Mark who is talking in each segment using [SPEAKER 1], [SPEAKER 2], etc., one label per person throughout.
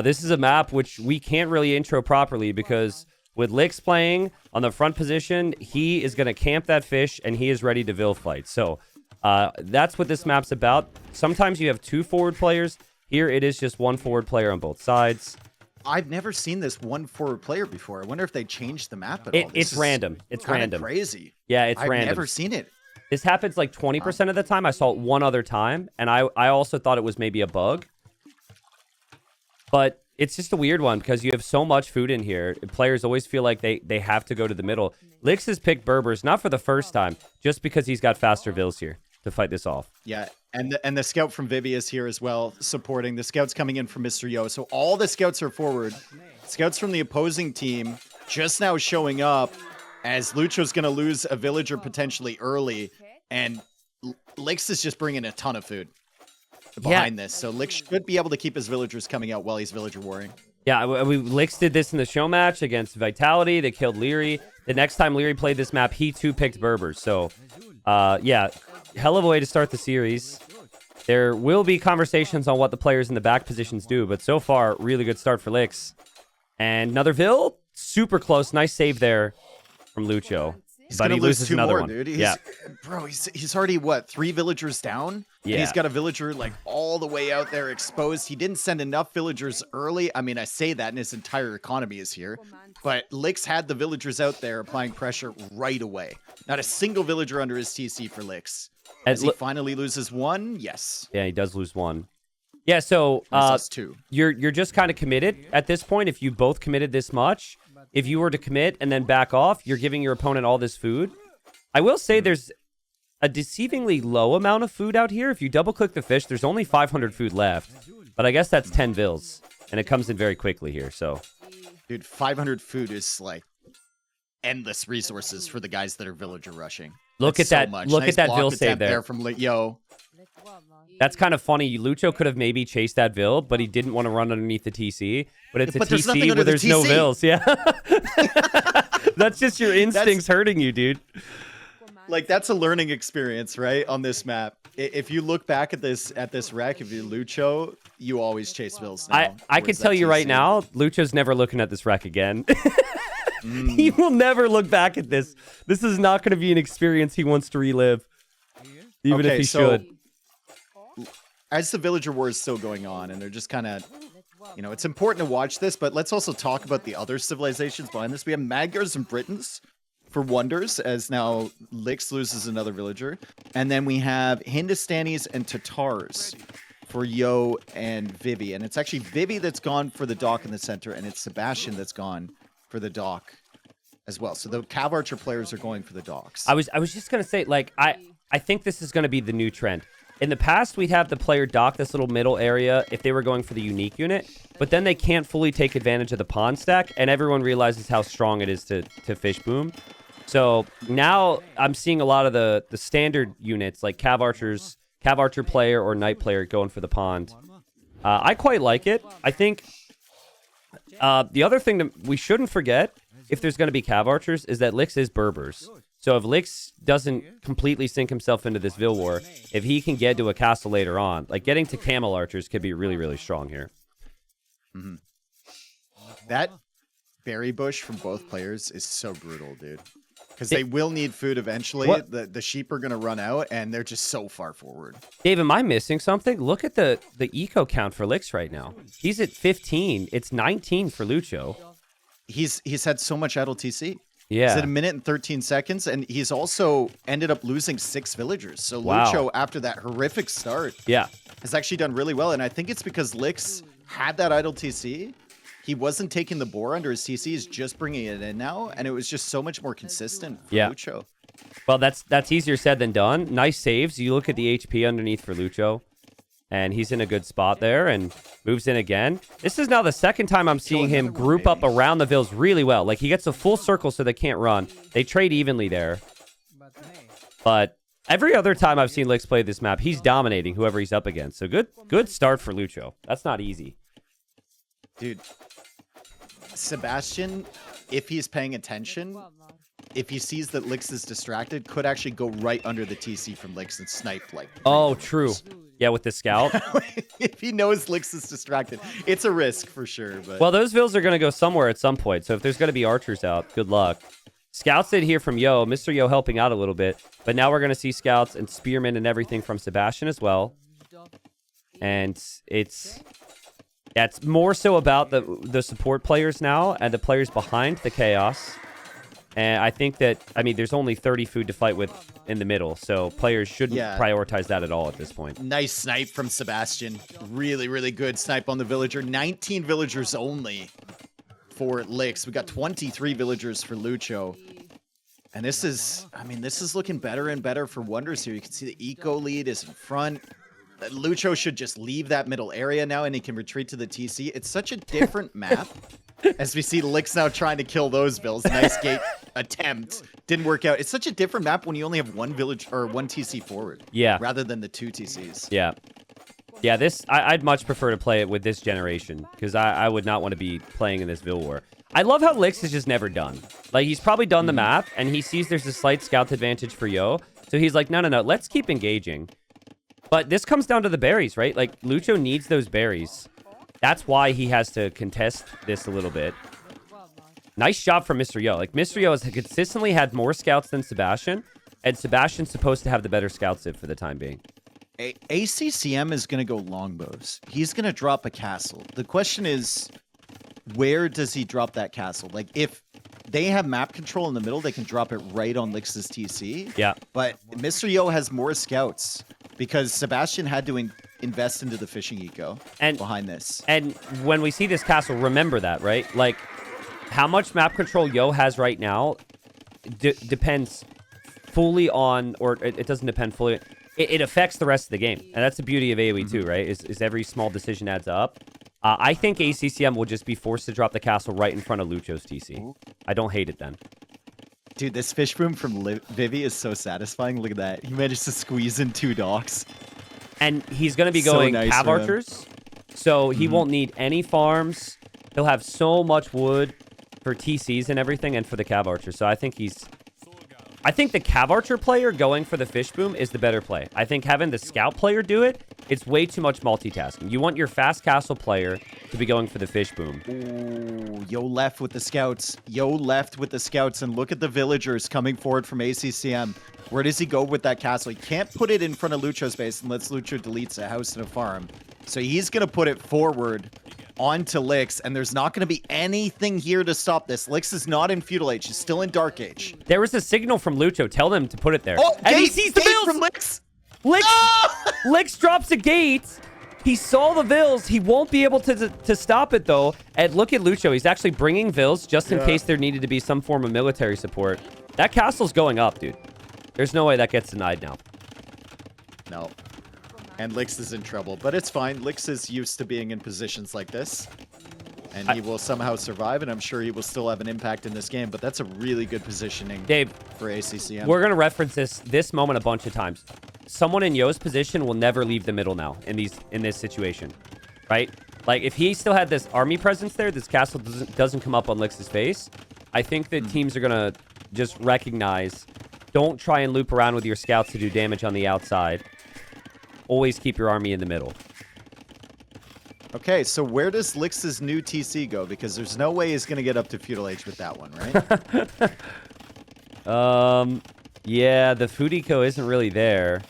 [SPEAKER 1] This is a map which we can't really intro properly because with Lix playing on the front position, he is going to camp that fish and he is ready to Vil fight. So that's what this map's about. Sometimes you have 2 forward players. Here it is just 1 forward player on both sides.
[SPEAKER 2] I've never seen this 1 forward player before. I wonder if they changed the map at all.
[SPEAKER 1] It's random. It's random.
[SPEAKER 2] Crazy.
[SPEAKER 1] Yeah, it's
[SPEAKER 2] I've
[SPEAKER 1] random.
[SPEAKER 2] I've never seen it.
[SPEAKER 1] This happens like 20% of the time. I saw it 1 other time, and I also thought it was maybe a bug. But it's just a weird one because you have so much food in here. Players always feel like they have to go to the middle. Lix has picked Berbers, not for the first time, just because he's got faster Vils here to fight this off.
[SPEAKER 2] Yeah, and the scout from Vivi is here as well, supporting. The scouts coming in from Mr. Yo. So all the scouts are forward. Scouts from the opposing team just now showing up as Lucho's going to lose a villager potentially early. And Lix is just bringing a ton of food behind this. So Lix should be able to keep his villagers coming out while he's villager warring.
[SPEAKER 1] Yeah, Lix did this in the show match against Vitality. They killed Leary. The next time Leary played this map, he too picked Berbers. So, yeah, hell of a way to start the series. There will be conversations on what the players in the back positions do, but so far, really good start for Lix. And another Vil, super close. Nice save there from Lucho.
[SPEAKER 2] He's
[SPEAKER 1] but
[SPEAKER 2] gonna
[SPEAKER 1] he
[SPEAKER 2] lose
[SPEAKER 1] loses
[SPEAKER 2] 2
[SPEAKER 1] another
[SPEAKER 2] more,
[SPEAKER 1] one.
[SPEAKER 2] dude.
[SPEAKER 1] Yeah.
[SPEAKER 2] Bro, he's already, what, 3 villagers down?
[SPEAKER 1] Yeah.
[SPEAKER 2] And he's got a villager, like, all the way out there exposed. He didn't send enough villagers early. I mean, I say that, and his entire economy is here. But Lix had the villagers out there applying pressure right away. Not a single villager under his TC for Lix. As he finally loses 1, yes.
[SPEAKER 1] Yeah, he does lose 1. Yeah, so
[SPEAKER 2] two.
[SPEAKER 1] You're just kind of committed at this point. If you both committed this much, if you were to commit and then back off, you're giving your opponent all this food. I will say there's a deceivingly low amount of food out here. If you double-click the fish, there's only 500 food left. But I guess that's 10 Vils, and it comes in very quickly here, so...
[SPEAKER 2] Dude, 500 food is, like, endless resources for the guys that are villager rushing.
[SPEAKER 1] Look at that. Look at that Vil save there.
[SPEAKER 2] From Yo.
[SPEAKER 1] That's kind of funny. Lucho could have maybe chased that Vil, but he didn't want to run underneath the TC. But it's a TC where there's no Vils. Yeah. That's just your instincts hurting you, dude.
[SPEAKER 2] Like, that's a learning experience, right? On this map. If you look back at this wreck, if you're Lucho, you always chase Vils now.
[SPEAKER 1] I can tell you right now, Lucho's never looking at this wreck again. He will never look back at this. This is not going to be an experience he wants to relive. Even if he should.
[SPEAKER 2] As the villager war is still going on, and they're just kind of, you know, it's important to watch this, but let's also talk about the other civilizations behind this. We have Magyars and Britons for Wonders, as now Lix loses another villager. And then we have Hindustanis and Tatars for Yo and Vivi. And it's actually Vivi that's gone for the dock in the center, and it's Sebastian that's gone for the dock as well. So the Cav Archer players are going for the docks.
[SPEAKER 1] I was just going to say, like, I think this is going to be the new trend. In the past, we'd have the player dock this little middle area if they were going for the unique unit, but then they can't fully take advantage of the pawn stack, and everyone realizes how strong it is to fish boom. So now I'm seeing a lot of the standard units, like Cav Archer player or Knight player going for the pond. I quite like it. I think the other thing that we shouldn't forget, if there's going to be Cav Archers, is that Lix is Berbers. So if Lix doesn't completely sink himself into this Vil war, if he can get to a castle later on, like getting to Camel Archers could be really, really strong here.
[SPEAKER 2] Mm-hmm. That berry bush from both players is so brutal, dude. Because they will need food eventually. The sheep are going to run out, and they're just so far forward.
[SPEAKER 1] Dave, am I missing something? Look at the eco count for Lix right now. He's at 15. It's 19 for Lucho.
[SPEAKER 2] He's had so much idle TC.
[SPEAKER 1] Yeah.
[SPEAKER 2] He's at 1 minute and 13 seconds, and he's also ended up losing 6 villagers. So
[SPEAKER 1] wow.
[SPEAKER 2] Lucho, after that horrific start, has actually done really well. And I think it's because Lix had that idle TC. He wasn't taking the boar under his TC. He's just bringing it in now, and it was just so much more consistent for Lucho.
[SPEAKER 1] Well, that's easier said than done. Nice saves. You look at the HP underneath for Lucho, and he's in a good spot there and moves in again. This is now the second time I'm seeing him group up around the Vils really well. Like, he gets a full circle so they can't run. They trade evenly there. But every other time I've seen Lix play this map, he's dominating whoever he's up against. So good start for Lucho. That's not easy.
[SPEAKER 2] Dude, Sebastian, if he's paying attention, if he sees that Lix is distracted, could actually go right under the TC from Lix and snipe, like...
[SPEAKER 1] Oh, true. Yeah, with the scout.
[SPEAKER 2] If he knows Lix is distracted, it's a risk for sure. But
[SPEAKER 1] Well, those vills are going to go somewhere at some point. So if there's going to be archers out, good luck. Scouts did hear from Yo. Mr. Yo helping out a little bit. But now we're going to see scouts and spearmen and everything from Sebastian as well. And it's more so about the support players now and the players behind the chaos. And I think that, I mean, there's only 30 food to fight with in the middle, so players shouldn't prioritize that at all at this point.
[SPEAKER 2] Nice snipe from Sebastian. Really, really good snipe on the villager. 19 villagers only for Lix. We got 23 villagers for Lucho. And this is, I mean, this is looking better and better for Wonders here. You can see the eco lead is in front. Lucho should just leave that middle area now, and he can retreat to the TC. It's such a different map. As we see Lix now trying to kill those vills. Nice gate attempt. Didn't work out. It's such a different map when you only have one village or one TC forward.
[SPEAKER 1] Yeah.
[SPEAKER 2] Rather than the 2 TCs.
[SPEAKER 1] Yeah. Yeah, I'd much prefer to play it with this generation, because I would not want to be playing in this Vill War. I love how Lix is just never done. Like, he's probably done the map, and he sees there's a slight scout advantage for Yo. So he's like, no, let's keep engaging. But this comes down to the berries, right? Like, Lucho needs those berries. That's why he has to contest this a little bit. Nice job from Mr. Yo. Like, Mr. Yo has consistently had more scouts than Sebastian, and Sebastian's supposed to have the better scout civ for the time being.
[SPEAKER 2] ACCM is going to go longbows. He's going to drop a castle. The question is, where does he drop that castle? Like, if they have map control in the middle, they can drop it right on Lix's TC.
[SPEAKER 1] Yeah.
[SPEAKER 2] But Mr. Yo has more scouts because Sebastian had to invest into the fishing eco behind this.
[SPEAKER 1] And when we see this castle, remember that, right? Like, how much map control Yo has right now depends fully on, or it doesn't depend fully. It affects the rest of the game. And that's the beauty of AoE too, right? Is every small decision adds up. I think ACCM will just be forced to drop the castle right in front of Lucho's TC. I don't hate it then.
[SPEAKER 2] Dude, this fish boom from Vivi is so satisfying. Look at that. He managed to squeeze in 2 docks.
[SPEAKER 1] And he's going to be going
[SPEAKER 2] nice
[SPEAKER 1] cav archers. So he won't need any farms. He'll have so much wood for TCs and everything and for the cav archers. So I think the cav archer player going for the fish boom is the better play. I think having the scout player do it, it's way too much multitasking. You want your fast castle player to be going for the fish boom.
[SPEAKER 2] Ooh, Yo left with the scouts. Yo left with the scouts, and look at the villagers coming forward from ACCM. Where does he go with that castle? He can't put it in front of Lucho's base unless Lucho deletes a house and a farm. So he's going to put it forward onto Lix, and there's not going to be anything here to stop this. Lix is not in Feudal Age. He's still in Dark Age.
[SPEAKER 1] There was a signal from Lucho. Tell them to put it there.
[SPEAKER 2] Oh,
[SPEAKER 1] and he sees the vills!
[SPEAKER 2] From Lix!
[SPEAKER 1] Lix drops a gate. He saw the vills. He won't be able to stop it, though. And look at Lucho. He's actually bringing vills just in case there needed to be some form of military support. That castle's going up, dude. There's no way that gets denied now.
[SPEAKER 2] No. And Lix is in trouble, but it's fine. Lix is used to being in positions like this. And he will somehow survive, and I'm sure he will still have an impact in this game, but that's a really good positioning
[SPEAKER 1] Dave,
[SPEAKER 2] for ACCM.
[SPEAKER 1] We're going to reference this moment a bunch of times. Someone in Yo's position will never leave the middle now in this situation, right? Like, if he still had this army presence there, this castle doesn't come up on Lix's face, I think that teams are going to just recognize, don't try and loop around with your scouts to do damage on the outside. Always keep your army in the middle.
[SPEAKER 2] Okay, so where does Lix's new TC go? Because there's no way he's going to get up to Feudal Age with that one, right?
[SPEAKER 1] Yeah, the food eco isn't really there.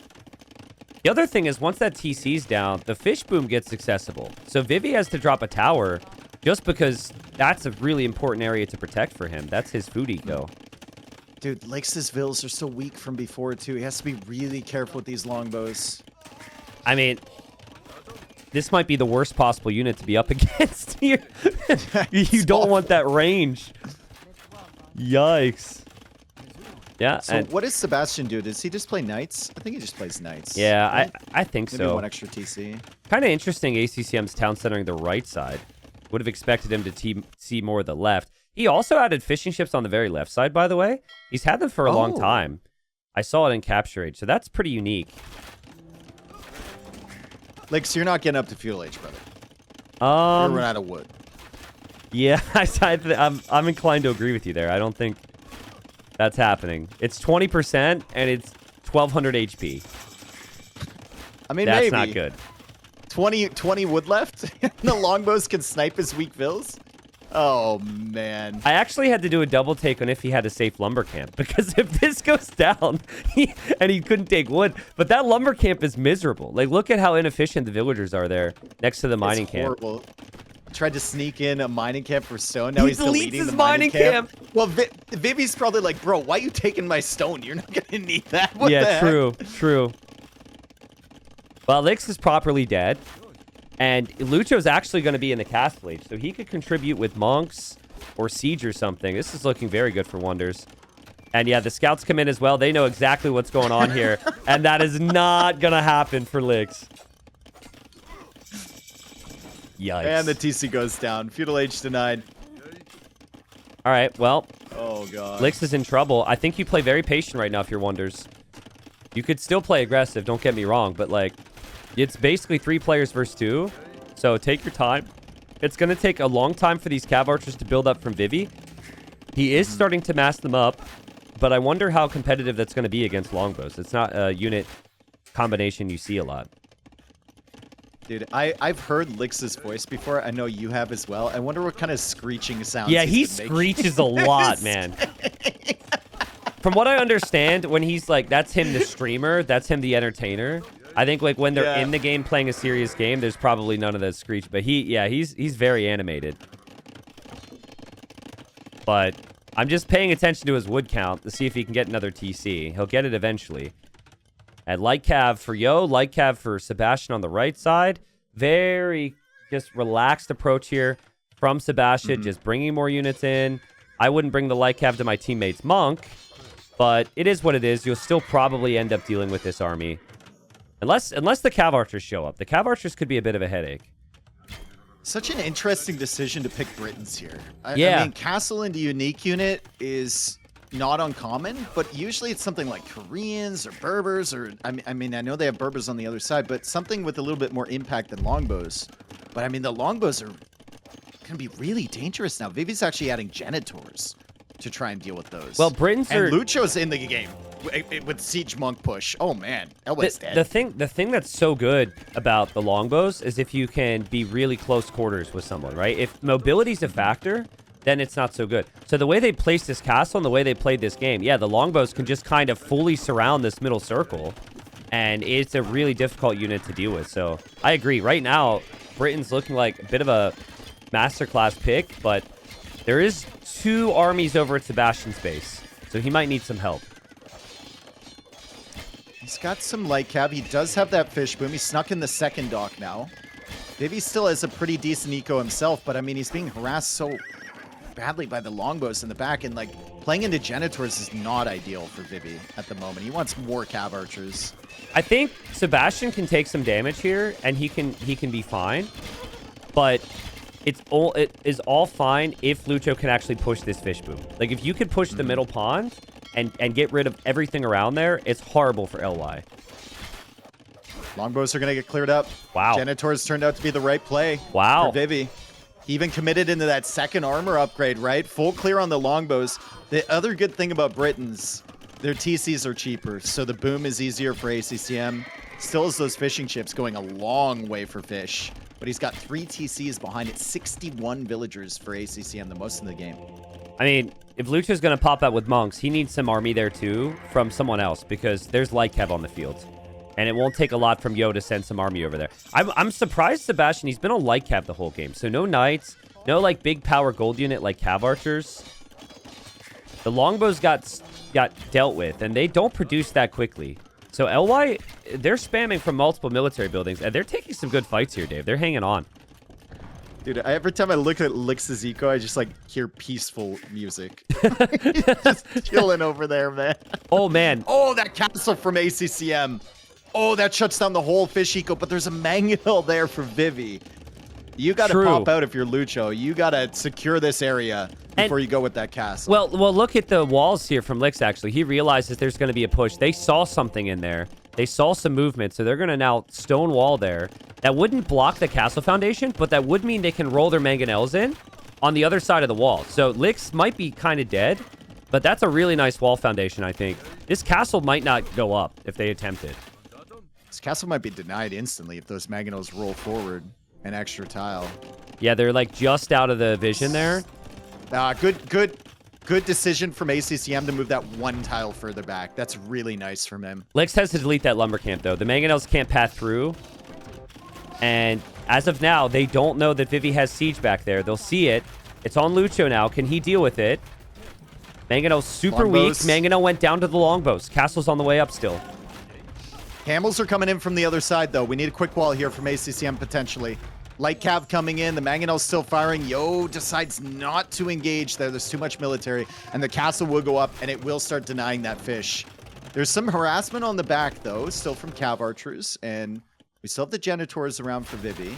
[SPEAKER 1] The other thing is, once that TC's down, the fish boom gets accessible. So Vivi has to drop a tower just because that's a really important area to protect for him. That's his food eco.
[SPEAKER 2] Dude, Lix's vills are so weak from before, too. He has to be really careful with these longbows.
[SPEAKER 1] I mean, this might be the worst possible unit to be up against here. You don't want that range. Yikes. Yeah.
[SPEAKER 2] So what does Sebastian do? Does he just play knights? I think he just plays knights.
[SPEAKER 1] Yeah,
[SPEAKER 2] right?
[SPEAKER 1] I think
[SPEAKER 2] Maybe
[SPEAKER 1] so.
[SPEAKER 2] one extra TC.
[SPEAKER 1] Kind of interesting ACCM's town centering the right side. Would have expected him to see more of the left. He also added fishing ships on the very left side, by the way. He's had them for a long time. I saw it in Capture Age, so that's pretty unique.
[SPEAKER 2] Lix, you're not getting up to Feudal Age, brother.
[SPEAKER 1] You're
[SPEAKER 2] running out of wood.
[SPEAKER 1] Yeah, I'm inclined to agree with you there. I don't think that's happening. It's 20% and it's 1200 HP.
[SPEAKER 2] I mean,
[SPEAKER 1] That's
[SPEAKER 2] maybe.
[SPEAKER 1] not good.
[SPEAKER 2] 20 wood left. The longbows can snipe his weak vills. Oh, man.
[SPEAKER 1] I actually had to do a double take on if he had a safe lumber camp, because if this goes down and he couldn't take wood, but that lumber camp is miserable. Like, look at how inefficient the villagers are there next to the mining
[SPEAKER 2] It's
[SPEAKER 1] camp.
[SPEAKER 2] horrible. Tried to sneak in a mining camp for stone. Now
[SPEAKER 1] He
[SPEAKER 2] he's
[SPEAKER 1] deletes
[SPEAKER 2] deleting
[SPEAKER 1] his
[SPEAKER 2] the mining camp.
[SPEAKER 1] camp.
[SPEAKER 2] Well, Vivi's probably like, bro, why are you taking my stone? You're not gonna need that. What the
[SPEAKER 1] Yeah,
[SPEAKER 2] heck?
[SPEAKER 1] true. Well, Lix is properly dead. And Lucho's actually going to be in the Castle Age, so he could contribute with Monks or Siege or something. This is looking very good for Wonders. And yeah, the scouts come in as well. They know exactly what's going on here. And that is not going to happen for Lix. Yikes.
[SPEAKER 2] And the TC goes down. Feudal Age denied.
[SPEAKER 1] All right, well,
[SPEAKER 2] Oh, God.
[SPEAKER 1] Lix is in trouble. I think you play very patient right now if you're Wonders. You could still play aggressive, don't get me wrong, but like, it's basically 3 players versus 2, so take your time. It's going to take a long time for these Cav Archers to build up from Vivi. He is starting to mass them up, but I wonder how competitive that's going to be against Longbows. It's not a unit combination you see a lot.
[SPEAKER 2] Dude, I've heard Lix's voice before. I know you have as well. I wonder what kind of screeching sounds
[SPEAKER 1] Yeah, he
[SPEAKER 2] he's been making.
[SPEAKER 1] screeches a lot, man. From what I understand, when he's like, that's him the streamer, that's him the entertainer. I think like when they're in the game playing a serious game, there's probably none of that screech. But he's very animated. But I'm just paying attention to his wood count to see if he can get another TC. He'll get it eventually. And light cav for Yo, light cav for Sebastian on the right side. Very just relaxed approach here from Sebastian, just bringing more units in. I wouldn't bring the light cav to my teammate's Monk, but it is what it is. You'll still probably end up dealing with this army. Unless the Cav Archers show up. The Cav Archers could be a bit of a headache.
[SPEAKER 2] Such an interesting decision to pick Britons here. I mean, Castle into Unique unit is not uncommon, but usually it's something like Koreans or Berbers, or I mean, I know they have Berbers on the other side, but something with a little bit more impact than Longbows. But I mean, the Longbows are going to be really dangerous now. Vivi's actually adding Genitors to try and deal with those.
[SPEAKER 1] Well, Britons are...
[SPEAKER 2] And Lucho's in the game with Siege Monk push. Oh, man. Elway's dead.
[SPEAKER 1] The thing that's so good about the Longbows is if you can be really close quarters with someone, right? If mobility's a factor, then it's not so good. So the way they placed this castle and the way they played this game, yeah, the Longbows can just kind of fully surround this middle circle, and it's a really difficult unit to deal with. So I agree. Right now, Britain's looking like a bit of a masterclass pick, but there is 2 armies over at Sebastian's base, so he might need some help.
[SPEAKER 2] He's got some light cav. He does have that fish boom. He snuck in the second dock now. Vivi still has a pretty decent eco himself, but I mean, he's being harassed so badly by the Longbows in the back, and like playing into Genitors is not ideal for Vivi at the moment. He wants more Cav Archers.
[SPEAKER 1] I think Sebastian can take some damage here, and he can be fine, but it is all fine if Lucho can actually push this fish boom. Like, if you could push the middle pond and get rid of everything around there, it's horrible for LY.
[SPEAKER 2] Longbows are going to get cleared up.
[SPEAKER 1] Wow.
[SPEAKER 2] Genitors turned out to be the right play
[SPEAKER 1] Wow.
[SPEAKER 2] for Vivi. He even committed into that second armor upgrade, right? Full clear on the Longbows. The other good thing about Britons, their TCs are cheaper, so the boom is easier for ACCM. Still has those fishing chips going a long way for fish, but he's got 3 TCs behind it, 61 villagers for ACCM, the most in the game.
[SPEAKER 1] I mean, if Lucho's going to pop out with monks, he needs some army there too from someone else, because there's light cav on the field. And it won't take a lot from Yo to send some army over there. I'm surprised, Sebastian, he's been on light cav the whole game. So no knights, no like big power gold unit like cav archers. The longbows got dealt with, and they don't produce that quickly. So LY, they're spamming from multiple military buildings, and they're taking some good fights here, Dave. They're hanging on.
[SPEAKER 2] Dude, every time I look at Lix's eco, I just like hear peaceful music. Just chilling over there, man.
[SPEAKER 1] Oh, man.
[SPEAKER 2] Oh, that castle from ACCM. Oh, that shuts down the whole fish eco, but there's a mangonel there for Vivi. You got to pop out if you're Lucho. You got to secure this area before you go with that castle.
[SPEAKER 1] Well, look at the walls here from Lix, actually. He realizes there's going to be a push. They saw something in there. They saw some movement, so they're going to now stone wall there. That wouldn't block the castle foundation, but that would mean they can roll their mangonels in on the other side of the wall. So Lix might be kind of dead, but that's a really nice wall foundation, I think. This castle might not go up if they attempt it.
[SPEAKER 2] This castle might be denied instantly if those Mangonels roll forward an extra tile.
[SPEAKER 1] Yeah, they're like just out of the vision there.
[SPEAKER 2] Good decision from ACCM to move that one tile further back. That's really nice from him.
[SPEAKER 1] Lix has to delete that lumber camp, though. The Mangonels can't path through. And as of now, they don't know that Vivi has siege back there. They'll see it. It's on Lucho now. Can he deal with it? Mangonel's super weak. Mangonel went down to the longbows. Castle's on the way up still.
[SPEAKER 2] Camels are coming in from the other side, though. We need a quick wall here from ACCM, potentially. Light cav coming in. The Mangonel's still firing. Yo decides not to engage there. There's too much military. And the castle will go up, and it will start denying that fish. There's some harassment on the back, though, still from cav archers. And we still have the Genitors around for Vivi.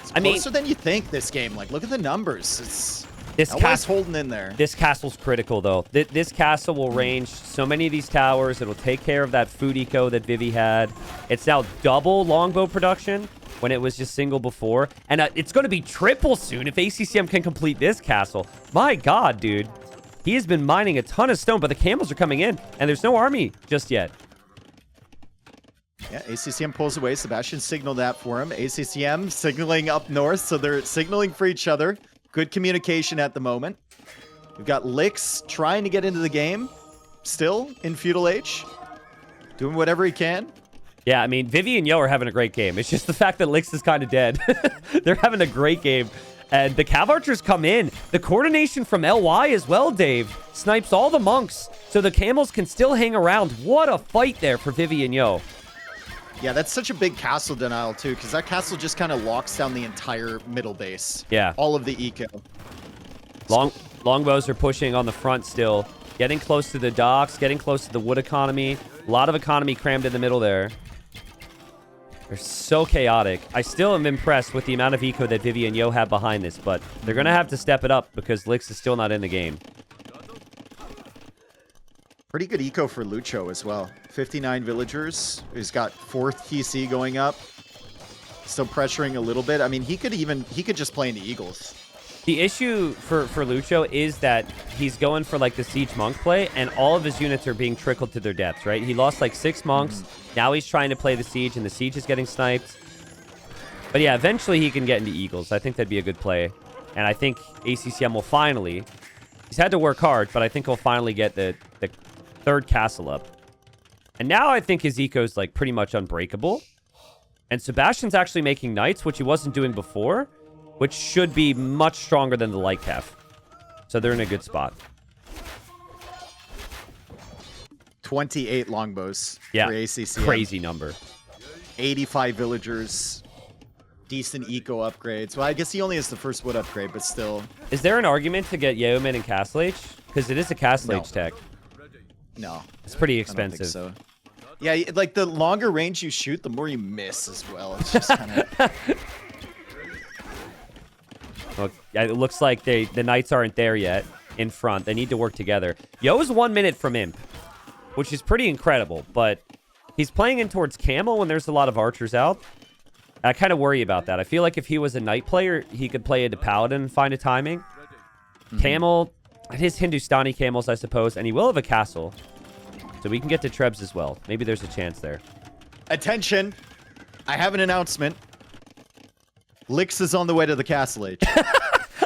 [SPEAKER 2] It's closer than you think this game. Like, look at the numbers. It's holding in there.
[SPEAKER 1] This castle's critical, though. This castle will range so many of these towers. It'll take care of that food eco that Vivi had. It's now double longbow production when it was just single before. And it's going to be triple soon if ACCM can complete this castle. My God, dude. He has been mining a ton of stone, but the camels are coming in, and there's no army just yet.
[SPEAKER 2] Yeah, ACCM pulls away. Sebastian signaled that for him. ACCM signaling up north, so they're signaling for each other. Good communication at the moment. We've got Lix trying to get into the game, still in Feudal Age, doing whatever he can.
[SPEAKER 1] Yeah, I mean, Vivi and Yo are having a great game. It's just the fact that Lix is kind of dead. They're having a great game. And the Cav Archers come in. The coordination from LY as well, Dave. Snipes all the monks, so the camels can still hang around. What a fight there for Vivi and Yo.
[SPEAKER 2] Yeah, that's such a big castle denial, too, because that castle just kind of locks down the entire middle base.
[SPEAKER 1] Yeah.
[SPEAKER 2] All of the eco.
[SPEAKER 1] Longbows are pushing on the front still. Getting close to the docks, getting close to the wood economy. A lot of economy crammed in the middle there. They're so chaotic. I still am impressed with the amount of eco that Vivi and Yo have behind this, but they're going to have to step it up because Lix is still not in the game.
[SPEAKER 2] Pretty good eco for Lucho as well. 59 villagers. He's got 4th TC going up. Still pressuring a little bit. I mean, he could just play into Eagles.
[SPEAKER 1] The issue for Lucho is that he's going for like the siege monk play, and all of his units are being trickled to their deaths, right? He lost like 6 monks. Now he's trying to play the siege, and the siege is getting sniped. But yeah, eventually he can get into Eagles. I think that'd be a good play. And I think ACCM will finally... He's had to work hard, but I think he'll finally get the 3rd castle up. And now I think his eco's like pretty much unbreakable. And Sebastian's actually making knights, which he wasn't doing before, which should be much stronger than the light calf. So they're in a good spot.
[SPEAKER 2] 28 longbows for ACCM.
[SPEAKER 1] Crazy number.
[SPEAKER 2] 85 villagers. Decent eco upgrades. Well, I guess he only has the first wood upgrade, but still.
[SPEAKER 1] Is there an argument to get Yeoman and Castle Age? Because it is a Castle Age tech.
[SPEAKER 2] No.
[SPEAKER 1] It's pretty expensive.
[SPEAKER 2] I don't think so. Yeah, like the longer range you shoot, the more you miss as well. It's just kind of...
[SPEAKER 1] Well, it looks like the knights aren't there yet in front. They need to work together. Yo's 1 minute from Imp, which is pretty incredible, but he's playing in towards Camel when there's a lot of archers out. I kind of worry about that. I feel like if he was a knight player, he could play into Paladin and find a timing. Camel, his Hindustani camels, I suppose, and he will have a castle. So we can get to Trebs as well. Maybe there's a chance there.
[SPEAKER 2] Attention! I have an announcement. Lix is on the way to the Castle Age.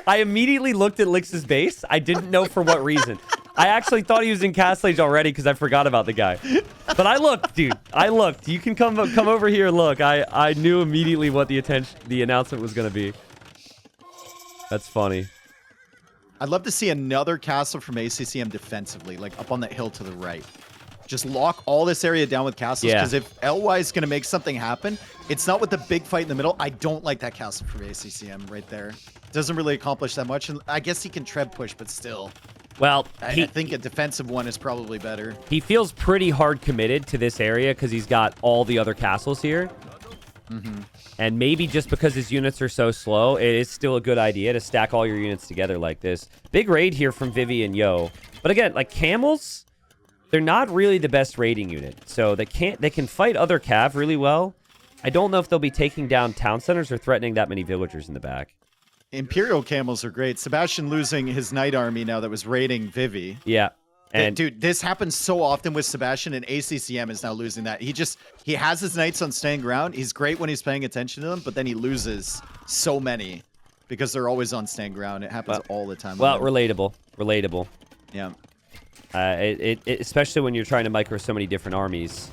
[SPEAKER 1] I immediately looked at Lix's base. I didn't know for what reason. I actually thought he was in Castle Age already because I forgot about the guy. But I looked, dude. I looked. You can come over here and look. I knew immediately what the announcement was going to be. That's funny.
[SPEAKER 2] I'd love to see another castle from ACCM defensively, like up on that hill to the right. Just lock all this area down with castles, because if LY is going to make something happen, it's not with the big fight in the middle. I don't like that castle from ACCM right there. Doesn't really accomplish that much, and I guess he can treb push, but still.
[SPEAKER 1] Well,
[SPEAKER 2] I think a defensive one is probably better.
[SPEAKER 1] He feels pretty hard committed to this area because he's got all the other castles here. And maybe just because his units are so slow, it is still a good idea to stack all your units together like this. Big raid here from Vivi and Yo. But again, like camels, they're not really the best raiding unit. So they can fight other cav really well. I don't know if they'll be taking down town centers or threatening that many villagers in the back.
[SPEAKER 2] Imperial camels are great. Sebastian losing his knight army now that was raiding Vivi.
[SPEAKER 1] Yeah. And
[SPEAKER 2] dude, this happens so often with Sebastian, and ACCM is now losing that. He has his knights on staying ground. He's great when he's paying attention to them, but then he loses so many because they're always on staying ground. It happens all the time.
[SPEAKER 1] Well, relatable.
[SPEAKER 2] Yeah.
[SPEAKER 1] It especially when you're trying to micro so many different armies.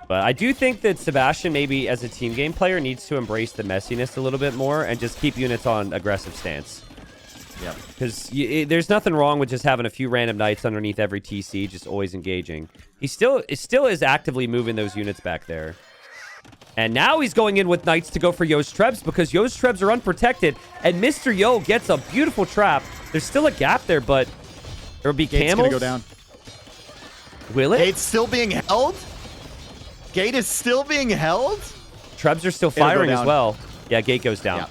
[SPEAKER 1] But I do think that Sebastian, maybe as a team game player, needs to embrace the messiness a little bit more and just keep units on aggressive stance.
[SPEAKER 2] Yeah.
[SPEAKER 1] Because there's nothing wrong with just having a few random knights underneath every TC, just always engaging. He still is actively moving those units back there. And now he's going in with knights to go for Yo's Trebs because Yo's Trebs are unprotected. And Mr. Yo gets a beautiful trap. There's still a gap there, but there'll be
[SPEAKER 2] Gate's
[SPEAKER 1] camels.
[SPEAKER 2] gonna go down.
[SPEAKER 1] Will it?
[SPEAKER 2] Gate's still being held? Gate is still being held?
[SPEAKER 1] Trebs are still firing as well. Yeah, gate goes down.
[SPEAKER 2] Yeah.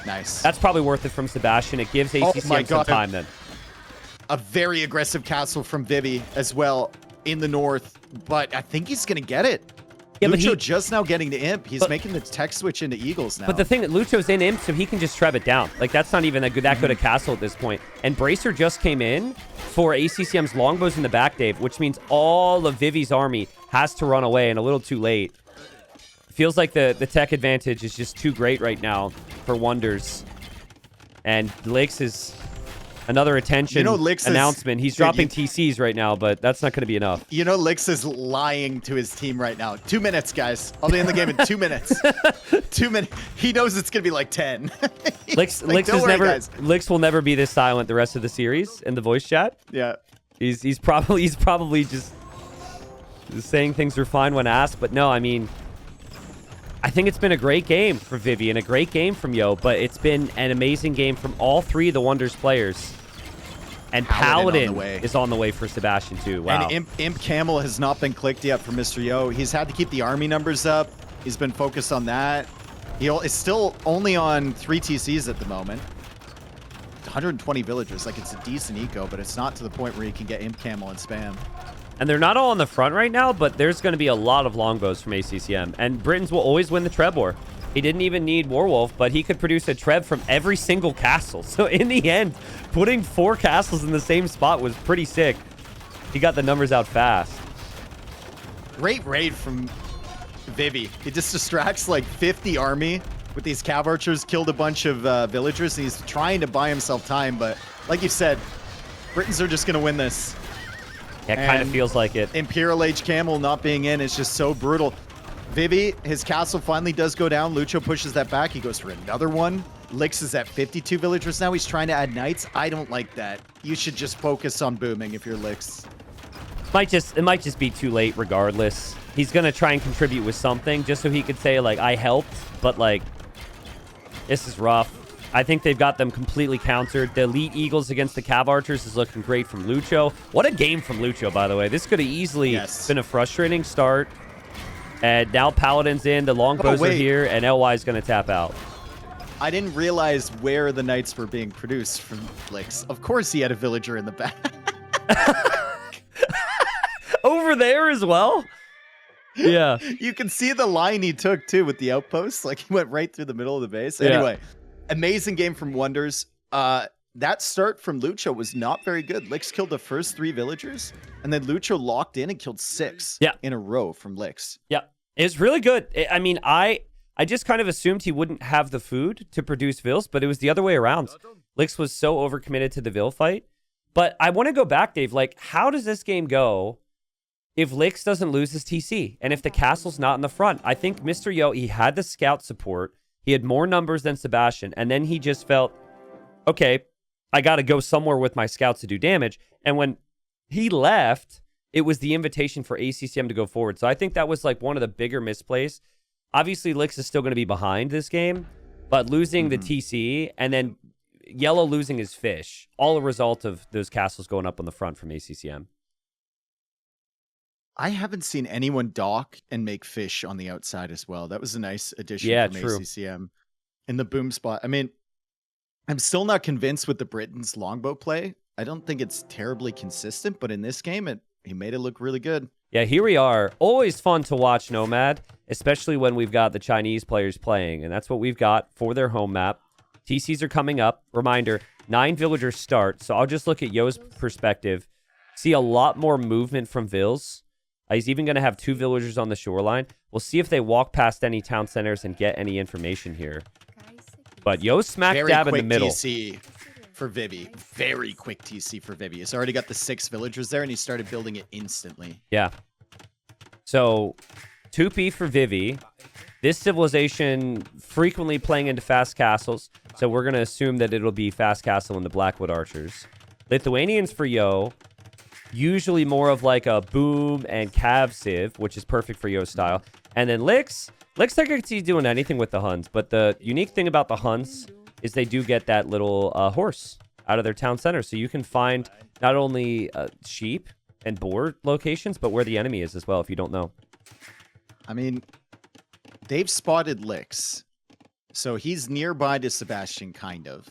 [SPEAKER 2] Nice.
[SPEAKER 1] That's probably worth it from Sebastian. It gives ACCM some time then.
[SPEAKER 2] A very aggressive castle from Vivi as well in the north, but I think he's going to get it.
[SPEAKER 1] Yeah,
[SPEAKER 2] Lucho just now getting to Imp. He's making the tech switch into Eagles now.
[SPEAKER 1] But the thing that Lucho's in Imp, so he can just Treb it down. Like, that's not even that good a castle at this point. And Bracer just came in for ACCM's longbows in the back, Dave, which means all of Vivi's army has to run away, and a little too late. Feels like the tech advantage is just too great right now for Wonders. And Lix is another attention announcement. He's dropping TCs right now, but that's not going to be enough.
[SPEAKER 2] You know, Lix is lying to his team right now. 2 minutes, guys. I'll be in the game in 2 minutes. 2 minutes. He knows it's going to be like 10.
[SPEAKER 1] Lix will never be this silent the rest of the series in the voice chat.
[SPEAKER 2] Yeah.
[SPEAKER 1] He's probably just saying things are fine when asked, but no, I mean, I think it's been a great game for Vivi and a great game from Yo, but it's been an amazing game from all three of the Wonders players. And Paladin is on the way for Sebastian too. Wow.
[SPEAKER 2] And Imp Camel has not been clicked yet for Mr. Yo. He's had to keep the army numbers up. He's been focused on that. He is still only on 3 TCs at the moment. 120 villagers. Like, it's a decent eco, but it's not to the point where he can get Imp Camel and spam.
[SPEAKER 1] And they're not all on the front right now, but there's going to be a lot of longbows from ACCM. And Britons will always win the Treb War. He didn't even need Warwolf, but he could produce a Treb from every single castle. So in the end, putting 4 castles in the same spot was pretty sick. He got the numbers out fast.
[SPEAKER 2] Great raid from Vivi. He just distracts like 50 army with these cav archers, killed a bunch of villagers, and he's trying to buy himself time. But like you said, Britons are just going to win this.
[SPEAKER 1] Yeah, it kind of feels like it.
[SPEAKER 2] Imperial Age Camel not being in is just so brutal. Vivi, his castle finally does go down. Lucho pushes that back. He goes for another one. Lix is at 52 villagers now. He's trying to add knights. I don't like that. You should just focus on booming if you're Lix.
[SPEAKER 1] It might just be too late regardless. He's going to try and contribute with something just so he could say, like, I helped, but, like, this is rough. I think they've got them completely countered. The Elite Eagles against the Cav Archers is looking great from Lucho. What a game from Lucho, by the way. This could have easily been a frustrating start. And now Paladin's in, the longbows are here, and LY is going to tap out.
[SPEAKER 2] I didn't realize where the knights were being produced from Lix. Of course he had a villager in the back.
[SPEAKER 1] Over there as well? Yeah.
[SPEAKER 2] You can see the line he took, too, with the outposts. Like, he went right through the middle of the base. Anyway. Amazing game from Wonders. That start from Lucho was not very good. Lix killed the first 3 villagers, and then Lucho locked in and killed 6 in a row from Lix.
[SPEAKER 1] Yeah, it's really good. I mean, I just kind of assumed he wouldn't have the food to produce vills, but it was the other way around. Lix was so overcommitted to the vill fight. But I want to go back, Dave. Like, how does this game go if Lix doesn't lose his TC and if the castle's not in the front? I think Mr. Yo, he had the scout support. He had more numbers than Sebastian, and then he just felt, okay, I got to go somewhere with my scouts to do damage. And when he left, it was the invitation for ACCM to go forward. So I think that was like one of the bigger misplays. Obviously, Lix is still going to be behind this game, but losing the TC and then Yellow losing his fish, all a result of those castles going up on the front from ACCM.
[SPEAKER 2] I haven't seen anyone dock and make fish on the outside as well. That was a nice addition from ACCM in the boom spot. I mean, I'm still not convinced with the Britons longbow play. I don't think it's terribly consistent, but in this game, he made it look really good.
[SPEAKER 1] Yeah, here we are. Always fun to watch Nomad, especially when we've got the Chinese players playing, and that's what we've got for their home map. TCs are coming up. Reminder, 9 villagers start. So I'll just look at Yo's perspective. See a lot more movement from Vills. He's even going to have 2 villagers on the shoreline. We'll see if they walk past any town centers and get any information here. But Yo's smack dab in the middle.
[SPEAKER 2] TC for Vivi. Very quick TC for Vivi. He's already got the 6 villagers there, and he started building it instantly.
[SPEAKER 1] Yeah. So 2P for Vivi. This civilization frequently playing into fast castles. So we're going to assume that it'll be fast castle in the Blackwood Archers. Lithuanians for Yo. Usually more of like a boom and cav civ, which is perfect for Yo style. And then Licks I could see doing anything with the Huns. But the unique thing about the Huns is they do get that little horse out of their town center. So you can find not only sheep and boar locations, but where the enemy is as well, if you don't know.
[SPEAKER 2] I mean, they've spotted Licks. So he's nearby to Sebastian, kind of.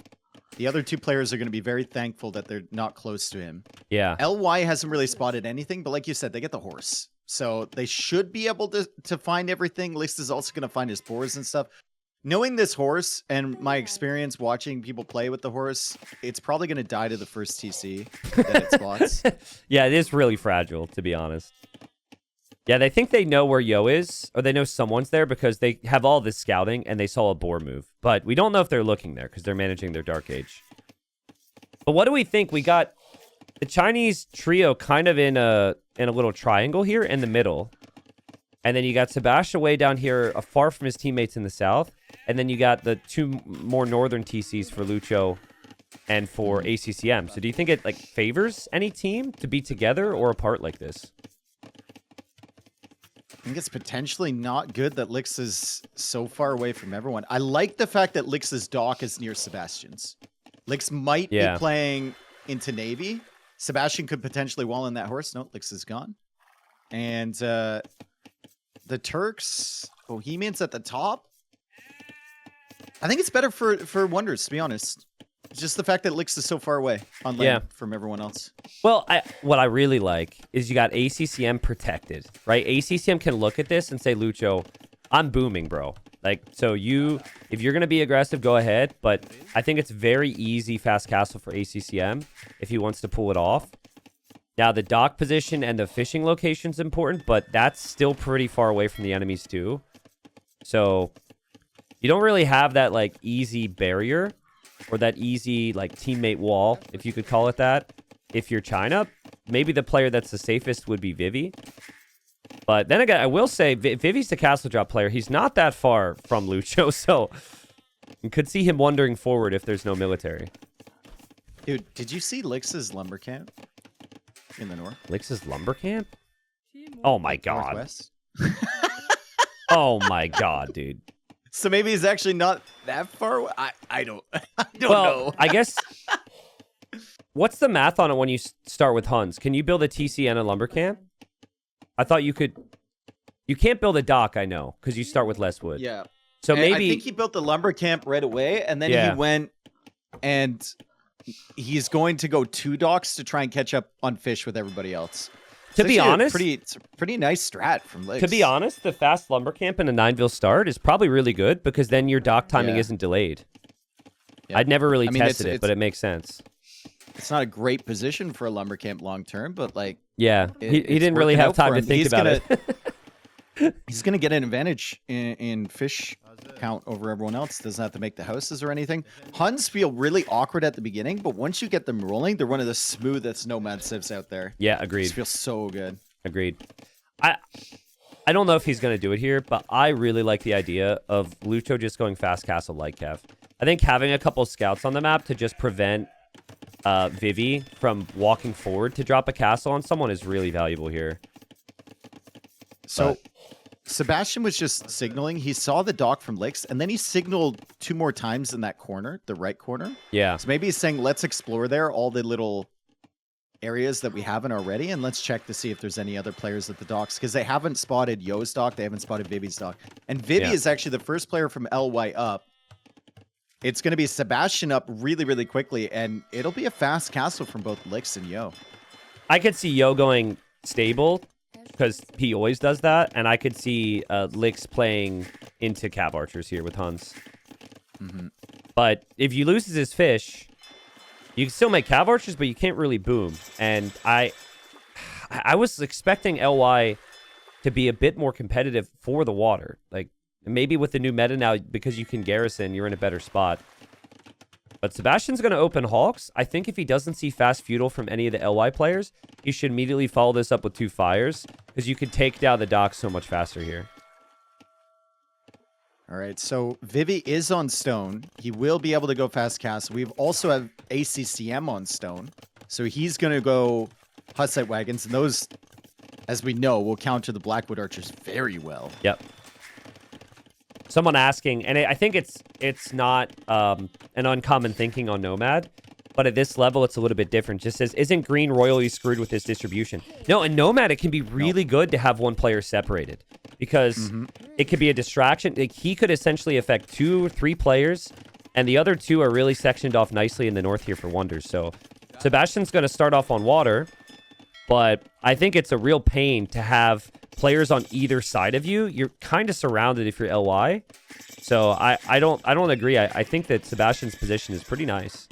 [SPEAKER 2] The other 2 players are going to be very thankful that they're not close to him.
[SPEAKER 1] Yeah.
[SPEAKER 2] LY hasn't really spotted anything, but like you said, they get the horse. So they should be able to find everything. Licks is also going to find his boars and stuff. Knowing this horse and my experience watching people play with the horse, it's probably going to die to the first TC that it spots.
[SPEAKER 1] Yeah, it is really fragile, to be honest. Yeah, they think they know where Yo is, or they know someone's there because they have all this scouting and they saw a boar move. But we don't know if they're looking there because they're managing their Dark Age. But what do we think? We got the Chinese trio kind of in a little triangle here in the middle. And then you got Sebastian way down here, far from his teammates in the south. And then you got the 2 more northern TCs for Lucho and for ACCM. So do you think it like favors any team to be together or apart like this?
[SPEAKER 2] I think it's potentially not good that Licks is so far away from everyone. I like the fact that Lix's dock is near Sebastian's. Lix might be playing into Navy. Sebastian could potentially wall in that horse. No, Lix is gone. And the Turks, Bohemians at the top. I think it's better for Wonders, to be honest. It's just the fact that Lix is so far away on land from everyone else.
[SPEAKER 1] Well, what I really like is you got ACCM protected, right? ACCM can look at this and say, Lucho, I'm booming, bro. Like, so if you're going to be aggressive, go ahead. But I think it's very easy fast castle for ACCM if he wants to pull it off. Now, the dock position and the fishing location is important, but that's still pretty far away from the enemies too. So you don't really have that, like, easy barrier or that easy, like, teammate wall, if you could call it that. If you're China, maybe the player that's the safest would be Vivi. But then again, I will say, Vivi's the castle drop player. He's not that far from Lucho, so you could see him wandering forward if there's no military.
[SPEAKER 2] Dude, did you see Lix's lumber camp in the north?
[SPEAKER 1] Lix's lumber camp? Oh my god.
[SPEAKER 2] Northwest?
[SPEAKER 1] Oh my god, dude.
[SPEAKER 2] So maybe he's actually not that far away? I don't know.
[SPEAKER 1] I guess... What's the math on it when you start with Huns? Can you build a TC and a lumber camp? I thought you could... You can't build a dock, I know, because you start with less wood.
[SPEAKER 2] Yeah.
[SPEAKER 1] So maybe...
[SPEAKER 2] I think he built the lumber camp right away, and then he went and he's going to go 2 docks to try and catch up on fish with everybody else.
[SPEAKER 1] To be honest...
[SPEAKER 2] It's a pretty nice strat from Lix.
[SPEAKER 1] To be honest, the fast lumber camp in a 9-ville start is probably really good, because then your dock timing isn't delayed. Yeah. I'd never really tested it, but it makes sense.
[SPEAKER 2] It's not a great position for a lumber camp long term, but like...
[SPEAKER 1] Yeah, he didn't really have time to think about it.
[SPEAKER 2] He's going to get an advantage in fish count over everyone else. Doesn't have to make the houses or anything. Huns feel really awkward at the beginning, but once you get them rolling, they're one of the smoothest nomad civs out there.
[SPEAKER 1] Yeah, agreed.
[SPEAKER 2] It feels so good.
[SPEAKER 1] Agreed. I don't know if he's going to do it here, but I really like the idea of Lucho just going fast castle like Kev. I think having a couple scouts on the map to just prevent Vivi from walking forward to drop a castle on someone is really valuable here.
[SPEAKER 2] So Sebastian was just signaling. He saw the dock from Lix, and then he signaled 2 more times in that corner, the right corner.
[SPEAKER 1] Yeah.
[SPEAKER 2] So maybe he's saying, let's explore there, all the little areas that we haven't already, and let's check to see if there's any other players at the docks, because they haven't spotted Yo's dock, they haven't spotted Vivi's dock. And Vivi is actually the first player from LY up. It's going to be Sebastian up really, really quickly, and it'll be a fast castle from both Lix and Yo.
[SPEAKER 1] I could see Yo going stable, because he always does that, and I could see Lix playing into Cav Archers here with Huns. But if he loses his fish, You can still make cav archers, but you can't really boom. And I was expecting LY to be a bit more competitive for the water. Like, maybe with the new meta now, because you can garrison, you're in a better spot. But Sebastian's going to open Hawks. I think if he doesn't see fast feudal from any of the LY players, he should immediately follow this up with 2 fires, because you can take down the dock so much faster here.
[SPEAKER 2] All right, so Vivi is on stone. He will be able to go fast castle. We also have ACCM on stone. So he's going to go Hussite wagons. And those, as we know, will counter the Blackwood archers very well.
[SPEAKER 1] Yep. Someone asking, and I think it's not an uncommon thinking on Nomad, but at this level, it's a little bit different. Just says, isn't green royally screwed with this distribution? No, in Nomad, it can be really good to have one player separated. Because it could be a distraction. Like, he could essentially affect 2 or 3 players, and the other 2 are really sectioned off nicely in the north here for Wonders. So Sebastian's going to start off on water, but I think it's a real pain to have players on either side of you. You're kind of surrounded if you're LY. So I don't agree. I think that Sebastian's position is pretty nice.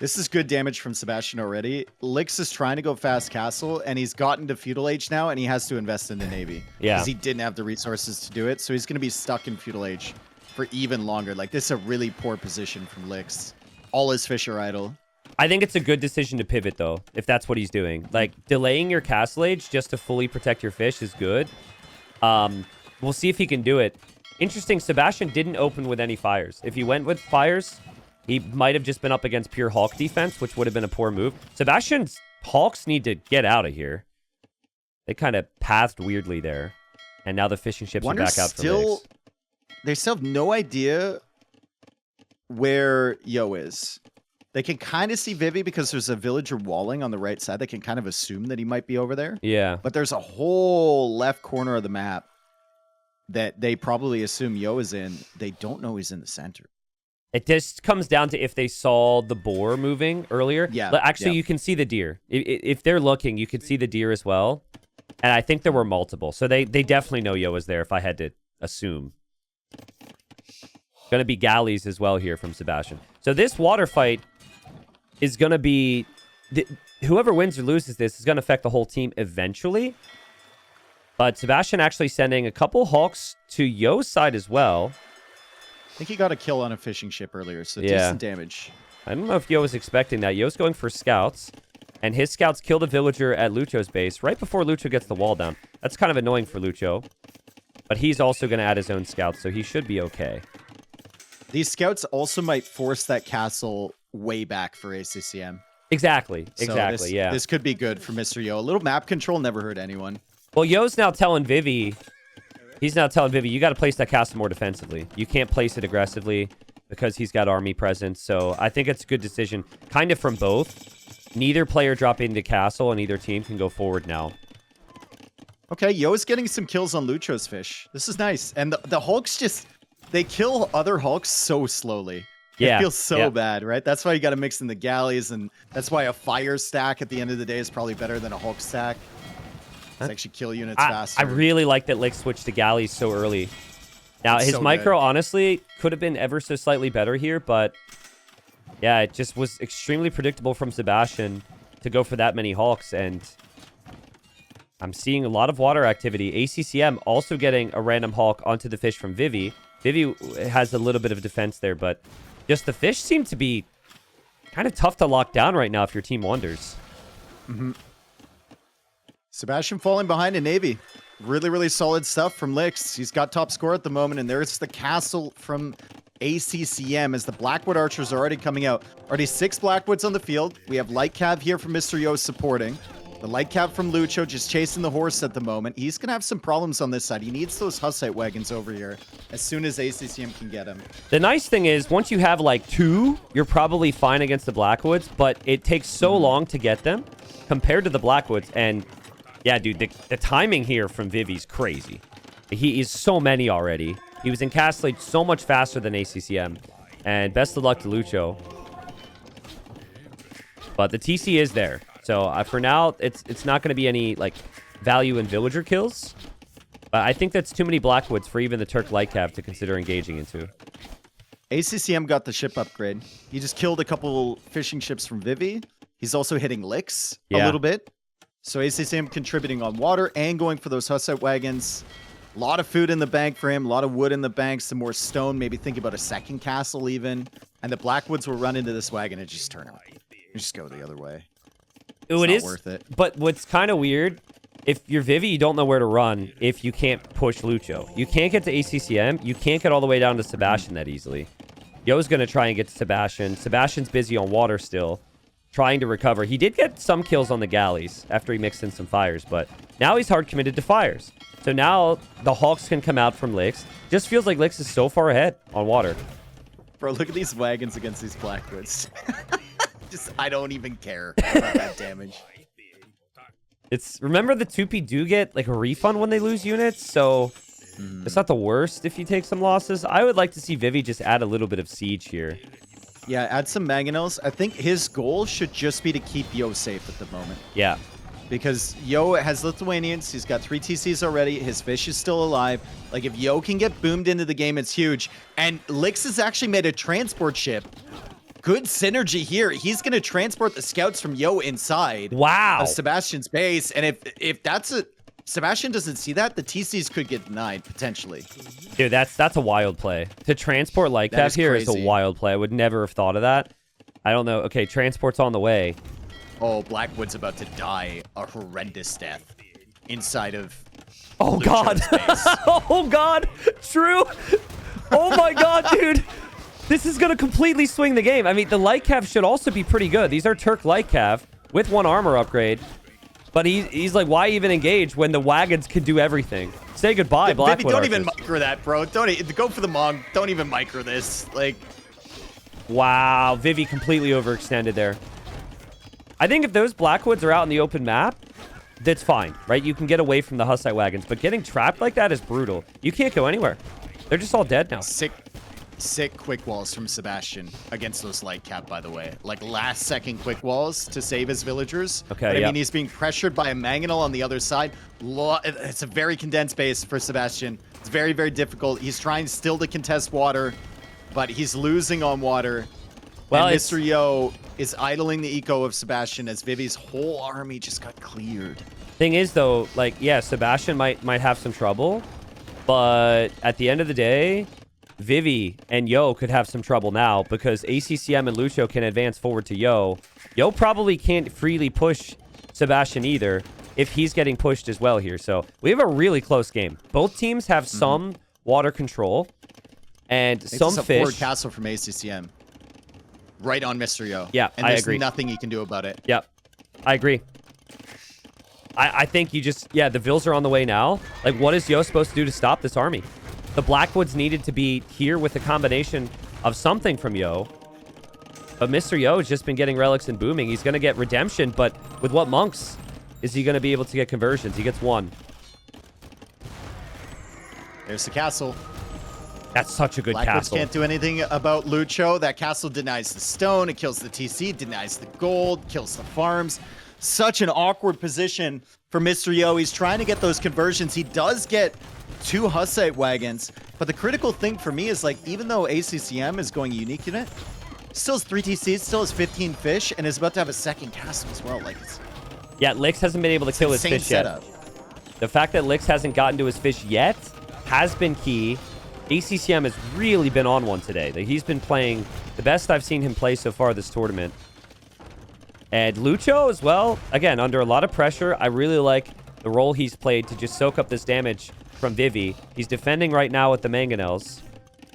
[SPEAKER 2] This is good damage from Sebastian already. Lix is trying to go fast castle, and he's gotten to feudal age now, and he has to invest in the navy.
[SPEAKER 1] Yeah.
[SPEAKER 2] Because he didn't have the resources to do it, so he's going to be stuck in feudal age for even longer. Like, this is a really poor position from Lix. All his fish are idle.
[SPEAKER 1] I think it's a good decision to pivot, though, if that's what he's doing. Like, delaying your castle age just to fully protect your fish is good. We'll see if he can do it. Interesting, Sebastian didn't open with any fires. If he went with fires, he might have just been up against pure Hawk defense, which would have been a poor move. Sebastian's Hawks need to get out of here. They kind of pathed weirdly there. And now the fishing ships are back out for Lix.
[SPEAKER 2] They still have no idea where Yo is. They can kind of see Vivi because there's a villager walling on the right side. They can kind of assume that he might be over there.
[SPEAKER 1] Yeah.
[SPEAKER 2] But there's a whole left corner of the map that they probably assume Yo is in. They don't know he's in the center.
[SPEAKER 1] It just comes down to if they saw the boar moving earlier.
[SPEAKER 2] Yeah.
[SPEAKER 1] Actually, you can see the deer. If they're looking, you can see the deer as well. And I think there were multiple. So they definitely know Yo is there if I had to assume. Going to be galleys as well here from Sebastian. So this water fight is going to be... whoever wins or loses this is going to affect the whole team eventually. But Sebastian actually sending a couple Hawks to Yo's side as well.
[SPEAKER 2] I think he got a kill on a fishing ship earlier, so
[SPEAKER 1] yeah.
[SPEAKER 2] Decent damage.
[SPEAKER 1] I don't know if Yo was expecting that. Yo's going for scouts, and his scouts killed a villager at Lucho's base right before Lucho gets the wall down. That's kind of annoying for Lucho, but he's also going to add his own scouts, so he should be okay.
[SPEAKER 2] These scouts also might force that castle way back for ACCM.
[SPEAKER 1] Exactly,
[SPEAKER 2] So
[SPEAKER 1] yeah.
[SPEAKER 2] This could be good for Mr. Yo. A little map control never hurt anyone.
[SPEAKER 1] Well, Yo's now telling Vivi... He's now telling Vivi, you got to place that castle more defensively. You can't place it aggressively because he's got army presence. So I think it's a good decision, kind of from both. Neither player dropping the castle, and either team can go forward now.
[SPEAKER 2] Okay, Yo's getting some kills on Lucho's fish. This is nice. And the Hulks just... They kill other Hulks so slowly.
[SPEAKER 1] Yeah,
[SPEAKER 2] it feels so bad, right? That's why you got to mix in the galleys, and that's why a fire stack at the end of the day is probably better than a Hulk stack. It's actually kill units faster.
[SPEAKER 1] I really like that Lick switched to galleys so early. Now, his
[SPEAKER 2] so
[SPEAKER 1] micro,
[SPEAKER 2] good.
[SPEAKER 1] honestly, could have been ever so slightly better here, but yeah, it just was extremely predictable from Sebastian to go for that many Hawks, and I'm seeing a lot of water activity. ACCM also getting a random Hawk onto the fish from Vivi. Vivi has a little bit of defense there, but just the fish seem to be kind of tough to lock down right now if your team wonders.
[SPEAKER 2] Sebastian falling behind in Navy. Really, really solid stuff from Lix. He's got top score at the moment, and there's the castle from ACCM as the Blackwood archers are already coming out. Already 6 Blackwoods on the field. We have Light Cav here from Mr. Yo supporting. The Light Cav from Lucho just chasing the horse at the moment. He's going to have some problems on this side. He needs those Hussite wagons over here as soon as ACCM can get him.
[SPEAKER 1] The nice thing is, once you have like 2, you're probably fine against the Blackwoods, but it takes so long to get them compared to the Blackwoods. And yeah, dude, the timing here from Vivi's crazy. He is so many already. He was encapsulated so much faster than ACCM. And best of luck to Lucho. But the TC is there. So for now, it's not going to be any like value in villager kills. But I think that's too many Blackwoods for even the Turk Light Cav to consider engaging into.
[SPEAKER 2] ACCM got the ship upgrade. He just killed a couple fishing ships from Vivi. He's also hitting licks a little bit. So ACCM contributing on water and going for those Hussite wagons. A lot of food in the bank for him. A lot of wood in the bank. Some more stone. Maybe think about a second castle even. And the Blackwoods will run into this wagon and just turn him. Just go the other way.
[SPEAKER 1] It is
[SPEAKER 2] worth it.
[SPEAKER 1] But what's kind of weird, if you're Vivi, you don't know where to run if you can't push Lucho. You can't get to ACCM. You can't get all the way down to Sebastian that easily. Yo's going to try and get to Sebastian. Sebastian's busy on water still, trying to recover. He did get some kills on the galleys after he mixed in some fires, but now he's hard committed to fires. So now the Hawks can come out from Licks. Just feels like Licks is so far ahead on water.
[SPEAKER 2] Bro, look at these wagons against these Blackwoods. I don't even care about that damage.
[SPEAKER 1] Remember the Tupi do get like a refund when they lose units, so it's not the worst if you take some losses. I would like to see Vivi just add a little bit of siege here.
[SPEAKER 2] Yeah, add some mangonels. I think his goal should just be to keep Yo safe at the moment.
[SPEAKER 1] Yeah.
[SPEAKER 2] Because Yo has Lithuanians. He's got 3 TCs already. His fish is still alive. Like, if Yo can get boomed into the game, it's huge. And Lix has actually made a transport ship. Good synergy here. He's going to transport the scouts from Yo inside of Sebastian's base. And if that's a... Sebastian doesn't see that, the TCs could get denied, potentially.
[SPEAKER 1] Dude, that's a wild play. To transport like that here is a wild play. I would never have thought of that. I don't know. Okay, transport's on the way.
[SPEAKER 2] Oh, Blackwood's about to die a horrendous death inside of
[SPEAKER 1] Oh, God. Oh, God. True. Oh, my God, dude. This is going to completely swing the game. I mean, the light cav should also be pretty good. These are Turk light cav with 1 armor upgrade. But he's like, why even engage when the wagons can do everything? Say goodbye, Blackwood.
[SPEAKER 2] Don't even micro that, bro. Don't go for the Mog. Don't even micro this. Like,
[SPEAKER 1] wow, Vivi completely overextended there. I think if those Blackwoods are out in the open map, that's fine, right? You can get away from the Hussite wagons, but getting trapped like that is brutal. You can't go anywhere. They're just all dead now.
[SPEAKER 2] Sick quick walls from Sebastian against those light cap, by the way. Like, last second quick walls to save his villagers.
[SPEAKER 1] Okay,
[SPEAKER 2] but, I mean, he's being pressured by a mangonel on the other side. It's a very condensed base for Sebastian. It's very, very difficult. He's trying still to contest water, but he's losing on water. Well, and Mr. Yo is idling the eco of Sebastian as Vivi's whole army just got cleared.
[SPEAKER 1] Thing is, though, like, yeah, Sebastian might have some trouble, but at the end of the day, Vivi and Yo could have some trouble now because ACCM and Lucio can advance forward to Yo. Yo probably can't freely push Sebastian either if he's getting pushed as well here. So we have a really close game. Both teams have some water control and some fish.
[SPEAKER 2] Forward castle from ACCM. Right on Mr. Yo.
[SPEAKER 1] Yeah,
[SPEAKER 2] and
[SPEAKER 1] I agree.
[SPEAKER 2] There's nothing he can do about it.
[SPEAKER 1] Yep, I agree. I think you just... Yeah, the Vills are on the way now. Like, what is Yo supposed to do to stop this army? The Blackwoods needed to be here with a combination of something from Yo. But Mr. Yo has just been getting relics and booming. He's going to get redemption, but with what monks is he going to be able to get conversions? He gets 1.
[SPEAKER 2] There's the castle.
[SPEAKER 1] That's such a good
[SPEAKER 2] Blackwoods
[SPEAKER 1] castle.
[SPEAKER 2] Can't do anything about Lucho. That castle denies the stone. It kills the TC, denies the gold, kills the farms. Such an awkward position for Mr. Yo. He's trying to get those conversions. He does get 2 Hussite wagons. But the critical thing for me is, like, even though ACCM is going unique unit, still has 3 TCs, still has 15 fish, and is about to have a second castle as well. Like, it's...
[SPEAKER 1] Yeah, Lix hasn't been able to kill his fish yet. The fact that Lix hasn't gotten to his fish yet has been key. ACCM has really been on one today. Like, he's been playing the best I've seen him play so far this tournament. And Lucho as well, again, under a lot of pressure. I really like the role he's played to just soak up this damage from Vivi. He's defending right now with the mangonels.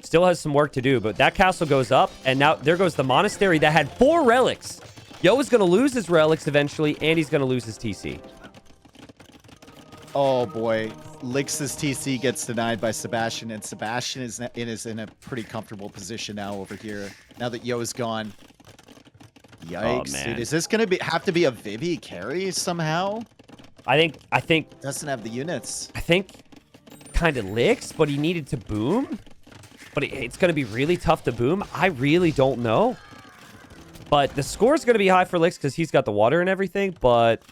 [SPEAKER 1] Still has some work to do, but that castle goes up, and now there goes the monastery that had 4 relics. Yo is going to lose his relics eventually, and he's going to lose his TC.
[SPEAKER 2] Oh, boy. Lix's TC gets denied by Sebastian, and Sebastian is in a pretty comfortable position now over here, now that Yo's gone. Yikes, dude. Is this going to have to be a Vivi carry somehow?
[SPEAKER 1] I think...
[SPEAKER 2] Doesn't have the units.
[SPEAKER 1] I think kind of Lix, but he needed to boom. But it's going to be really tough to boom. I really don't know. But the score is going to be high for Lix because he's got the water and everything, but...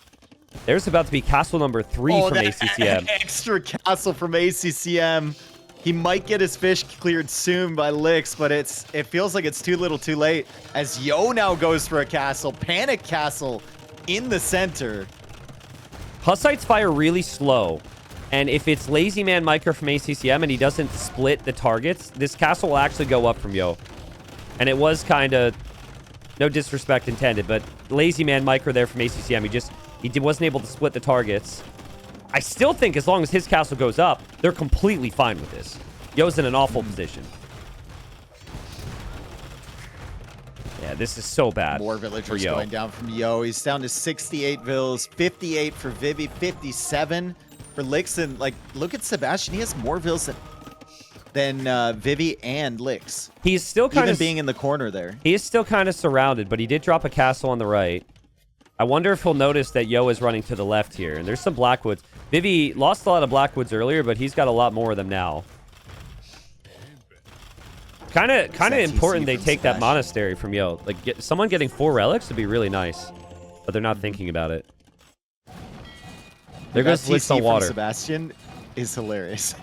[SPEAKER 1] There's about to be castle number 3 from ACCM.
[SPEAKER 2] Extra castle from ACCM. He might get his fish cleared soon by Licks, but it feels like it's too little too late as Yo now goes for a castle. Panic castle in the center.
[SPEAKER 1] Hussites fire really slow. And if it's Lazy Man Micro from ACCM and he doesn't split the targets, this castle will actually go up from Yo. And it was kind of, no disrespect intended, but Lazy Man Micro there from ACCM, he wasn't able to split the targets. I still think as long as his castle goes up, they're completely fine with this. Yo's in an awful position. Yeah, this is so bad.
[SPEAKER 2] More villagers going down from Yo. He's down to 68 vills, 58 for Vivi, 57 for Licks. And like, look at Sebastian. He has more vills than Vivi and Licks.
[SPEAKER 1] He's still kind of
[SPEAKER 2] being in the corner there.
[SPEAKER 1] He is still kind of surrounded, but he did drop a castle on the right. I wonder if he'll notice that Yo is running to the left here. And there's some Blackwoods. Vivi lost a lot of Blackwoods earlier, but he's got a lot more of them now. Kind of important they take that monastery from Yo. Like, someone getting 4 relics would be really nice. But they're not thinking about it. There goes Licks on water.
[SPEAKER 2] Sebastian is hilarious.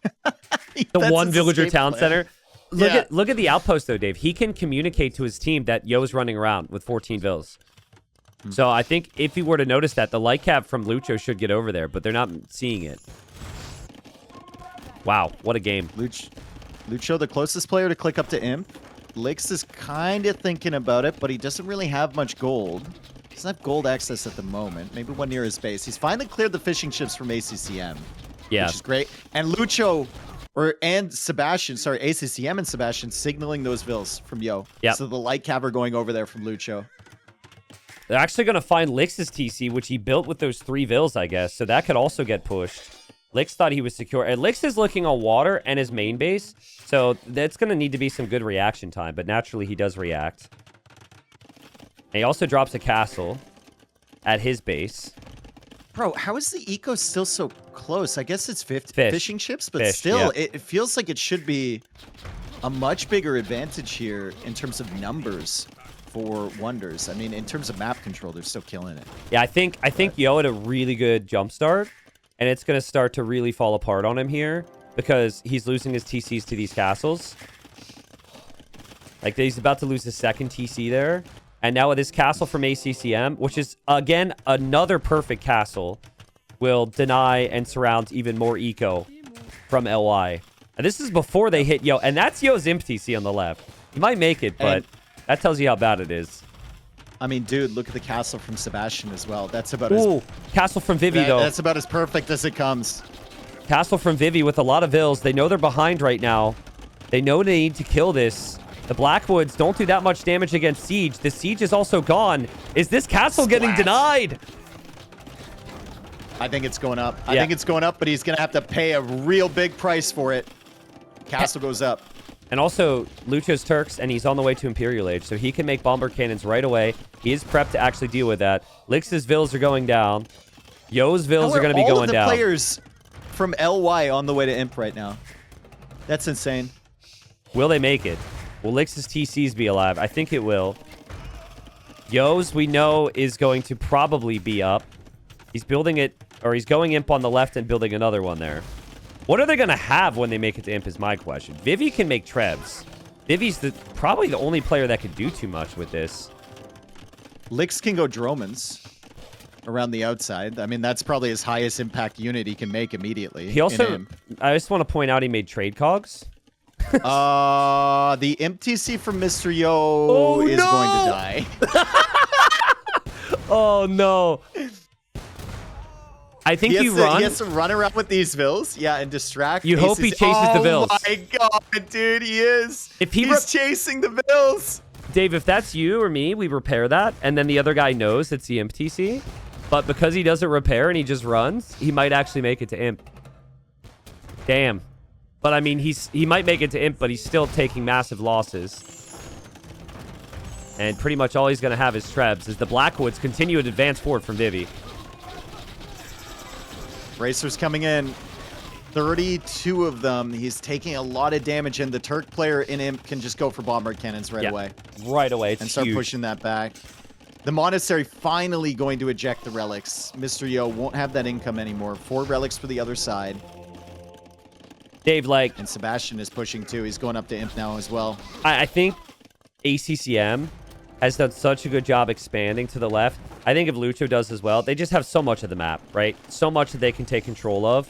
[SPEAKER 1] The one villager town center. Look at the outpost, though, Dave. He can communicate to his team that Yo's running around with 14 vills. So I think if he were to notice that, the light cap from Lucho should get over there, but they're not seeing it. Wow, what a game.
[SPEAKER 2] Lucho, the closest player to click up to Imp. Licks is kind of thinking about it, but he doesn't really have much gold. He doesn't have gold access at the moment. Maybe one near his base. He's finally cleared the fishing ships from ACCM.
[SPEAKER 1] Yeah.
[SPEAKER 2] Which is great. And Lucho, and Sebastian, sorry, ACCM and Sebastian signaling those vills from Yo.
[SPEAKER 1] Yeah.
[SPEAKER 2] So the light cap are going over there from Lucho.
[SPEAKER 1] They're actually going to find Licks' TC, which he built with those 3 vills, I guess. So that could also get pushed. Licks thought he was secure. And Licks is looking on water and his main base. So that's going to need to be some good reaction time. But naturally, he does react. And he also drops a castle at his base.
[SPEAKER 2] Bro, how is the eco still so close? I guess it's fishing ships, but still, it feels like it should be a much bigger advantage here in terms of numbers for Wonders. I mean, in terms of map control, they're still killing it.
[SPEAKER 1] Yeah, I think Yo had a really good jump start, and it's going to start to really fall apart on him here because he's losing his TCs to these castles. Like, he's about to lose his second TC there. And now with his castle from ACCM, which is, again, another perfect castle, will deny and surround even more eco from LY. And this is before they hit Yo. And that's Yo's Imp TC on the left. He might make it, but that tells you how bad it is.
[SPEAKER 2] I mean, dude, look at the castle from Sebastian as well. That's about
[SPEAKER 1] castle from Vivi, though.
[SPEAKER 2] That's about as perfect as it comes.
[SPEAKER 1] Castle from Vivi with a lot of vills. They know they're behind right now. They know they need to kill this. The Blackwoods don't do that much damage against Siege. The Siege is also gone. Is this castle getting denied?
[SPEAKER 2] I think it's going up. I think it's going up, but he's going to have to pay a real big price for it. Castle goes up.
[SPEAKER 1] And also, Lucho's Turks, and he's on the way to Imperial Age, so he can make bomber cannons right away. He is prepped to actually deal with that. Licks' vills are going down. Yo's vills are going to be going down.
[SPEAKER 2] All of the players from LY on the way to Imp right now. That's insane.
[SPEAKER 1] Will they make it? Will Licks' TCs be alive? I think it will. Yo's, we know, is going to probably be up. He's building it, or he's going Imp on the left and building another one there. What are they going to have when they make it to Imp is my question. Vivi can make Trebs. Vivi's probably the only player that could do too much with this.
[SPEAKER 2] Licks can go Dromans around the outside. I mean, that's probably his highest impact unit he can make immediately.
[SPEAKER 1] He also, I just want to point out he made trade cogs.
[SPEAKER 2] The Imp TC from Mr. Yo is going to die.
[SPEAKER 1] Oh, no. I think he
[SPEAKER 2] has to run around with these vills, and distract.
[SPEAKER 1] You hope he chases the vills.
[SPEAKER 2] Oh my god, dude, he is. He's chasing the vills.
[SPEAKER 1] Dave, if that's you or me, we repair that, and then the other guy knows it's the Imp TC. But because he doesn't repair and he just runs, he might actually make it to Imp. Damn. But I mean, he might make it to Imp, but he's still taking massive losses. And pretty much all he's going to have is Trebs as the Blackwoods continue to advance forward from Vivi.
[SPEAKER 2] Racers coming in. 32 of them. He's taking a lot of damage, and the Turk player in Imp can just go for bomber cannons right away.
[SPEAKER 1] Right away.
[SPEAKER 2] And start pushing that back. The Monastery finally going to eject the relics. Mr. Yo won't have that income anymore. 4 relics for the other side.
[SPEAKER 1] Dave, like...
[SPEAKER 2] And Sebastian is pushing too. He's going up to Imp now as well.
[SPEAKER 1] I think ACCM has done such a good job expanding to the left. I think if Lucho does as well, they just have so much of the map, right? So much that they can take control of.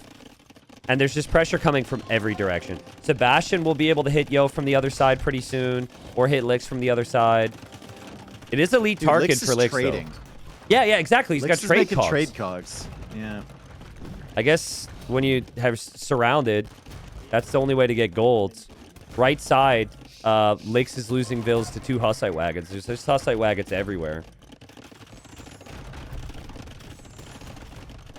[SPEAKER 1] And there's just pressure coming from every direction. Sebastian will be able to hit Yo from the other side pretty soon, or hit Lix from the other side. It is elite target for Lix,
[SPEAKER 2] trading.
[SPEAKER 1] though. Yeah, exactly. He's
[SPEAKER 2] Lix
[SPEAKER 1] got trade cogs.
[SPEAKER 2] trade cogs. Yeah.
[SPEAKER 1] I guess when you have surrounded, that's the only way to get golds. Right side, Lix is losing vills to 2 Hussite wagons. There's Hussite wagons everywhere.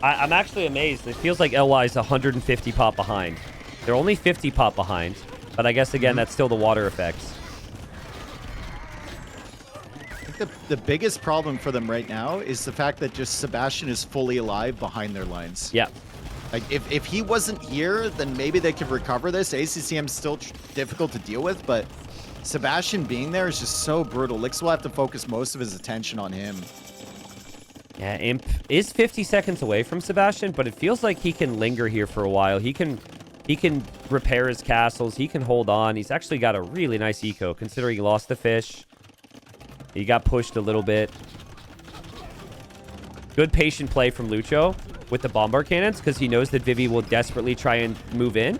[SPEAKER 1] I'm actually amazed. It feels like LY is 150 pop behind. They're only 50 pop behind. But I guess, again, that's still the water effects.
[SPEAKER 2] I think the biggest problem for them right now is the fact that just Sebastian is fully alive behind their lines.
[SPEAKER 1] Yeah.
[SPEAKER 2] Like, if he wasn't here, then maybe they could recover this. ACCM's still difficult to deal with, but Sebastian being there is just so brutal. Lix will have to focus most of his attention on him.
[SPEAKER 1] Yeah, Imp is 50 seconds away from Sebastian, but it feels like he can linger here for a while. He can repair his castles. He can hold on. He's actually got a really nice eco, considering he lost the fish. He got pushed a little bit. Good patient play from Lucho with the bombard cannons, because he knows that Vivi will desperately try and move in.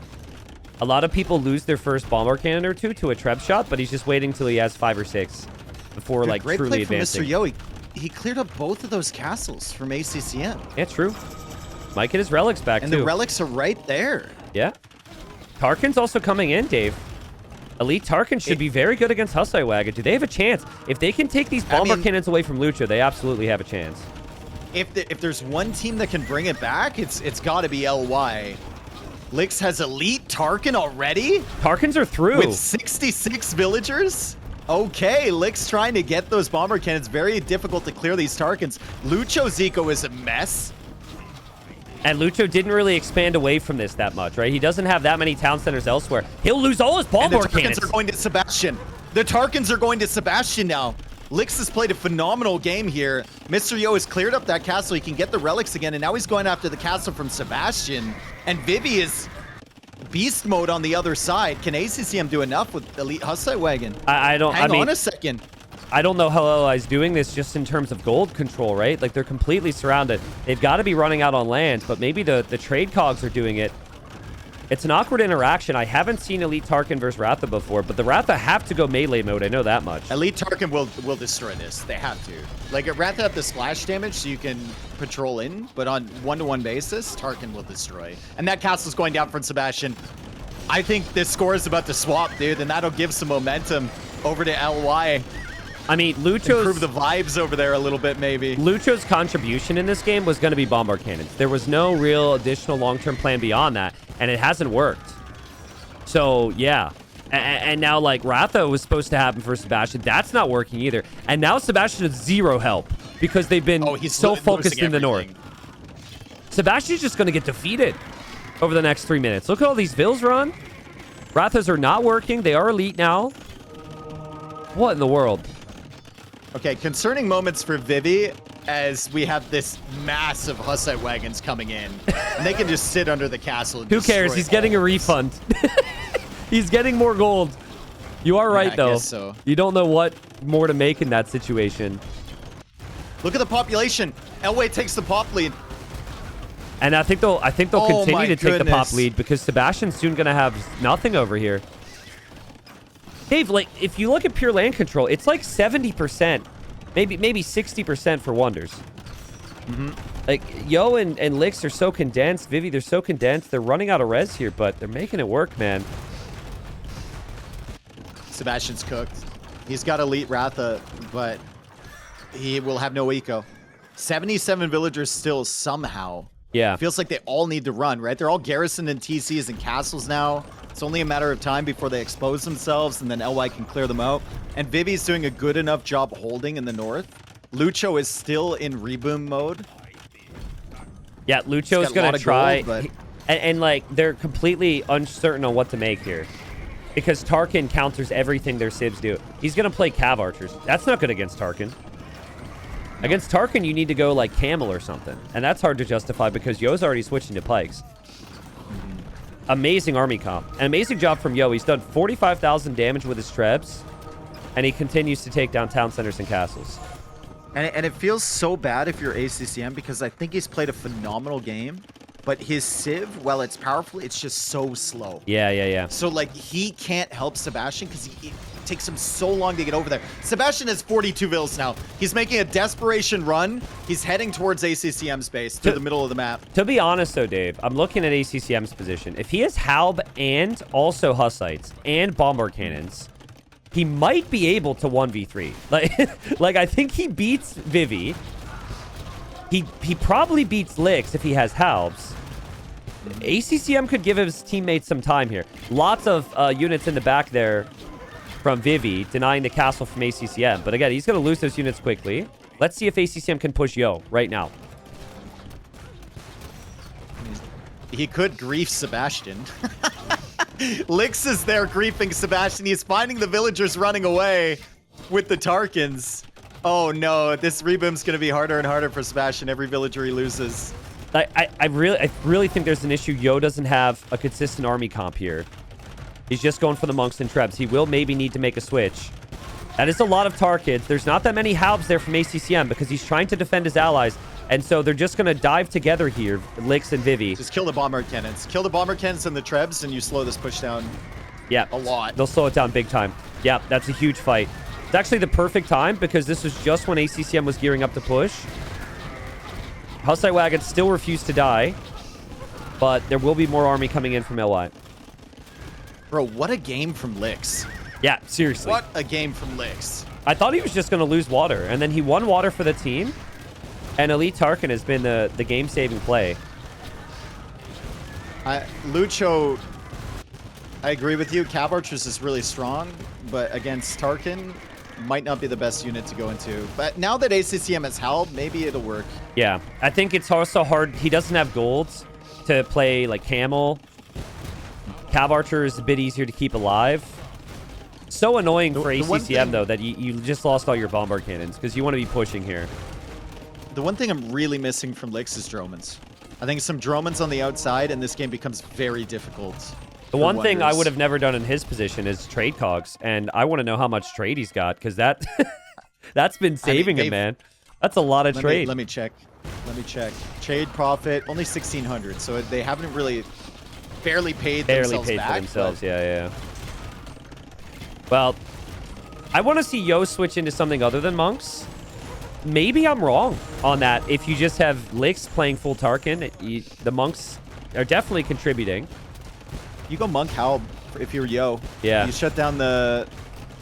[SPEAKER 1] A lot of people lose their first bombard cannon or two to a treb shot, but he's just waiting till he has 5 or 6 before, like,
[SPEAKER 2] great
[SPEAKER 1] truly
[SPEAKER 2] play
[SPEAKER 1] advancing.
[SPEAKER 2] from Mr. Yo. He cleared up both of those castles from ACCM.
[SPEAKER 1] Yeah, true. Might get his relics back,
[SPEAKER 2] and
[SPEAKER 1] too.
[SPEAKER 2] The relics are right there.
[SPEAKER 1] Yeah. Tarkin's also coming in, Dave. Elite Tarkin should be very good against Hussite Wagon. Do they have a chance? If they can take these bomber cannons away from Lucho, they absolutely have a chance.
[SPEAKER 2] If there's one team that can bring it back, it's got to be LY. Lix has Elite Tarkin already?
[SPEAKER 1] Tarkins are through.
[SPEAKER 2] With 66 villagers? Okay, Lix trying to get those bomber cannons. Very difficult to clear these Tarkins. Lucho's eco is a mess.
[SPEAKER 1] And Lucho didn't really expand away from this that much, right? He doesn't have that many town centers elsewhere. He'll lose all his bomber cannons.
[SPEAKER 2] The Tarkins are going to Sebastian. The Tarkins are going to Sebastian now. Lix has played a phenomenal game here. Mr. Yo has cleared up that castle. He can get the relics again, and now he's going after the castle from Sebastian. And Vivi is beast mode on the other side. Can ACCM do enough with Elite Hussite Wagon?
[SPEAKER 1] Hang
[SPEAKER 2] on a second.
[SPEAKER 1] I don't know how LI's doing this just in terms of gold control, right? Like, they're completely surrounded. They've got to be running out on land, but maybe the trade cogs are doing it. It's an awkward interaction. I haven't seen Elite Tarkin versus Ratha before, but the Ratha have to go melee mode. I know that much.
[SPEAKER 2] Elite Tarkin will destroy this. They have to. Like, Ratha have the splash damage, so you can patrol in, but on one-to-one basis, Tarkin will destroy. And that castle's going down from Sebastian. I think this score is about to swap, dude, and that'll give some momentum over to LY.
[SPEAKER 1] I mean, Lucho's...
[SPEAKER 2] Improve the vibes over there a little bit, maybe.
[SPEAKER 1] Lucho's contribution in this game was going to be bombard cannons. There was no real additional long-term plan beyond that, and it hasn't worked. So, yeah. And now, like, Ratha was supposed to happen for Sebastian. That's not working either. And now Sebastian has 0 help because they've been so focused in the north. Sebastian's just going to get defeated over the next 3 minutes. Look at all these vills run. Rathas are not working. They are elite now. What in the world?
[SPEAKER 2] Okay, concerning moments for Vivi as we have this massive Hussite wagons coming in. And they can just sit under the castle and
[SPEAKER 1] who cares? He's getting a refund. He's getting more gold. You are right, though.
[SPEAKER 2] So.
[SPEAKER 1] You don't know what more to make in that situation.
[SPEAKER 2] Look at the population. Elway takes the pop lead.
[SPEAKER 1] And I think they'll continue to take the pop lead because Sebastian's soon going to have nothing over here. Dave, like, if you look at pure land control, it's like 70%, maybe 60% for Wonders. Like, Yo and Lix are so condensed. Vivi, they're so condensed. They're running out of res here, but they're making it work, man.
[SPEAKER 2] Sebastian's cooked. He's got Elite Ratha, but he will have no eco. 77 villagers still somehow.
[SPEAKER 1] Yeah.
[SPEAKER 2] It feels like they all need to run, right? They're all garrisoned in TCs and castles now. It's only a matter of time before they expose themselves, and then LY can clear them out. And Vivi's doing a good enough job holding in the north. Lucho is still in reboom mode.
[SPEAKER 1] Yeah, Lucho's going to try. Gold, and, like, they're completely uncertain on what to make here. Because Tarkin counters everything their Civs do. He's going to play Cav Archers. That's not good against Tarkin. No. Against Tarkin, you need to go, like, Camel or something. And that's hard to justify because Yo's already switching to Pikes. amazing army comp. An amazing job from Yo. He's done 45,000 damage with his trebs, and he continues to take down town centers and castles.
[SPEAKER 2] And it feels so bad if you're ACCM because I think he's played a phenomenal game, but his Civ, while it's powerful, it's just so slow.
[SPEAKER 1] Yeah.
[SPEAKER 2] So, like, he can't help Sebastian because it takes him so long to get over there. Sebastian has 42 vills now. He's making a desperation run. He's heading towards ACCM's base to the middle of the map.
[SPEAKER 1] To be honest, though, Dave, I'm looking at ACCM's position. If he has Halb and also Hussites and Bombard Cannons, he might be able to 1v3. Like I think he beats Vivi. He probably beats Lix if he has Halbs. ACCM could give his teammates some time here. Lots of units in the back there from Vivi, denying the castle from ACCM. But again, he's going to lose those units quickly. Let's see if ACCM can push Yo right now.
[SPEAKER 2] He could grief Sebastian. Lix is there griefing Sebastian. He's finding the villagers running away with the Tarkans. Oh no, this reboom's going to be harder and harder for Sebastian. Every villager he loses.
[SPEAKER 1] I really think there's an issue. Yo doesn't have a consistent army comp here. He's just going for the monks and trebs. He will maybe need to make a switch. That is a lot of Tarkans. There's not that many Halbs there from ACCM because he's trying to defend his allies. And so they're just going to dive together here, Lix and Vivi.
[SPEAKER 2] Just kill the bombard cannons. Kill the bombard cannons and the trebs, and you slow this push down a lot.
[SPEAKER 1] They'll slow it down big time. Yeah, that's a huge fight. It's actually the perfect time because this was just when ACCM was gearing up to push. Hussite wagons still refuse to die, but there will be more army coming in from LY.
[SPEAKER 2] Bro, what a game from Lix.
[SPEAKER 1] Yeah, seriously.
[SPEAKER 2] What a game from Lix.
[SPEAKER 1] I thought he was just going to lose water, and then he won water for the team. And Elite Tarkin has been the game-saving play.
[SPEAKER 2] Lucho, I agree with you. Cav Archers is really strong, but against Tarkin, might not be the best unit to go into. But now that ACCM has Halb, maybe it'll work.
[SPEAKER 1] Yeah, I think it's also hard. He doesn't have golds to play like Camel. Cav Archer is a bit easier to keep alive. So annoying for ACCM, though, that you just lost all your bombard cannons because you want to be pushing here.
[SPEAKER 2] The one thing I'm really missing from Lix is Dromans. I think some Dromans on the outside, and this game becomes very difficult.
[SPEAKER 1] The one thing I would have never done in his position is trade cogs, and I want to know how much trade he's got, because that's been saving him, man. That's a lot of trade.
[SPEAKER 2] Let me check. Trade profit, only 1,600, so they haven't really barely paid themselves back,
[SPEAKER 1] for themselves, yeah. Well, I want to see Yo switch into something other than monks. Maybe I'm wrong on that. If you just have Lix playing full Tarkin, the monks are definitely contributing.
[SPEAKER 2] You go monk Halb if you're Yo.
[SPEAKER 1] Yeah.
[SPEAKER 2] You shut down the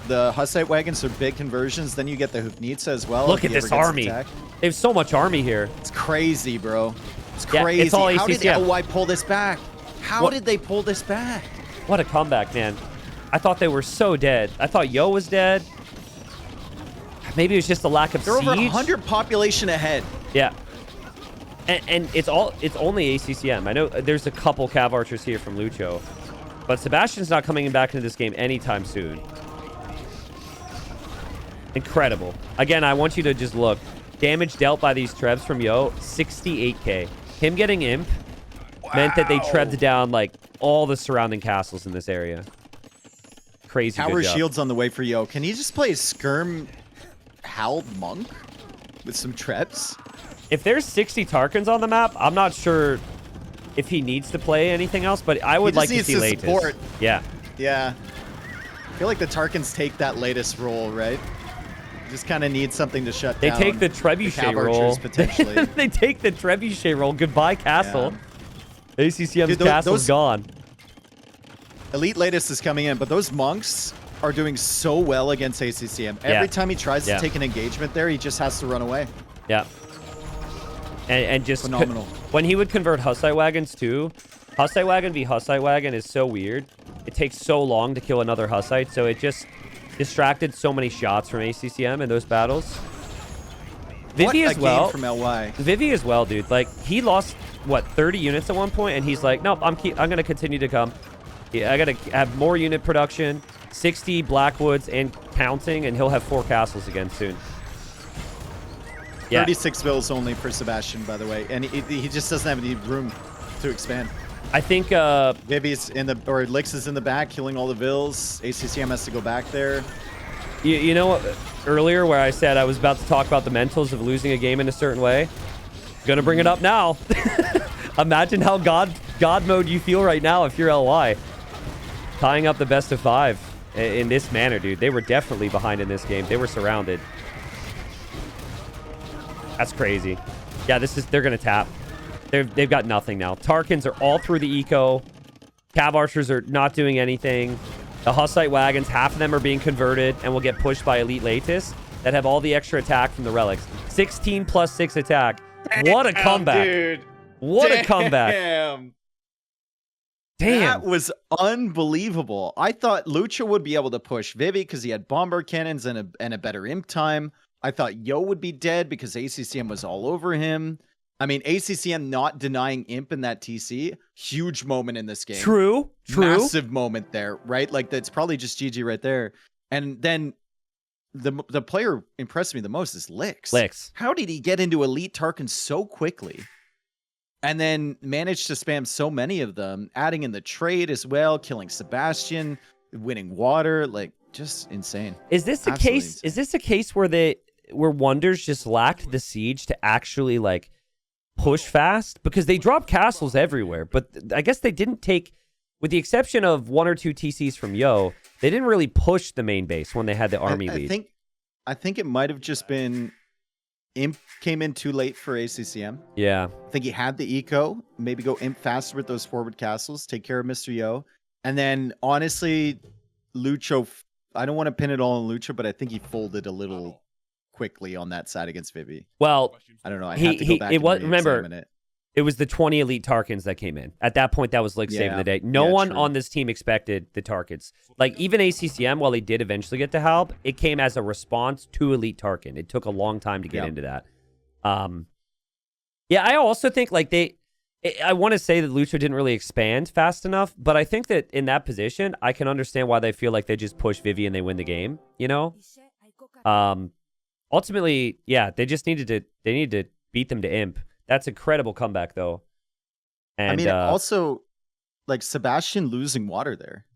[SPEAKER 2] Hussite wagons for big conversions, then you get the Hufnitsa as well.
[SPEAKER 1] Look at this army. They have so much army here.
[SPEAKER 2] It's crazy, bro. It's crazy.
[SPEAKER 1] Yeah, it's all
[SPEAKER 2] How did
[SPEAKER 1] ACCM.
[SPEAKER 2] LY pull this back? How did they pull this back?
[SPEAKER 1] What a comeback, man. I thought they were so dead. I thought Yo was dead. Maybe it was just a lack of
[SPEAKER 2] They're
[SPEAKER 1] siege.
[SPEAKER 2] over 100 population ahead.
[SPEAKER 1] Yeah. And it's only ACCM. I know there's a couple Cav Archers here from Lucho. But Sebastian's not coming back into this game anytime soon. Incredible. Again, I want you to just look. Damage dealt by these trebs from Yo, 68k. Him getting imp meant that they trebbed down like all the surrounding castles in this area. Crazy
[SPEAKER 2] Tower
[SPEAKER 1] good job.
[SPEAKER 2] shields on the way for Yo. Can he just play a skirm Halb monk with some trebs?
[SPEAKER 1] If there's 60 Tarkans on the map, I'm not sure if he needs to play anything else, but I would like to see latest.
[SPEAKER 2] Support.
[SPEAKER 1] Yeah.
[SPEAKER 2] Yeah. I feel like the Tarkans take that latest role, right? Just kind of need something to shut down.
[SPEAKER 1] They take the trebuchet roll.
[SPEAKER 2] Potentially.
[SPEAKER 1] They take the trebuchet roll. Goodbye, castle. Yeah. ACCM's castle's gone.
[SPEAKER 2] Elite latest is coming in, but those monks are doing so well against ACCM. Every time he tries to take an engagement there, he just has to run away.
[SPEAKER 1] Yeah. And just
[SPEAKER 2] phenomenal.
[SPEAKER 1] When he would convert Hussite wagons too, Hussite wagon v Hussite wagon is so weird. It takes so long to kill another Hussite, so it just distracted so many shots from ACCM in those battles. Vivi as well.
[SPEAKER 2] Game from LY.
[SPEAKER 1] Vivi as well, dude. Like he lost what 30 units at one point, and he's like, nope, I'm gonna continue to come. Yeah, I gotta have more unit production, 60 Blackwoods and counting, and he'll have 4 castles again soon. Yeah.
[SPEAKER 2] 36 vills only for Sebastian, by the way, and he just doesn't have any room to expand.
[SPEAKER 1] I think
[SPEAKER 2] Vivi's in the, or Lix is in the back, killing all the Vills. ACCM has to go back there.
[SPEAKER 1] you know what, earlier where I said I was about to talk about the mentals of losing a game in a certain way. Gonna bring it up now. Imagine how God mode you feel right now if you're LY. Tying up the best of 5 in this manner, dude. They were definitely behind in this game. They were surrounded. That's crazy. Yeah, they're gonna tap. They've got nothing now. Tarkans are all through the eco. Cav archers are not doing anything. The Hussite wagons, half of them are being converted and will get pushed by elite Latis that have all the extra attack from the relics. 16 plus 6 attack. What a comeback.
[SPEAKER 2] Dude.
[SPEAKER 1] What a comeback.
[SPEAKER 2] Damn.
[SPEAKER 1] Damn.
[SPEAKER 2] That was unbelievable. I thought Lucha would be able to push Vivi because he had bomber cannons and a better imp time. I thought Yo would be dead because ACCM was all over him. I mean, ACCM not denying imp in that TC, huge moment in this game.
[SPEAKER 1] True.
[SPEAKER 2] Massive moment there, right? Like, that's probably just GG right there. And then the player impressed me the most is Lix. How did he get into elite Tarkin so quickly? And then managed to spam so many of them, adding in the trade as well, killing Sebastian, winning water, like, just insane.
[SPEAKER 1] Is this a
[SPEAKER 2] Absolutely
[SPEAKER 1] case?
[SPEAKER 2] insane.
[SPEAKER 1] Is this a case where Wonders just lacked the siege to actually like push fast? Because they dropped castles everywhere, but I guess they didn't take, with the exception of 1 or 2 TCs from Yo, they didn't really push the main base when they had the army lead.
[SPEAKER 2] I think it might have just been Imp came in too late for ACCM.
[SPEAKER 1] Yeah.
[SPEAKER 2] I think he had the eco. Maybe go Imp faster with those forward castles. Take care of Mr. Yo. And then, honestly, Lucho, I don't want to pin it all on Lucho, but I think he folded a little quickly on that side against Vivi.
[SPEAKER 1] Well,
[SPEAKER 2] I don't know. I have to go back
[SPEAKER 1] remember,
[SPEAKER 2] it.
[SPEAKER 1] It was the 20 elite Tarkans that came in. At that point, that was like saving the day. No one
[SPEAKER 2] true.
[SPEAKER 1] on this team expected the Tarkans. Like, even ACCM, while they did eventually get to Halb, it came as a response to elite Tarkan. It took a long time to get into that. Yeah, I also think, like, I want to say that Lucha didn't really expand fast enough, but I think that in that position, I can understand why they feel like they just push Vivi and they win the game, you know? Ultimately, yeah, they just needed to beat them to Imp. That's an incredible comeback, though. And,
[SPEAKER 2] I mean, also, like, Sebastian losing water there.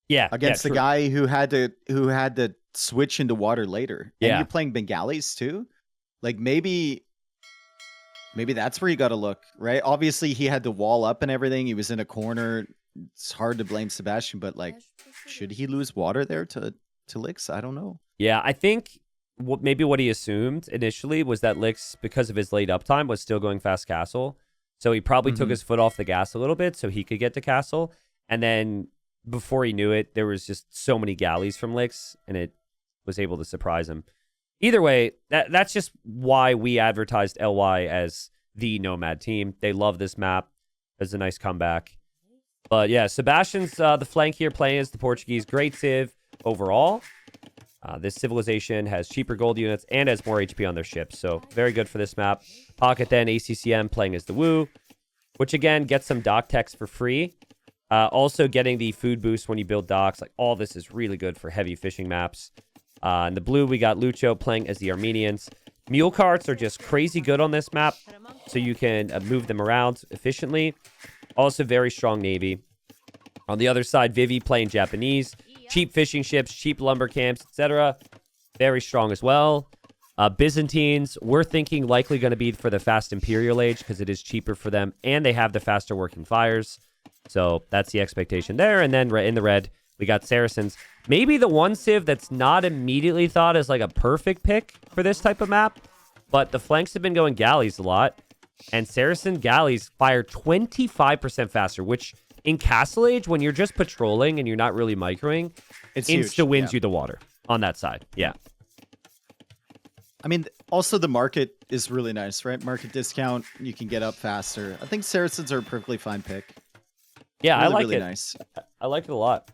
[SPEAKER 1] Yeah,
[SPEAKER 2] against the guy who had to switch into water later. And you're playing Bengalis too. Like, maybe that's where you got to look, right? Obviously, he had the wall up and everything. He was in a corner. It's hard to blame Sebastian, but like, should he lose water there to Lix? I don't know.
[SPEAKER 1] Yeah, I think maybe what he assumed initially was that Lix, because of his late uptime, was still going fast castle. So he probably took his foot off the gas a little bit so he could get to castle. And then before he knew it, there was just so many galleys from Lix, and it was able to surprise him. Either way, that's just why we advertised LY as the Nomad team. They love this map. It's a nice comeback. But yeah, Sebastian's the flank here, playing as the Portuguese. Great civ overall. This civilization has cheaper gold units and has more HP on their ships, so very good for this map. Pocket then, ACCM playing as the Wu, which again gets some dock techs for free. Also getting the food boost when you build docks. Like, all this is really good for heavy fishing maps. In the blue, we got Lucho playing as the Armenians. Mule carts are just crazy good on this map, so you can move them around efficiently. Also very strong navy. On the other side, Vivi playing Japanese. Cheap fishing ships, cheap lumber camps, etc. Very strong as well. Byzantines, we're thinking likely going to be for the fast Imperial Age because it is cheaper for them, and they have the faster working fires. So that's the expectation there. And then in the red, we got Saracens. Maybe the one civ that's not immediately thought as like a perfect pick for this type of map, but the flanks have been going galleys a lot, and Saracen galleys fire 25% faster, which in Castle Age, when you're just patrolling and you're not really microing,
[SPEAKER 2] it's
[SPEAKER 1] insta wins you the water on that side. Yeah.
[SPEAKER 2] I mean, also the market is really nice, right? Market discount, you can get up faster. I think Saracens are a perfectly fine pick.
[SPEAKER 1] Yeah,
[SPEAKER 2] really,
[SPEAKER 1] I like
[SPEAKER 2] really
[SPEAKER 1] it.
[SPEAKER 2] Nice.
[SPEAKER 1] I like it a lot.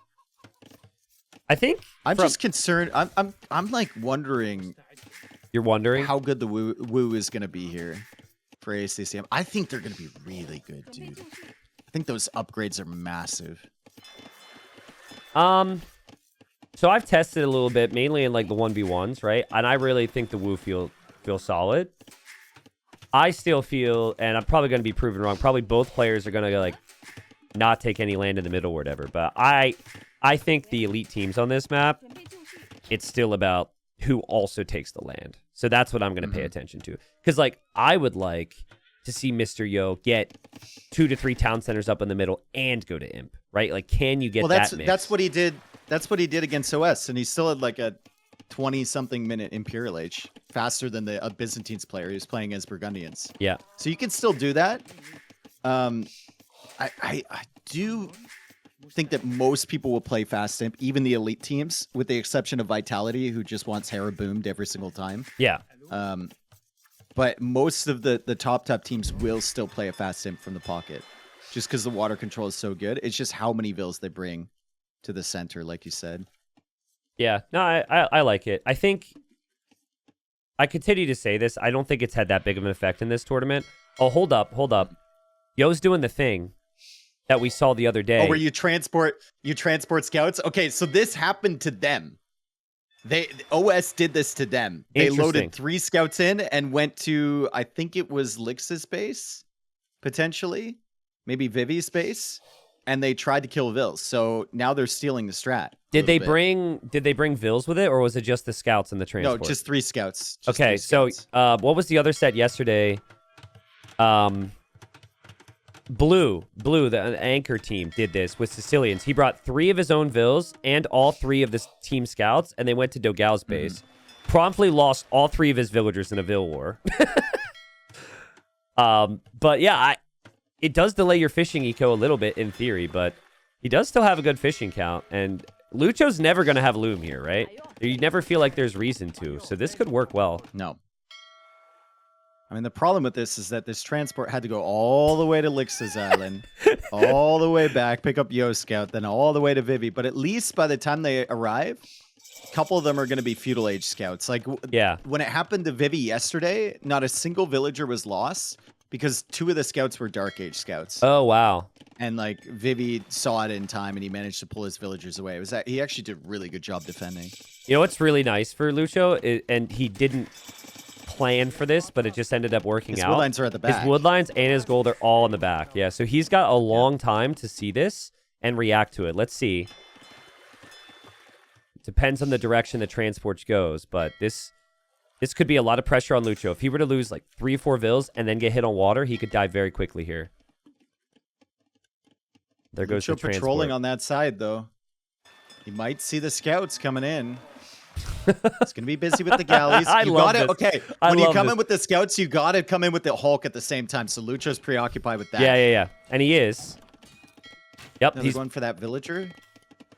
[SPEAKER 1] I think
[SPEAKER 2] I'm just concerned. I'm like wondering.
[SPEAKER 1] You're wondering
[SPEAKER 2] how good the Woo is going to be here for ACCM. I think they're going to be really good, dude. I think those upgrades are massive.
[SPEAKER 1] So I've tested a little bit, mainly in like the 1v1s, right? And I really think the Woo feel solid. I still feel, and I'm probably going to be proven wrong, probably both players are going to like not take any land in the middle or whatever. But I think the elite teams on this map, it's still about who also takes the land. So that's what I'm going to pay attention to. Because, like, I would like to see Mr. Yo get 2 to 3 town centers up in the middle and go to Imp, right? Like, can you get that mix?
[SPEAKER 2] That's what he did. That's what he did against OS, and he still had like a 20-something minute Imperial Age, faster than the Byzantines player who's playing as Burgundians.
[SPEAKER 1] Yeah.
[SPEAKER 2] So you can still do that. I do think that most people will play fast imp, even the elite teams, with the exception of Vitality, who just wants Hera boomed every single time.
[SPEAKER 1] Yeah.
[SPEAKER 2] But most of the top teams will still play a fast imp from the pocket, just because the water control is so good. It's just how many vills they bring to the center, like you said.
[SPEAKER 1] Yeah. No, I like it. I think I continue to say this. I don't think it's had that big of an effect in this tournament. Oh, hold up. Yo's doing the thing that we saw the other day.
[SPEAKER 2] Oh, where you transport scouts? Okay, so this happened to them. OS did this to them. They loaded 3 scouts in and went to, I think it was Lix's base, potentially. Maybe Vivi's base. And they tried to kill Vils. So now they're stealing the strat.
[SPEAKER 1] Did they bring Vils with it, or was it just the scouts and the transport?
[SPEAKER 2] No, just 3 scouts.
[SPEAKER 1] Okay, so what was the other set yesterday? Blue, the anchor team, did this with Sicilians. He brought 3 of his own Vils and all 3 of the team scouts, and they went to Dogal's base. Promptly lost all 3 of his villagers in a Vil war. But yeah, it does delay your fishing eco a little bit in theory, but he does still have a good fishing count, and Lucho's never going to have Loom here, right? You never feel like there's reason to, so this could work well.
[SPEAKER 2] No. I mean, the problem with this is that this transport had to go all the way to Lix's Island, all the way back, pick up Yo Scout, then all the way to Vivi. But at least by the time they arrive, a couple of them are going to be feudal age scouts. Like,
[SPEAKER 1] yeah,
[SPEAKER 2] when it happened to Vivi yesterday, not a single villager was lost because 2 of the scouts were dark age scouts.
[SPEAKER 1] Oh, wow.
[SPEAKER 2] And like Vivi saw it in time and he managed to pull his villagers away. It was that he actually did a really good job defending.
[SPEAKER 1] You know what's really nice for Lucho, and he didn't plan for this, but it just ended up working out.
[SPEAKER 2] His woodlines are at the back.
[SPEAKER 1] His woodlines and his gold are all in the back. Yeah, so he's got a long time to see this and react to it. Let's see. Depends on the direction the transport goes, but this could be a lot of pressure on Lucho. If he were to lose like 3 or 4 Vils and then get hit on water, he could die very quickly here. There goes the transport.
[SPEAKER 2] Patrolling on that side, though. You might see the scouts coming in. It's gonna be busy with the galleys. When you come in with the scouts, you gotta come in with the Hulk at the same time. So Lucho's preoccupied with that.
[SPEAKER 1] Yeah. And he is. Yep.
[SPEAKER 2] He's going for that villager. Okay.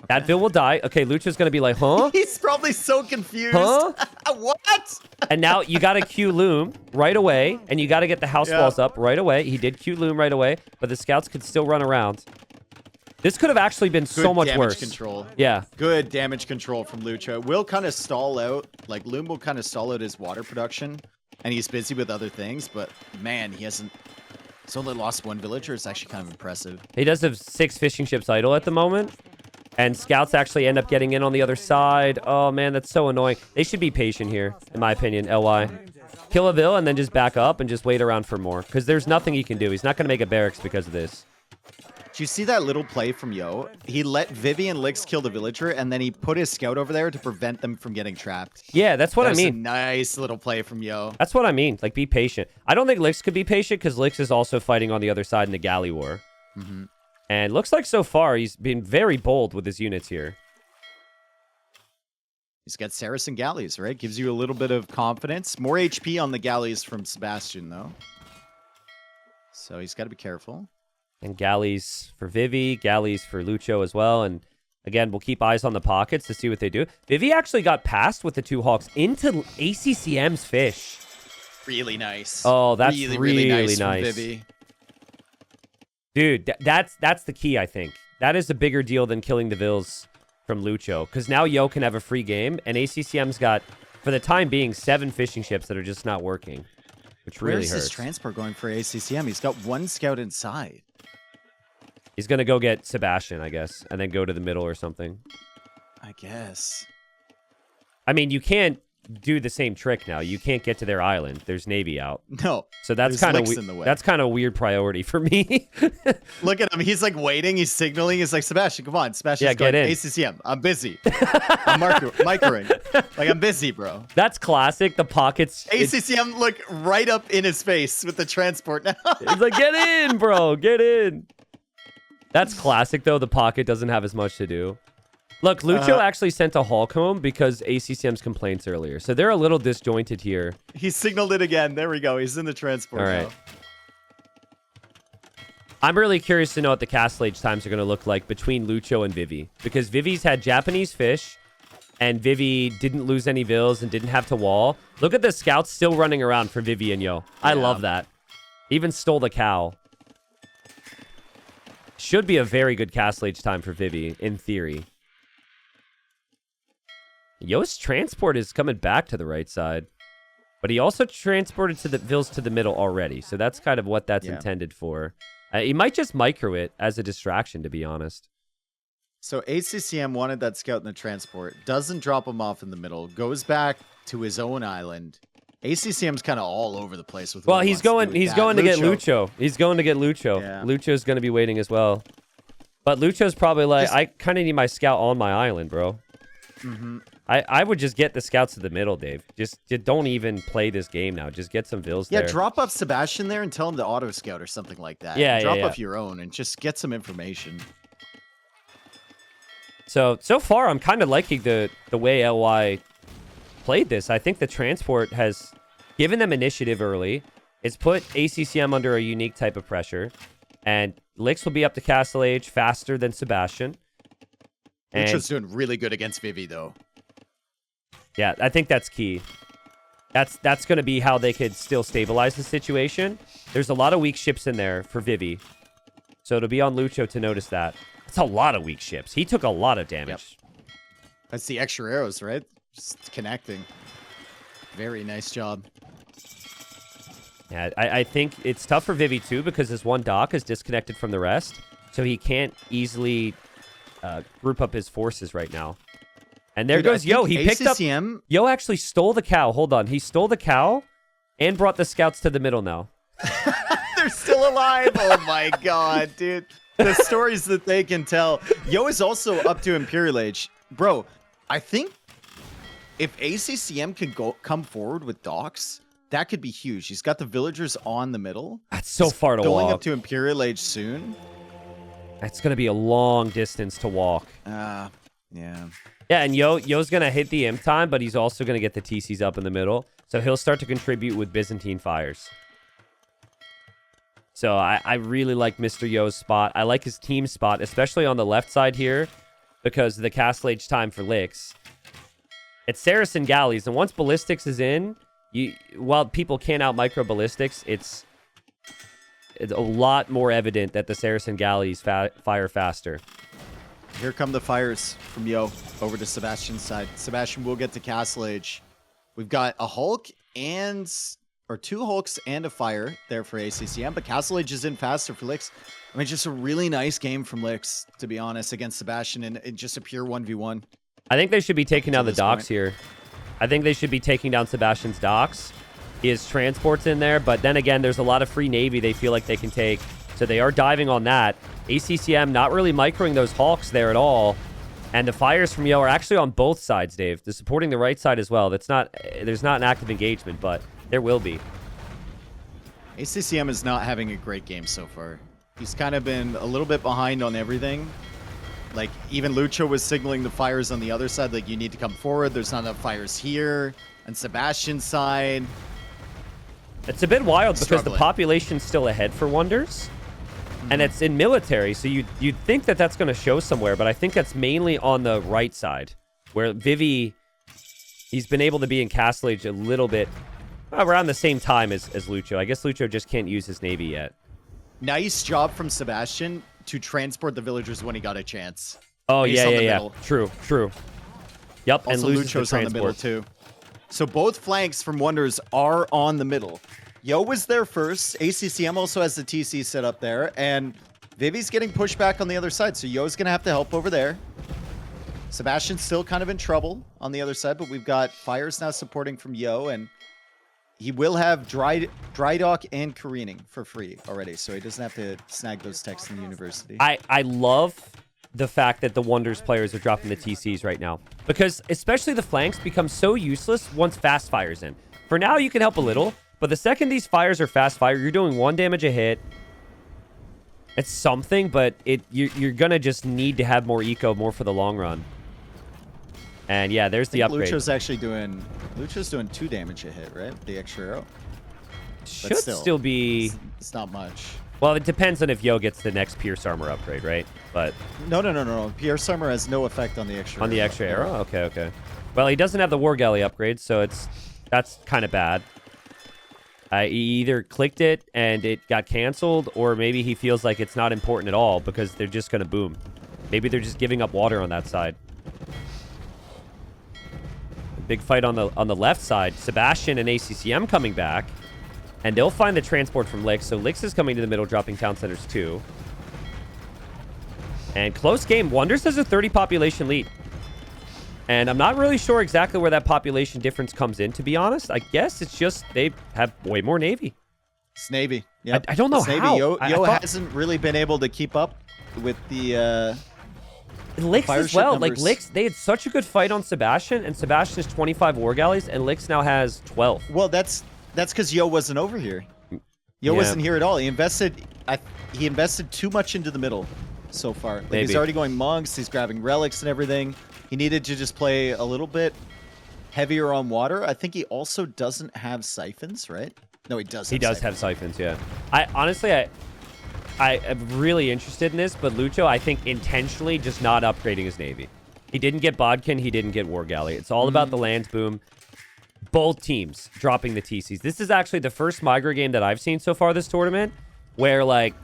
[SPEAKER 1] That Vil will die. Okay, Lucho's gonna be like, huh?
[SPEAKER 2] He's probably so confused.
[SPEAKER 1] Huh?
[SPEAKER 2] What?
[SPEAKER 1] And now you gotta Q Loom right away, and you gotta get the house walls up right away. He did Q Loom right away, but the scouts could still run around. This could have actually been so much worse.
[SPEAKER 2] Control.
[SPEAKER 1] Yeah.
[SPEAKER 2] Good damage control from Lucho. Will kind of stall out. Like, Loom will kind of stall out his water production. And he's busy with other things. But, man, he's only lost 1 villager. It's actually kind of impressive.
[SPEAKER 1] He does have 6 fishing ships idle at the moment. And scouts actually end up getting in on the other side. Oh, man, that's so annoying. They should be patient here, in my opinion, LY. Kill a Vil and then just back up and just wait around for more. Because there's nothing he can do. He's not going to make a barracks because of this.
[SPEAKER 2] Did you see that little play from Yo? He let Vivi and Lix kill the villager, and then he put his scout over there to prevent them from getting trapped.
[SPEAKER 1] Yeah, that's what I mean.
[SPEAKER 2] A nice little play from Yo.
[SPEAKER 1] That's what I mean. Like, be patient. I don't think Lix could be patient because Lix is also fighting on the other side in the galley war. And looks like so far he's been very bold with his units here.
[SPEAKER 2] He's got Saracen galleys, right? Gives you a little bit of confidence. More HP on the galleys from Sebastian, though. So he's got to be careful.
[SPEAKER 1] And galleys for Vivi, galleys for Lucho as well. And again, we'll keep eyes on the pockets to see what they do. Vivi actually got passed with the 2 Hawks into ACCM's fish.
[SPEAKER 2] Really nice.
[SPEAKER 1] Oh, that's really nice.
[SPEAKER 2] From Vivi.
[SPEAKER 1] Dude, that's the key, I think. That is a bigger deal than killing the Vils from Lucho. Because now Yo can have a free game. And ACCM's got, for the time being, 7 fishing ships that are just not working. Which really hurts.
[SPEAKER 2] Where's his transport going for ACCM? He's got 1 scout inside.
[SPEAKER 1] He's going to go get Sebastian, I guess, and then go to the middle or something.
[SPEAKER 2] I guess.
[SPEAKER 1] I mean, you can't do the same trick now. You can't get to their island. There's Navy out.
[SPEAKER 2] No.
[SPEAKER 1] So that's kind of that's kind of a weird priority for me.
[SPEAKER 2] Look at him. He's like waiting. He's signaling. He's like, Sebastian, come on. Sebastian's
[SPEAKER 1] get in.
[SPEAKER 2] ACCM. I'm busy. I'm microing. Like, I'm busy, bro.
[SPEAKER 1] That's classic. The pockets.
[SPEAKER 2] ACCM look right up in his face with the transport now.
[SPEAKER 1] He's like, get in, bro. Get in. That's classic, though. The pocket doesn't have as much to do. Look, Lucho actually sent a Hulk home because ACCM's complaints earlier. So they're a little disjointed here.
[SPEAKER 2] He signaled it again. There we go. He's in the transport
[SPEAKER 1] All right.
[SPEAKER 2] now.
[SPEAKER 1] I'm really curious to know what the castle age times are going to look like between Lucho and Vivi. Because Vivi's had Japanese fish, and Vivi didn't lose any vills and didn't have to wall. Look at the scouts still running around for Vivi and Yo. I love that. Even stole the cow. Should be a very good castle age time for Vivi, in theory. Yo's transport is coming back to the right side. But he also transported to the vills to the middle already. So that's kind of what that's intended for. He might just micro it as a distraction, to be honest.
[SPEAKER 2] So ACCM wanted that scout in the transport. Doesn't drop him off in the middle. Goes back to his own island. ACCM's kind of all over the place with.
[SPEAKER 1] Well, he's going to get Lucho. He's going to get Lucho.
[SPEAKER 2] Yeah.
[SPEAKER 1] Lucho's going to be waiting as well. But Lucho's probably like, I kind of need my scout on my island, bro.
[SPEAKER 2] Mm-hmm.
[SPEAKER 1] I would just get the scouts to the middle, Dave. Just don't even play this game now. Just get some vills there.
[SPEAKER 2] Yeah, drop off Sebastian there and tell him to auto scout or something like that.
[SPEAKER 1] Yeah,
[SPEAKER 2] drop off your own and just get some information.
[SPEAKER 1] So far, I'm kind of liking the way LY played this. I think the transport has given them initiative early. It's put ACCM under a unique type of pressure. And Lix will be up to Castle Age faster than Sebastian.
[SPEAKER 2] Lucho's doing really good against Vivi, though.
[SPEAKER 1] Yeah, I think that's key. That's going to be how they could still stabilize the situation. There's a lot of weak ships in there for Vivi. So it'll be on Lucho to notice that. It's a lot of weak ships. He took a lot of damage.
[SPEAKER 2] Yep. That's the extra arrows, right? Just connecting. Very nice job.
[SPEAKER 1] Yeah, I think it's tough for Vivi, too, because his one dock is disconnected from the rest. So he can't easily group up his forces right now. And there goes Yo. He picked up... Yo actually stole the cow. Hold on. He stole the cow and brought the scouts to the middle now.
[SPEAKER 2] They're still alive. Oh, my God, dude. The stories that they can tell. Yo is also up to Imperial Age. Bro, I think if ACCM can come forward with docks, that could be huge. He's got the villagers on the middle.
[SPEAKER 1] That's so far to walk.
[SPEAKER 2] Going up to Imperial Age soon.
[SPEAKER 1] That's going to be a long distance to walk.
[SPEAKER 2] Yeah.
[SPEAKER 1] Yeah, and Yo's going to hit the imp time, but he's also going to get the TCs up in the middle. So he'll start to contribute with Byzantine fires. So I really like Mr. Yo's spot. I like his team spot, especially on the left side here, because of the Castle Age time for Lix. It's Saracen galleys, and once ballistics is in, while people can't out micro ballistics, it's a lot more evident that the Saracen galleys fire faster.
[SPEAKER 2] Here come the fires from Yo over to Sebastian's side. Sebastian will get to Castle Age. We've got a Hulk or two Hulks and a fire there for ACCM, but Castle Age is in faster for Lix. I mean, just a really nice game from Lix, to be honest, against Sebastian, and just a pure 1v1.
[SPEAKER 1] I think they should be taking down the docks here. I think they should be taking down Sebastian's docks. His transport's in there, but then again, there's a lot of free Navy they feel like they can take. So they are diving on that. ACCM not really microing those Hawks there at all. And the fires from Yo are actually on both sides, Dave. They're supporting the right side as well. There's not an active engagement, but there will be.
[SPEAKER 2] ACCM is not having a great game so far. He's kind of been a little bit behind on everything. Like, even Lucho was signaling the fires on the other side. Like, you need to come forward. There's not enough fires here. On Sebastian's side.
[SPEAKER 1] It's a bit wild because the population's still ahead for Wonders. And it's in military, so you'd think that that's going to show somewhere, but I think that's mainly on the right side, where Vivi, he's been able to be in Castle Age a little bit around the same time as Lucho. I guess Lucho just can't use his Navy yet.
[SPEAKER 2] Nice job from Sebastian to transport the villagers when he got a chance.
[SPEAKER 1] Oh, yeah. True. Yep,
[SPEAKER 2] also,
[SPEAKER 1] and
[SPEAKER 2] Lucho's on the middle, too. So both flanks from Wonders are on the middle. Yo was there first. ACCM also has the TC set up there. And Vivi's getting pushed back on the other side. So Yo's going to have to help over there. Sebastian's still kind of in trouble on the other side, but we've got Fires now supporting from Yo, and he will have dry dock and careening for free already, so he doesn't have to snag those techs in the university.
[SPEAKER 1] I love the fact that the Wonders players are dropping the TCs right now, because especially the flanks become so useless once fast fire's in. For now, you can help a little, but the second these fires are fast fire, you're doing 1 damage a hit. It's something, but you're gonna just need to have more eco, more for the long run. And yeah, there's the upgrade.
[SPEAKER 2] Lucho's doing 2 damage a hit, right? The extra arrow.
[SPEAKER 1] Should still be.
[SPEAKER 2] It's not much.
[SPEAKER 1] Well, it depends on if Yo gets the next Pierce Armor upgrade, right? But
[SPEAKER 2] no. Pierce Armor has no effect on the extra.
[SPEAKER 1] On the extra arrow? Okay. Well, he doesn't have the War Galley upgrade, so that's kind of bad. He either clicked it and it got canceled, or maybe he feels like it's not important at all because they're just going to boom. Maybe they're just giving up water on that side. Big fight on the left side. Sebastian and ACCM coming back. And they'll find the transport from Lix. So Lix is coming to the middle, dropping town centers too. And close game. Wonders has a 30 population lead. And I'm not really sure exactly where that population difference comes in, to be honest. I guess it's just they have way more Navy.
[SPEAKER 2] It's Navy. Yeah,
[SPEAKER 1] I don't know how.
[SPEAKER 2] Yo hasn't really been able to keep up with the...
[SPEAKER 1] Lix as well.
[SPEAKER 2] Numbers.
[SPEAKER 1] Like Lix, they had such a good fight on Sebastian, and Sebastian has 25 War Galleys, and Lix now has 12.
[SPEAKER 2] Well, that's because Yo wasn't over here. Yo wasn't here at all. He invested too much into the middle so far. Like, he's already going monks. He's grabbing relics and everything. He needed to just play a little bit heavier on water. I think he also doesn't have siphons, right? No, he does.
[SPEAKER 1] He does have siphons. Yeah. I am really interested in this, but Lucho, I think, intentionally just not upgrading his Navy. He didn't get Bodkin. He didn't get War Galley. It's all about the lands boom. Both teams dropping the TCs. This is actually the first Migra game that I've seen so far this tournament where, like,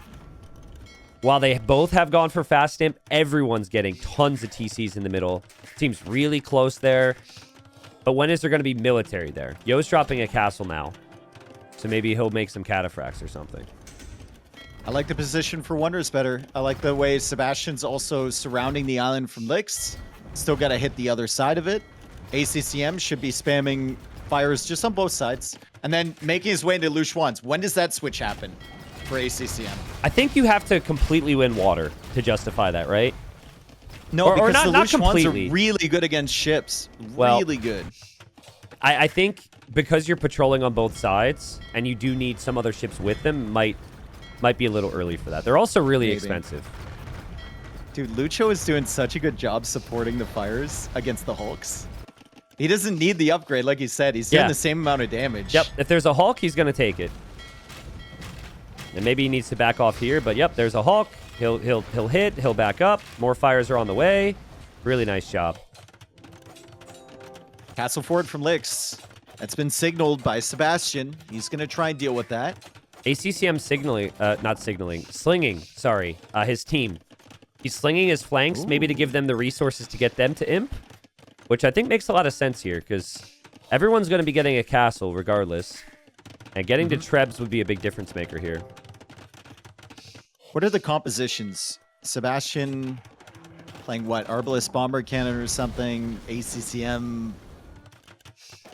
[SPEAKER 1] while they both have gone for fast imp, everyone's getting tons of TCs in the middle. Seems really close there. But when is there going to be military there? Yo's dropping a castle now. So maybe he'll make some cataphracts or something.
[SPEAKER 2] I like the position for Wonders better. I like the way Sebastian's also surrounding the island from Lix. Still got to hit the other side of it. ACCM should be spamming fires just on both sides. And then making his way into Luchuan's. When does that switch happen for ACCM?
[SPEAKER 1] I think you have to completely win water to justify that, right?
[SPEAKER 2] No, because
[SPEAKER 1] not
[SPEAKER 2] the Luchuans are
[SPEAKER 1] completely.
[SPEAKER 2] really good against ships.
[SPEAKER 1] Well,
[SPEAKER 2] really good.
[SPEAKER 1] I think because you're patrolling on both sides and you do need some other ships with them, might be a little early for that. They're also really expensive.
[SPEAKER 2] Dude, Lucho is doing such a good job supporting the fires against the Hulks. He doesn't need the upgrade, like you said. He's doing the same amount of damage.
[SPEAKER 1] Yep, if there's a Hulk, he's going to take it. And maybe he needs to back off here, but yep, there's a Hulk. He'll hit, he'll back up. More fires are on the way. Really nice job.
[SPEAKER 2] Castle Fort from Lix. That's been signaled by Sebastian. He's going to try and deal with that.
[SPEAKER 1] ACCM slinging, sorry, his team. He's slinging his flanks, maybe to give them the resources to get them to imp, which I think makes a lot of sense here, because everyone's going to be getting a castle regardless, and getting to Trebs would be a big difference maker here.
[SPEAKER 2] What are the compositions? Sebastian playing what? Arbalest Bomber Cannon or something? ACCM...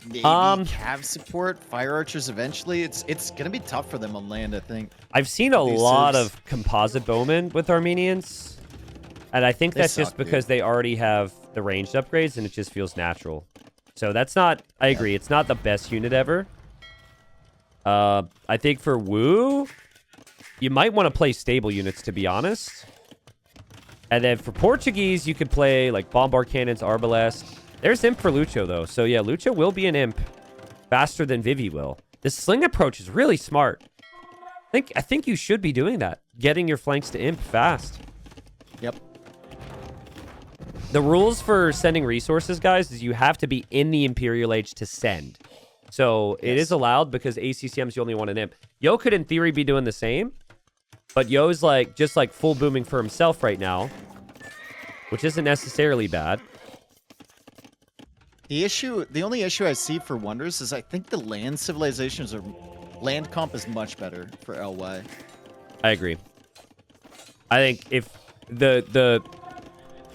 [SPEAKER 2] Maybe Cav support, Fire Archers eventually. It's going to be tough for them on land, I think.
[SPEAKER 1] I've seen a lot of composite bowmen with Armenians, and I think that's just because they already have the ranged upgrades, and it just feels natural. So that's not... I agree. It's not the best unit ever. I think for Wu, you might want to play stable units, to be honest. And then for Portuguese, you could play like Bombard Cannons, Arbalest. There's imp for Lucho, though. So, yeah, Lucho will be an imp faster than Vivi will. This sling approach is really smart. I think you should be doing that. Getting your flanks to imp fast.
[SPEAKER 2] Yep.
[SPEAKER 1] The rules for sending resources, guys, is you have to be in the Imperial Age to send. So, it is allowed because ACCM's the only one in imp. Yo could, in theory, be doing the same. But Yo's, like, just, like, full booming for himself right now. Which isn't necessarily bad.
[SPEAKER 2] The only issue I see for Wonders is I think the land civilizations are... Land comp is much better for LY.
[SPEAKER 1] I agree. I think if the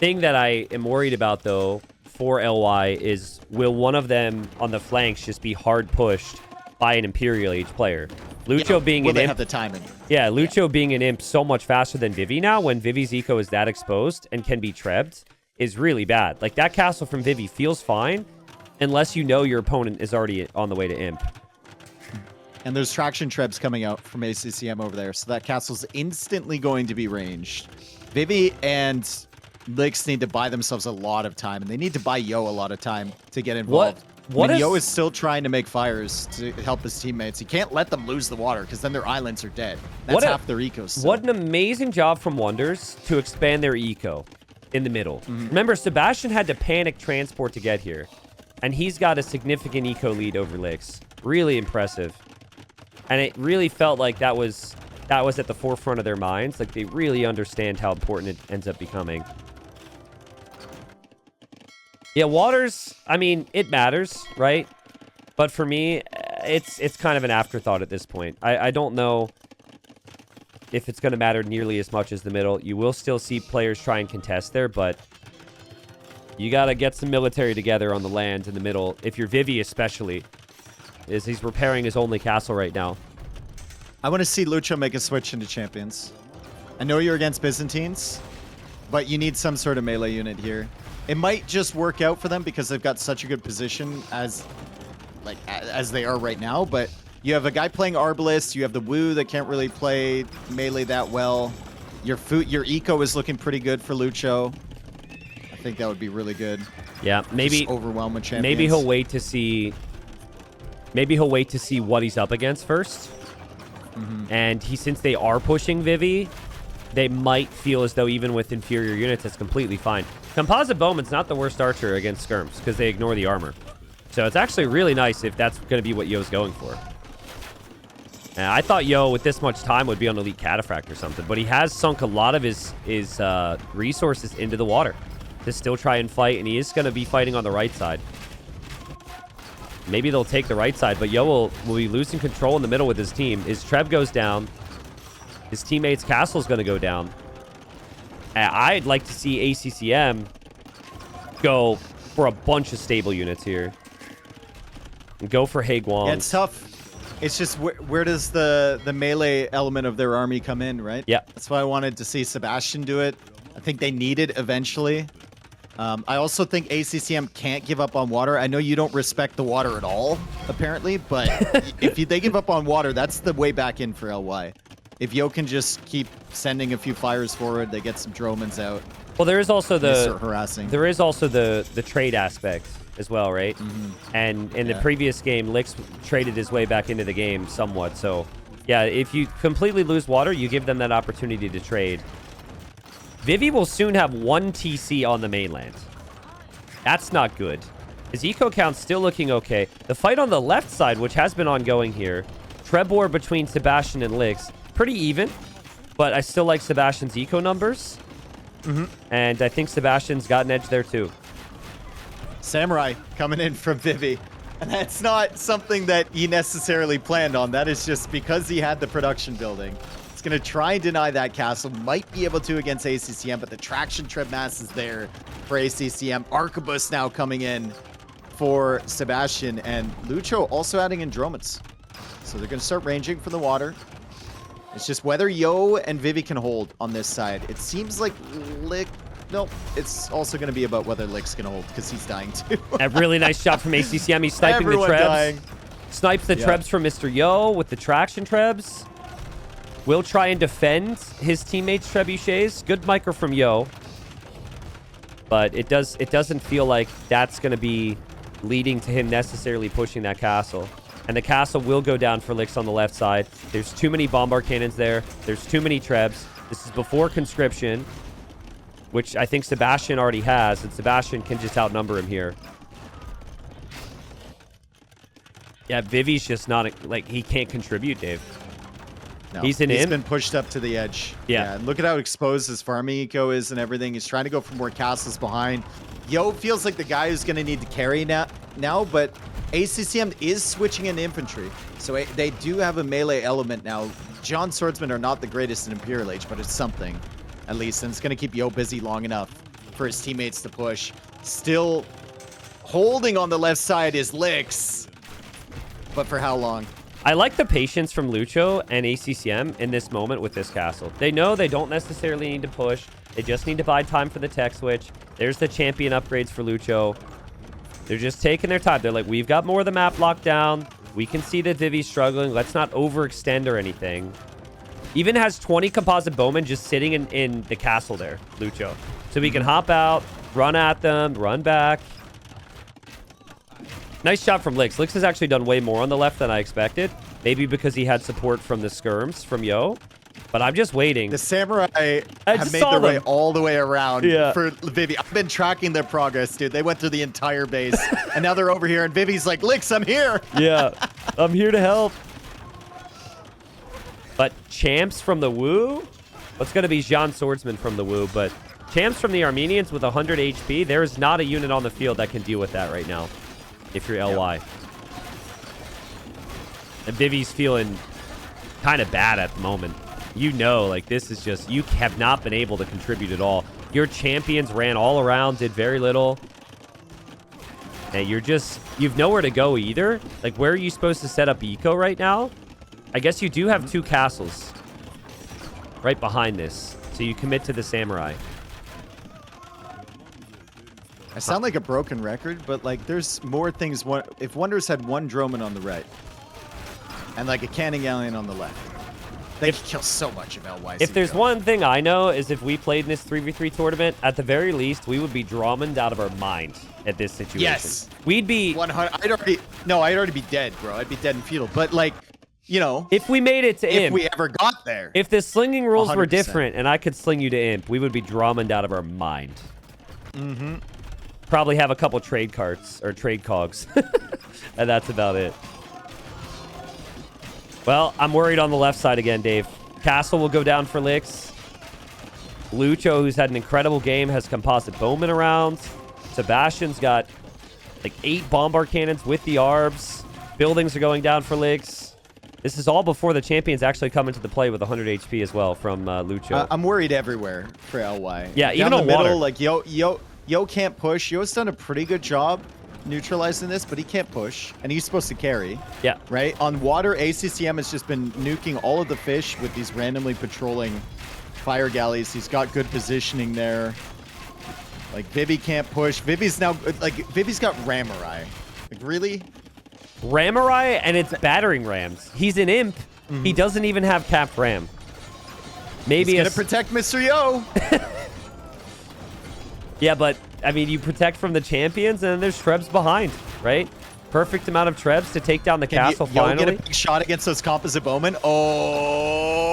[SPEAKER 1] thing that I am worried about, though, for LY is will one of them on the flanks just be hard pushed by an Imperial Age player? Lucho being
[SPEAKER 2] will
[SPEAKER 1] an
[SPEAKER 2] they
[SPEAKER 1] imp,
[SPEAKER 2] have the timing?
[SPEAKER 1] yeah, Lucho being an imp so much faster than Vivi now, when Vivi's eco is that exposed and can be trebbed, is really bad. Like, that castle from Vivi feels fine unless you know your opponent is already on the way to imp.
[SPEAKER 2] And there's traction trebs coming out from ACCM over there, so that castle's instantly going to be ranged. Vivi and Lix need to buy themselves a lot of time, and they need to buy Yo a lot of time to get involved. Yo is still trying to make fires to help his teammates. He can't let them lose the water, because then their islands are dead. That's half their eco still.
[SPEAKER 1] What an amazing job from Wonders to expand their eco in the middle. Remember, Sebastian had to panic transport to get here, and he's got a significant eco lead over Lix. Really impressive. And it really felt like that was at the forefront of their minds. Like, they really understand how important it ends up becoming. Yeah, waters, I mean, it matters, right? But for me, it's kind of an afterthought at this point. I don't know if it's going to matter nearly as much as the middle. You will still see players try and contest there, but you got to get some military together on the land in the middle. If you're Vivi especially, is he's repairing his only castle right now.
[SPEAKER 2] I want to see Lucho make a switch into champions. I know you're against Byzantines, but you need some sort of melee unit here. It might just work out for them because they've got such a good position as they are right now, but you have a guy playing Arbalist, you have the Wu that can't really play melee that well. Your eco is looking pretty good for Lucho. I think that would be really good.
[SPEAKER 1] Yeah, maybe
[SPEAKER 2] just overwhelm with champions.
[SPEAKER 1] Maybe he'll wait to see what he's up against first. And since they are pushing Vivi, they might feel as though even with inferior units, it's completely fine. Composite Bowman's not the worst archer against skirms because they ignore the armor. So it's actually really nice if that's going to be what Yo's going for. I thought Yo, with this much time, would be on Elite Cataphract or something, but he has sunk a lot of his resources into the water to still try and fight, and he is going to be fighting on the right side. Maybe they'll take the right side, but Yo will be losing control in the middle with his team. His Treb goes down. His teammate's castle's going to go down. I'd like to see ACCM go for a bunch of stable units here. And go for Haguang.
[SPEAKER 2] Yeah, it's tough. It's just where does the melee element of their army come in, right?
[SPEAKER 1] Yeah.
[SPEAKER 2] That's why I wanted to see Sebastian do it. I think they need it eventually. I also think ACCM can't give up on water. I know you don't respect the water at all, apparently, but if they give up on water, that's the way back in for LY. If Yo can just keep sending a few fires forward, they get some Dromans out.
[SPEAKER 1] Well, there is also
[SPEAKER 2] harassing.
[SPEAKER 1] There is also the trade aspect as well, right? And in the previous game, Lix traded his way back into the game somewhat. So, yeah, if you completely lose water, you give them that opportunity to trade. Vivi will soon have 1 TC on the mainland. That's not good. His eco count's still looking okay. The fight on the left side, which has been ongoing here, Treb war between Sebastian and Lix, pretty even, but I still like Sebastian's eco numbers. And I think Sebastian's got an edge there too.
[SPEAKER 2] Samurai coming in from Vivi. And that's not something that he necessarily planned on. That is just because he had the production building. He's going to try and deny that castle. Might be able to against ACCM, but the traction trip mass is there for ACCM. Arquebus now coming in for Sebastian, and Lucho also adding in Dromans. So they're going to start ranging from the water. It's just whether Yo and Vivi can hold on this side. It seems like nope. It's also going to be about whether Lick's going to hold because he's dying too.
[SPEAKER 1] A really nice shot from ACCM. He's sniping
[SPEAKER 2] Everyone
[SPEAKER 1] the Trebs.
[SPEAKER 2] dying.
[SPEAKER 1] Snipes the Trebs from Mr. Yo with the traction Trebs. Will try and defend his teammates' trebuchets. Good micro from Yo. But it doesn't feel like that's going to be leading to him necessarily pushing that castle. And the castle will go down for Lix on the left side. There's too many bombard cannons there. There's too many Trebs. This is before conscription, which I think Sebastian already has, and Sebastian can just outnumber him here. Yeah, Vivi's just not, like, he can't contribute, Dave.
[SPEAKER 2] No,
[SPEAKER 1] he's
[SPEAKER 2] been pushed up to the edge.
[SPEAKER 1] Yeah.
[SPEAKER 2] And look at how exposed his farming eco is and everything. He's trying to go for more castles behind. Yo feels like the guy who's going to need to carry now, but ACCM is switching into infantry. So they do have a melee element now. John Swordsmen are not the greatest in Imperial Age, but it's something, at least. And it's going to keep Yo busy long enough for his teammates to push. Still holding on the left side is Licks. But for how long?
[SPEAKER 1] I like the patience from Lucho and ACCM in this moment with this castle. They know they don't necessarily need to push. They just need to buy time for the tech switch. There's the champion upgrades for Lucho. They're just taking their time. They're like, we've got more of the map locked down. We can see that Vivi's struggling. Let's not overextend or anything. Even has 20 composite bowmen just sitting in the castle there, Lucho. So we can hop out, run at them, run back. Nice shot from Licks. Licks has actually done way more on the left than I expected. Maybe because he had support from the skirms from Yo. But I'm just waiting.
[SPEAKER 2] The Samurai have made their way all the way around for Vivi. I've been tracking their progress, dude. They went through the entire base. And now they're over here, and Vivi's like, Licks, I'm here.
[SPEAKER 1] Yeah, I'm here to help. But Champs from the Wu? What's going to be Jean Swordsman from the Wu? But Champs from the Armenians with 100 HP. There is not a unit on the field that can deal with that right now. If you're LY. Yep. And Vivi's feeling kind of bad at the moment. You know, like, this is just, you have not been able to contribute at all. Your champions ran all around, did very little. And you've nowhere to go either. Like, where are you supposed to set up eco right now? I guess you do have 2 castles right behind this. So you commit to the Samurai.
[SPEAKER 2] I sound like a broken record, but like there's more things. If Wonders had 1 Droman on the right and like a Canning Alien on the left, they could kill so much of LYC.
[SPEAKER 1] If there's one thing I know is if we played in this 3v3 tournament, at the very least, we would be Drummond out of our mind at this situation.
[SPEAKER 2] Yes.
[SPEAKER 1] We'd be
[SPEAKER 2] 100. I'd already be dead, bro. I'd be dead and fetal. But like, you know,
[SPEAKER 1] if we made it to
[SPEAKER 2] if
[SPEAKER 1] Imp,
[SPEAKER 2] we ever got there.
[SPEAKER 1] If the slinging rules
[SPEAKER 2] 100%.
[SPEAKER 1] were different and I could sling you to Imp, we would be Drummond out of our mind.
[SPEAKER 2] Mm-hmm.
[SPEAKER 1] Probably have a couple trade carts or trade cogs. And that's about it. Well, I'm worried on the left side again, Dave. Castle will go down for Licks. Lucho, who's had an incredible game, has composite bowmen around. Sebastian's got like 8 bombard cannons with the Arbs. Buildings are going down for Licks. This is all before the champions actually come into the play with 100 HP as well from Lucho.
[SPEAKER 2] I'm worried everywhere for LY.
[SPEAKER 1] Yeah, even
[SPEAKER 2] down
[SPEAKER 1] on
[SPEAKER 2] the middle,
[SPEAKER 1] water.
[SPEAKER 2] like Yo can't push. Yo's done a pretty good job neutralizing this, but he can't push, and he's supposed to carry.
[SPEAKER 1] Yeah.
[SPEAKER 2] Right? On water, ACCM has just been nuking all of the fish with these randomly patrolling fire galleys. He's got good positioning there. Like, Vivi can't push. Vivi's got Ramurai. Like, really?
[SPEAKER 1] Ramurai, and it's battering rams. He's an Imp.
[SPEAKER 2] Mm-hmm.
[SPEAKER 1] He doesn't even have capped ram. Maybe
[SPEAKER 2] he's gonna protect Mr. Yo.
[SPEAKER 1] Yeah, but, I mean, you protect from the champions, and then there's Trebs behind, right? Perfect amount of Trebs to take down the castle finally.
[SPEAKER 2] Yo get a big shot against those composite bowmen. Oh!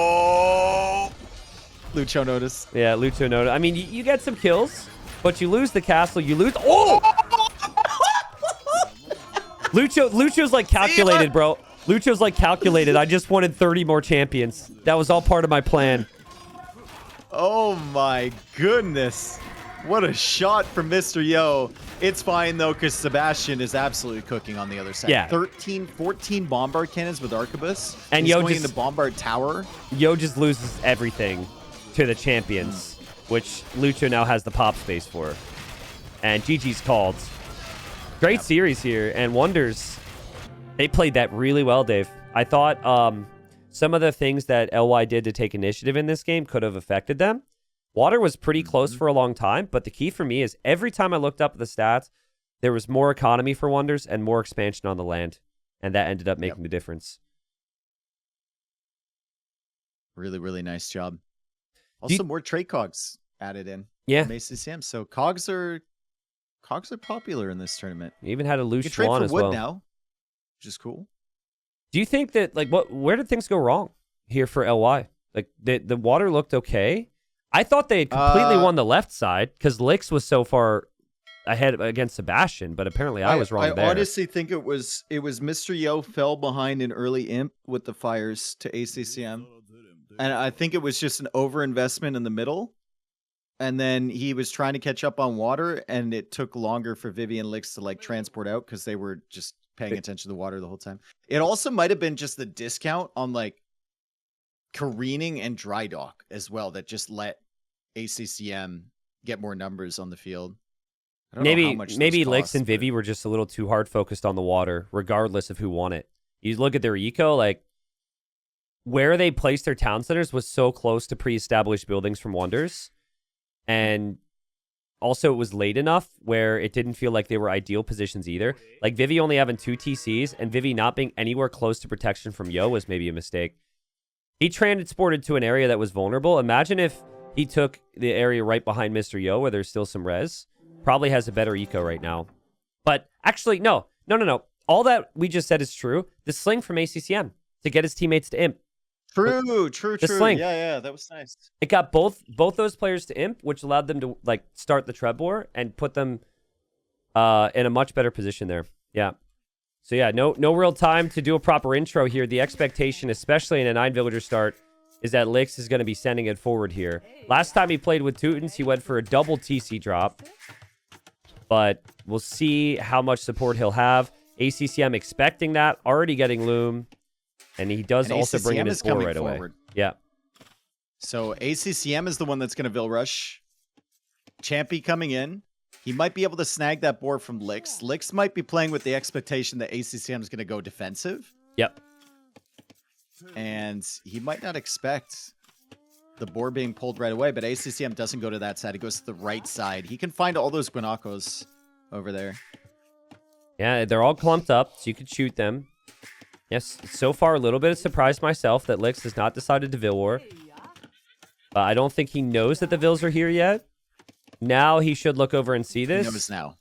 [SPEAKER 2] Lucho noticed.
[SPEAKER 1] Yeah, Lucho noticed. I mean, you get some kills, but you lose the castle. You lose... Oh! Lucho's like calculated, bro. Lucho's like calculated. I just wanted 30 more champions. That was all part of my plan.
[SPEAKER 2] Oh, my goodness. What a shot from Mr. Yo. It's fine, though, because Sebastian is absolutely cooking on the other side.
[SPEAKER 1] Yeah.
[SPEAKER 2] 14 bombard cannons with Arquebus.
[SPEAKER 1] And
[SPEAKER 2] he's
[SPEAKER 1] Yo
[SPEAKER 2] going
[SPEAKER 1] just...
[SPEAKER 2] into bombard tower.
[SPEAKER 1] Yo just loses everything to the champions, which Lucho now has the pop space for. And GG's called. Great series here. And Wonders, they played that really well, Dave. I thought some of the things that LY did to take initiative in this game could have affected them. Water was pretty close for a long time, but the key for me is every time I looked up at the stats, there was more economy for Wonders and more expansion on the land, and that ended up making the difference.
[SPEAKER 2] Really, really nice job. Also, more trade cogs added in.
[SPEAKER 1] Yeah.
[SPEAKER 2] From ACCM. So cogs are popular in this tournament.
[SPEAKER 1] You even had a loose
[SPEAKER 2] you can trade
[SPEAKER 1] Schwan
[SPEAKER 2] for
[SPEAKER 1] as
[SPEAKER 2] wood
[SPEAKER 1] well.
[SPEAKER 2] now, which is cool.
[SPEAKER 1] Do you think that, like, where did things go wrong here for LY? Like, the water looked okay. I thought they had completely won the left side because Licks was so far ahead against Sebastian, but apparently I was wrong there.
[SPEAKER 2] I honestly think it was Mr. Yo fell behind an early imp with the fires to ACCM. And I think it was just an overinvestment in the middle. And then he was trying to catch up on water, and it took longer for Vivi and Licks to like transport out because they were just paying attention to the water the whole time. It also might have been just the discount on like careening and dry dock as well that just let ACCM get more numbers on the field. I don't know how much
[SPEAKER 1] Maybe
[SPEAKER 2] those
[SPEAKER 1] Lix
[SPEAKER 2] cost,
[SPEAKER 1] and
[SPEAKER 2] but-
[SPEAKER 1] Vivi were just a little too hard focused on the water, regardless of who won it. You look at their eco, like where they placed their town centers was so close to pre-established buildings from Wonders, and also it was late enough where it didn't feel like they were ideal positions either. Like Vivi only having 2 TCs and Vivi not being anywhere close to protection from Yo was maybe a mistake. He transported to an area that was vulnerable. Imagine if he took the area right behind Mr. Yo where there's still some res. Probably has a better eco right now. But actually, no. All that we just said is true. The sling from ACCM to get his teammates to imp.
[SPEAKER 2] True.
[SPEAKER 1] The sling.
[SPEAKER 2] Yeah, that was nice.
[SPEAKER 1] It got both those players to imp, which allowed them to like start the Trebor and put them in a much better position there. Yeah. So yeah, no real time to do a proper intro here. The expectation, especially in a 9 villager start, is that Lix is going to be sending it forward here. Last time he played with Teutons, he went for a double TC drop. But we'll see how much support he'll have. ACCM expecting that, already getting Loom. And he does also bring in his boar right away. Yeah.
[SPEAKER 2] So ACCM is the one that's going to Vill Rush. Champy coming in. He might be able to snag that boar from Lix. Lix might be playing with the expectation that ACCM is going to go defensive.
[SPEAKER 1] Yep.
[SPEAKER 2] And he might not expect the boar being pulled right away, but ACCM doesn't go to that side. He goes to the right side. He can find all those Guanacos over there.
[SPEAKER 1] Yeah, they're all clumped up, so you could shoot them. Yes, so far a little bit surprised myself that Lix has not decided to Vill War. I don't think he knows that the Vills are here yet. Now he should look over and see this.
[SPEAKER 2] He knows now.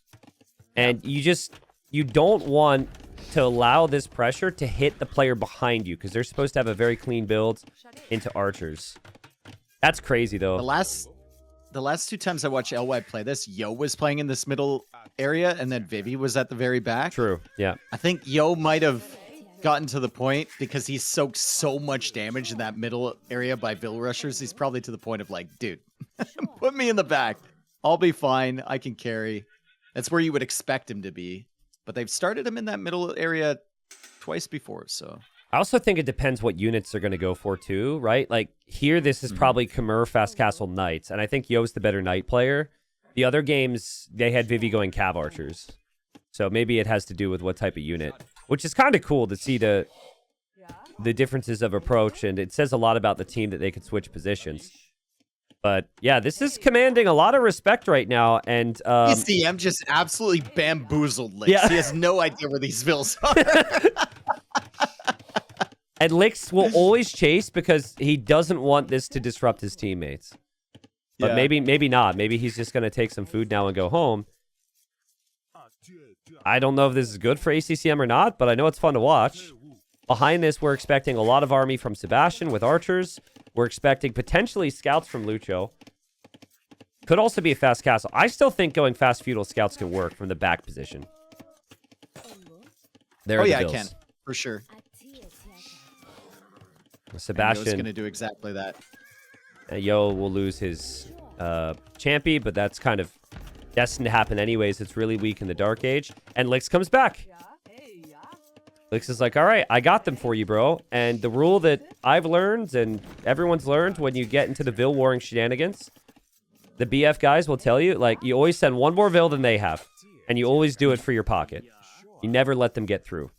[SPEAKER 1] And you don't want to allow this pressure to hit the player behind you because they're supposed to have a very clean build into archers. That's crazy, though.
[SPEAKER 2] The last 2 times I watched LY play this, Yo was playing in this middle area, and then Vivi was at the very back.
[SPEAKER 1] True, yeah.
[SPEAKER 2] I think Yo might have gotten to the point, because he soaked so much damage in that middle area by Vill Rushers, he's probably to the point of like, dude, put me in the back. I'll be fine. I can carry. That's where you would expect him to be. But they've started him in that middle area twice before, so...
[SPEAKER 1] I also think it depends what units they're going to go for, too, right? Like, here, this is probably Khmer, Fast Castle, Knights, and I think Yo's the better Knight player. The other games, they had Vivi going Cav Archers. So maybe it has to do with what type of unit, which is kind of cool to see the differences of approach, and it says a lot about the team that they could switch positions. But, yeah, this is commanding a lot of respect right now, and...
[SPEAKER 2] ECM just absolutely bamboozled Lix.
[SPEAKER 1] Yeah.
[SPEAKER 2] He has no idea where these Vills are.
[SPEAKER 1] And Lix will always chase because he doesn't want this to disrupt his teammates. But maybe not. Maybe he's just going to take some food now and go home. I don't know if this is good for ACCM or not, but I know it's fun to watch. Behind this, we're expecting a lot of army from Sebastian with archers. We're expecting potentially scouts from Lucho. Could also be a fast castle. I still think going fast feudal scouts can work from the back position. There are the
[SPEAKER 2] I
[SPEAKER 1] Bills.
[SPEAKER 2] can. For sure.
[SPEAKER 1] Sebastian
[SPEAKER 2] is going to do exactly that.
[SPEAKER 1] Yo will lose his Champy, but that's kind of destined to happen anyways. It's really weak in the Dark Age. And Lix comes back. Lix is like, all right, I got them for you, bro. And the rule that I've learned and everyone's learned when you get into the Vill warring shenanigans, the BF guys will tell you, like, you always send one more Vill than they have. And you always do it for your pocket. You never let them get through.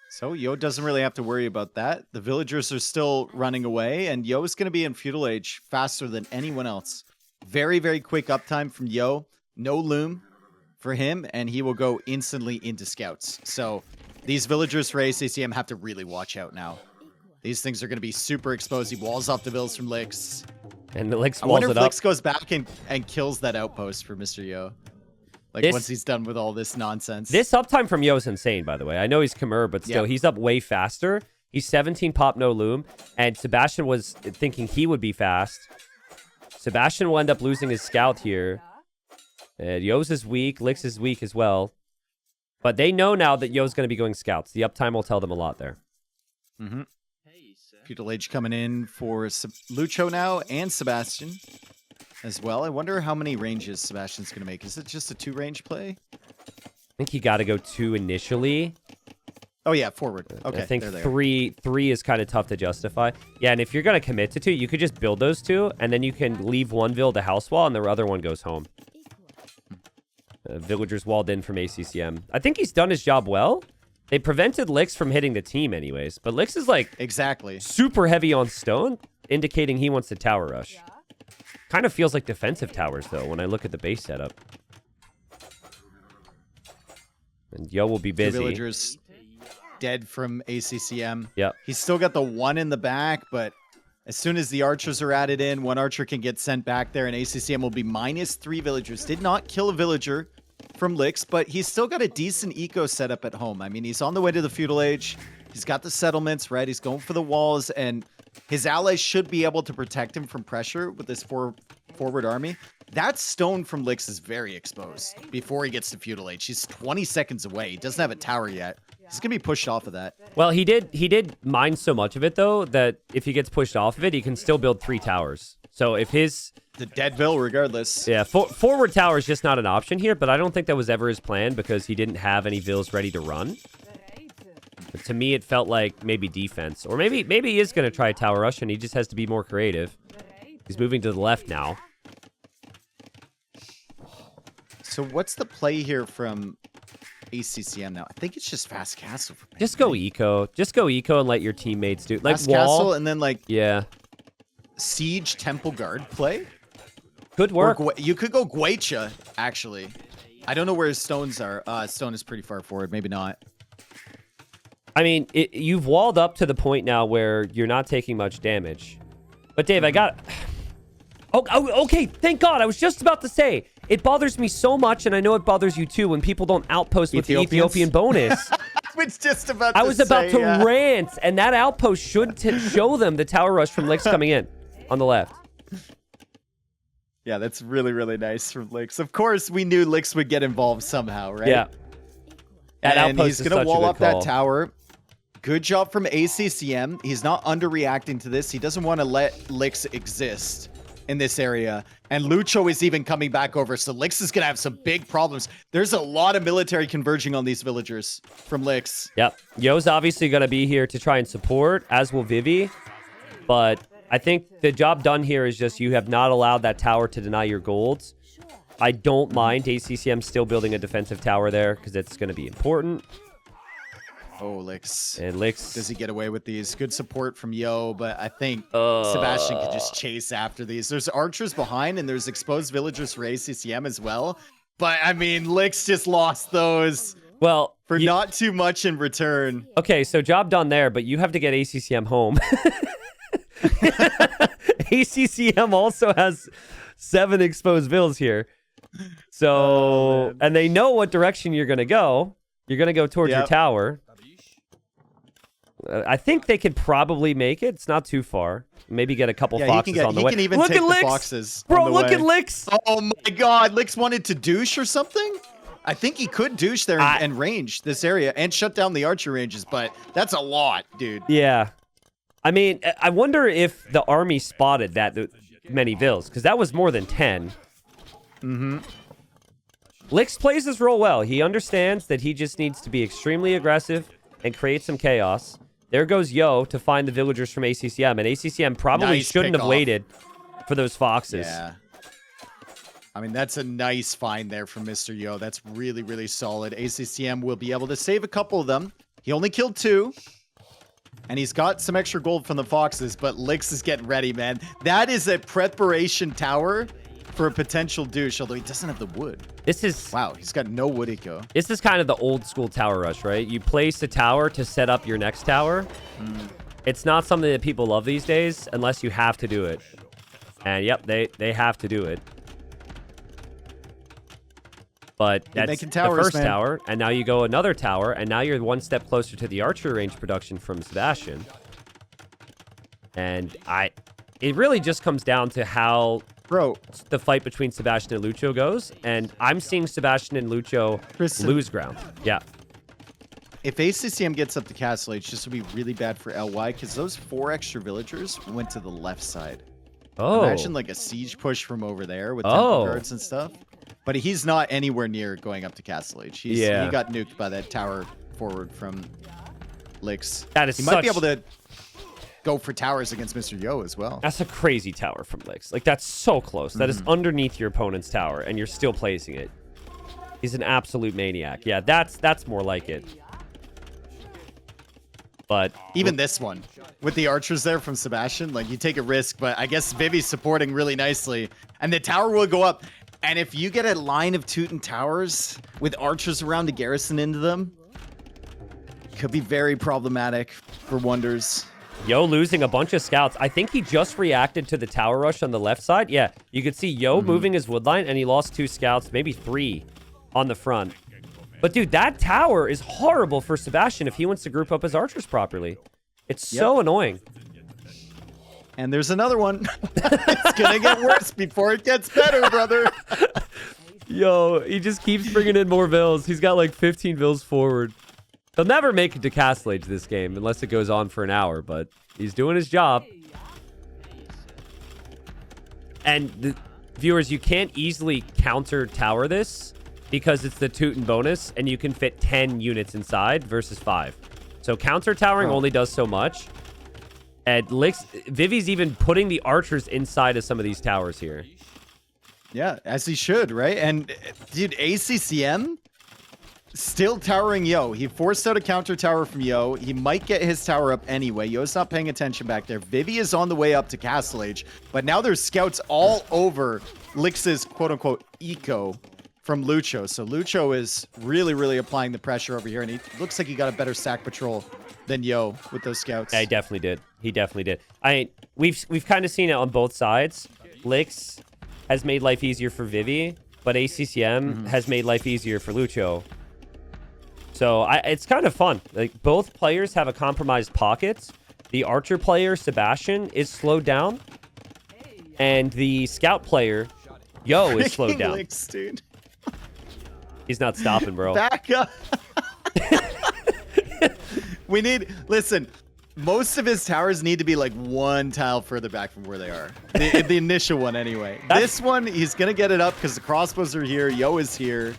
[SPEAKER 2] So Yo doesn't really have to worry about that. The villagers are still running away, and Yo is going to be in Feudal Age faster than anyone else. Very, very quick uptime from Yo. No loom for him, and he will go instantly into scouts. So these villagers for ACCM have to really watch out now. These things are going to be super exposed. He walls off the vills from Lix.
[SPEAKER 1] And the Lix
[SPEAKER 2] I
[SPEAKER 1] walls
[SPEAKER 2] wonder
[SPEAKER 1] it
[SPEAKER 2] if
[SPEAKER 1] up.
[SPEAKER 2] Lix goes back and kills that outpost for Mr. Yo. Like, once he's done with all this nonsense.
[SPEAKER 1] This uptime from Yo is insane, by the way. I know he's Khmer, but still, he's up way faster. He's 17 pop, no loom. And Sebastian was thinking he would be fast. Sebastian will end up losing his scout here. And Yo's is weak. Lix is weak as well. But they know now that Yo's going to be going scouts. The uptime will tell them a lot there.
[SPEAKER 2] Mm-hmm. Feudal Age coming in for Lucho now and Sebastian as well. I wonder how many ranges Sebastian's going to make. Is it just a 2-range play?
[SPEAKER 1] I think he got to go 2 initially.
[SPEAKER 2] Oh yeah, forward. Okay,
[SPEAKER 1] I think
[SPEAKER 2] there they are.
[SPEAKER 1] three is kind of tough to justify. Yeah, and if you're going to commit to 2, you could just build those 2, and then you can leave one vill to house wall, and the other one goes home. Villagers walled in from ACCM. I think he's done his job well. They prevented Lix from hitting the team anyways, but Lix is like
[SPEAKER 2] exactly
[SPEAKER 1] super heavy on stone, indicating he wants to tower rush. Kind of feels like defensive towers, though, when I look at the base setup. And Yo will be busy.
[SPEAKER 2] 2 villagers dead from ACCM.
[SPEAKER 1] Yep.
[SPEAKER 2] He's still got the 1 in the back, but as soon as the archers are added in, 1 archer can get sent back there, and ACCM will be -3 villagers. Did not kill a villager from Lix, but he's still got a decent eco setup at home. I mean, he's on the way to the feudal age. He's got the settlements, right? He's going for the walls, and his allies should be able to protect him from pressure with this forward army. That stone from Lix is very exposed before he gets to feudal age. He's 20 seconds away. He doesn't have a tower yet. He's gonna be pushed off of that.
[SPEAKER 1] Well, he did mine so much of it though that if he gets pushed off of it, he can still build 3 towers. So if his
[SPEAKER 2] the Deadville, regardless.
[SPEAKER 1] Yeah, forward tower is just not an option here, but I don't think that was ever his plan because he didn't have any vills ready to run. But to me, it felt like maybe defense, or maybe he is gonna try tower rush and he just has to be more creative. He's moving to the left now.
[SPEAKER 2] So what's the play here from ACCM now? I think it's just fast castle. For me,
[SPEAKER 1] just go eco. Just go eco and let your teammates do like
[SPEAKER 2] fast
[SPEAKER 1] wall.
[SPEAKER 2] castle and then like
[SPEAKER 1] yeah,
[SPEAKER 2] siege temple guard play.
[SPEAKER 1] Could work.
[SPEAKER 2] You could go Guecha, actually. I don't know where his stones are. Stone is pretty far forward. Maybe not.
[SPEAKER 1] I mean, you've walled up to the point now where you're not taking much damage. But Dave, I got... Oh, okay, thank God. I was just about to say, it bothers me so much, and I know it bothers you too, when people don't outpost with the Ethiopian bonus.
[SPEAKER 2] I was just about
[SPEAKER 1] I was about to rant, and that outpost should show them the tower rush from Lix coming in on the left.
[SPEAKER 2] Yeah, that's really, really nice from Lix. Of course, we knew Lix would get involved somehow, right?
[SPEAKER 1] Yeah. That
[SPEAKER 2] and
[SPEAKER 1] outpost
[SPEAKER 2] he's going to wall up
[SPEAKER 1] call.
[SPEAKER 2] that tower. Good job from ACCM. He's not underreacting to this. He doesn't want to let Lix exist in this area. And Lucho is even coming back over, so Lix is going to have some big problems. There's a lot of military converging on these villagers from Lix.
[SPEAKER 1] Yep. Yo's obviously going to be here to try and support, as will Vivi. But I think the job done here is just you have not allowed that tower to deny your golds. I don't mind ACCM still building a defensive tower there because it's going to be important.
[SPEAKER 2] Oh, Lix.
[SPEAKER 1] And Lix.
[SPEAKER 2] Does he get away with these? Good support from Yo, but I think Sebastian could just chase after these. There's archers behind, and there's exposed villagers for ACCM as well. But, I mean, Lix just lost those for not too much in return.
[SPEAKER 1] Okay, so job done there, but you have to get ACCM home. ACCM also has 7 exposed vills here. So, and they know what direction you're going to go. You're going to go towards your tower. I think they could probably make it. It's not too far. Maybe get a couple foxes on the way.
[SPEAKER 2] He can even
[SPEAKER 1] look
[SPEAKER 2] take
[SPEAKER 1] at
[SPEAKER 2] the
[SPEAKER 1] Lix.
[SPEAKER 2] foxes.
[SPEAKER 1] Bro, look at Lix.
[SPEAKER 2] Oh my God, Lix wanted to douche or something? I think he could douche there and range this area and shut down the archer ranges, but that's a lot, dude.
[SPEAKER 1] Yeah. I mean, I wonder if the army spotted that many vills, because that was more than 10.
[SPEAKER 2] Mm-hmm.
[SPEAKER 1] Lix plays his role well. He understands that he just needs to be extremely aggressive and create some chaos. There goes Yo to find the villagers from ACCM, and ACCM probably shouldn't have waited for those foxes.
[SPEAKER 2] Yeah. I mean, that's a nice find there from Mr. Yo. That's really, really solid. ACCM will be able to save a couple of them. He only killed 2. And he's got some extra gold from the foxes, but Lix is getting ready, man. That is a preparation tower for a potential douche, although he doesn't have the wood.
[SPEAKER 1] This is...
[SPEAKER 2] Wow, he's got no wood eco.
[SPEAKER 1] This is kind of the old school tower rush, right? You place a tower to set up your next tower. It's not something that people love these days unless you have to do it. And yep, they have to do it. But that's the first tower, and now you go another tower, and now you're one step closer to the archer range production from Sebastian. And it really just comes down to how the fight between Sebastian and Lucho goes, and I'm seeing Sebastian and Lucho lose ground. Yeah.
[SPEAKER 2] If ACCM gets up to Castle Age, this would be really bad for LY, because those 4 extra villagers went to the left side.
[SPEAKER 1] Oh.
[SPEAKER 2] Imagine like a siege push from over there with temple guards and stuff. But he's not anywhere near going up to Castle Age. He got nuked by that tower forward from Licks.
[SPEAKER 1] That is
[SPEAKER 2] He might be able to go for towers against Mr. Yo as well.
[SPEAKER 1] That's a crazy tower from Licks. Like, that's so close. That is underneath your opponent's tower, and you're still placing it. He's an absolute maniac. Yeah, that's more like it. But
[SPEAKER 2] even this one, with the archers there from Sebastian, like, you take a risk, but I guess Vivi's supporting really nicely, and the tower will go up. And if you get a line of Teuton towers with archers around to garrison into them, could be very problematic for Wonders.
[SPEAKER 1] Yo losing a bunch of scouts. I think he just reacted to the tower rush on the left side. Yeah, you could see Yo moving his wood line, and he lost 2 scouts, maybe 3 on the front. But, dude, that tower is horrible for Sebastian if he wants to group up his archers properly. It's so annoying.
[SPEAKER 2] And there's another one. It's going to get worse before it gets better, brother.
[SPEAKER 1] Yo, he just keeps bringing in more vills. He's got like 15 vills forward. He'll never make it to Castle Age this game unless it goes on for an hour, but he's doing his job. And, viewers, you can't easily counter tower this, because it's the Teuton bonus, and you can fit 10 units inside versus 5. So counter towering only does so much. And Vivi's even putting the archers inside of some of these towers here.
[SPEAKER 2] Yeah, as he should, right? And, dude, ACCM still towering Yo. He forced out a counter tower from Yo. He might get his tower up anyway. Yo's not paying attention back there. Vivi is on the way up to Castle Age, but now there's scouts all over Lix's quote-unquote eco from Lucho. So Lucho is really, really applying the pressure over here, and he looks like he got a better sack patrol than Yo with those scouts.
[SPEAKER 1] Yeah, he definitely did. He definitely did. We've kind of seen it on both sides. Lix has made life easier for Vivi, but ACCM has made life easier for Lucho. So it's kind of fun. Like, both players have a compromised pocket. The archer player, Sebastian, is slowed down, and the scout player, Yo, is slowed down.
[SPEAKER 2] Lix, dude.
[SPEAKER 1] He's not stopping, bro.
[SPEAKER 2] Back up. Listen, most of his towers need to be like 1 tile further back from where they are. The initial one, anyway. This one, he's going to get it up because the crossbows are here. Yo is here.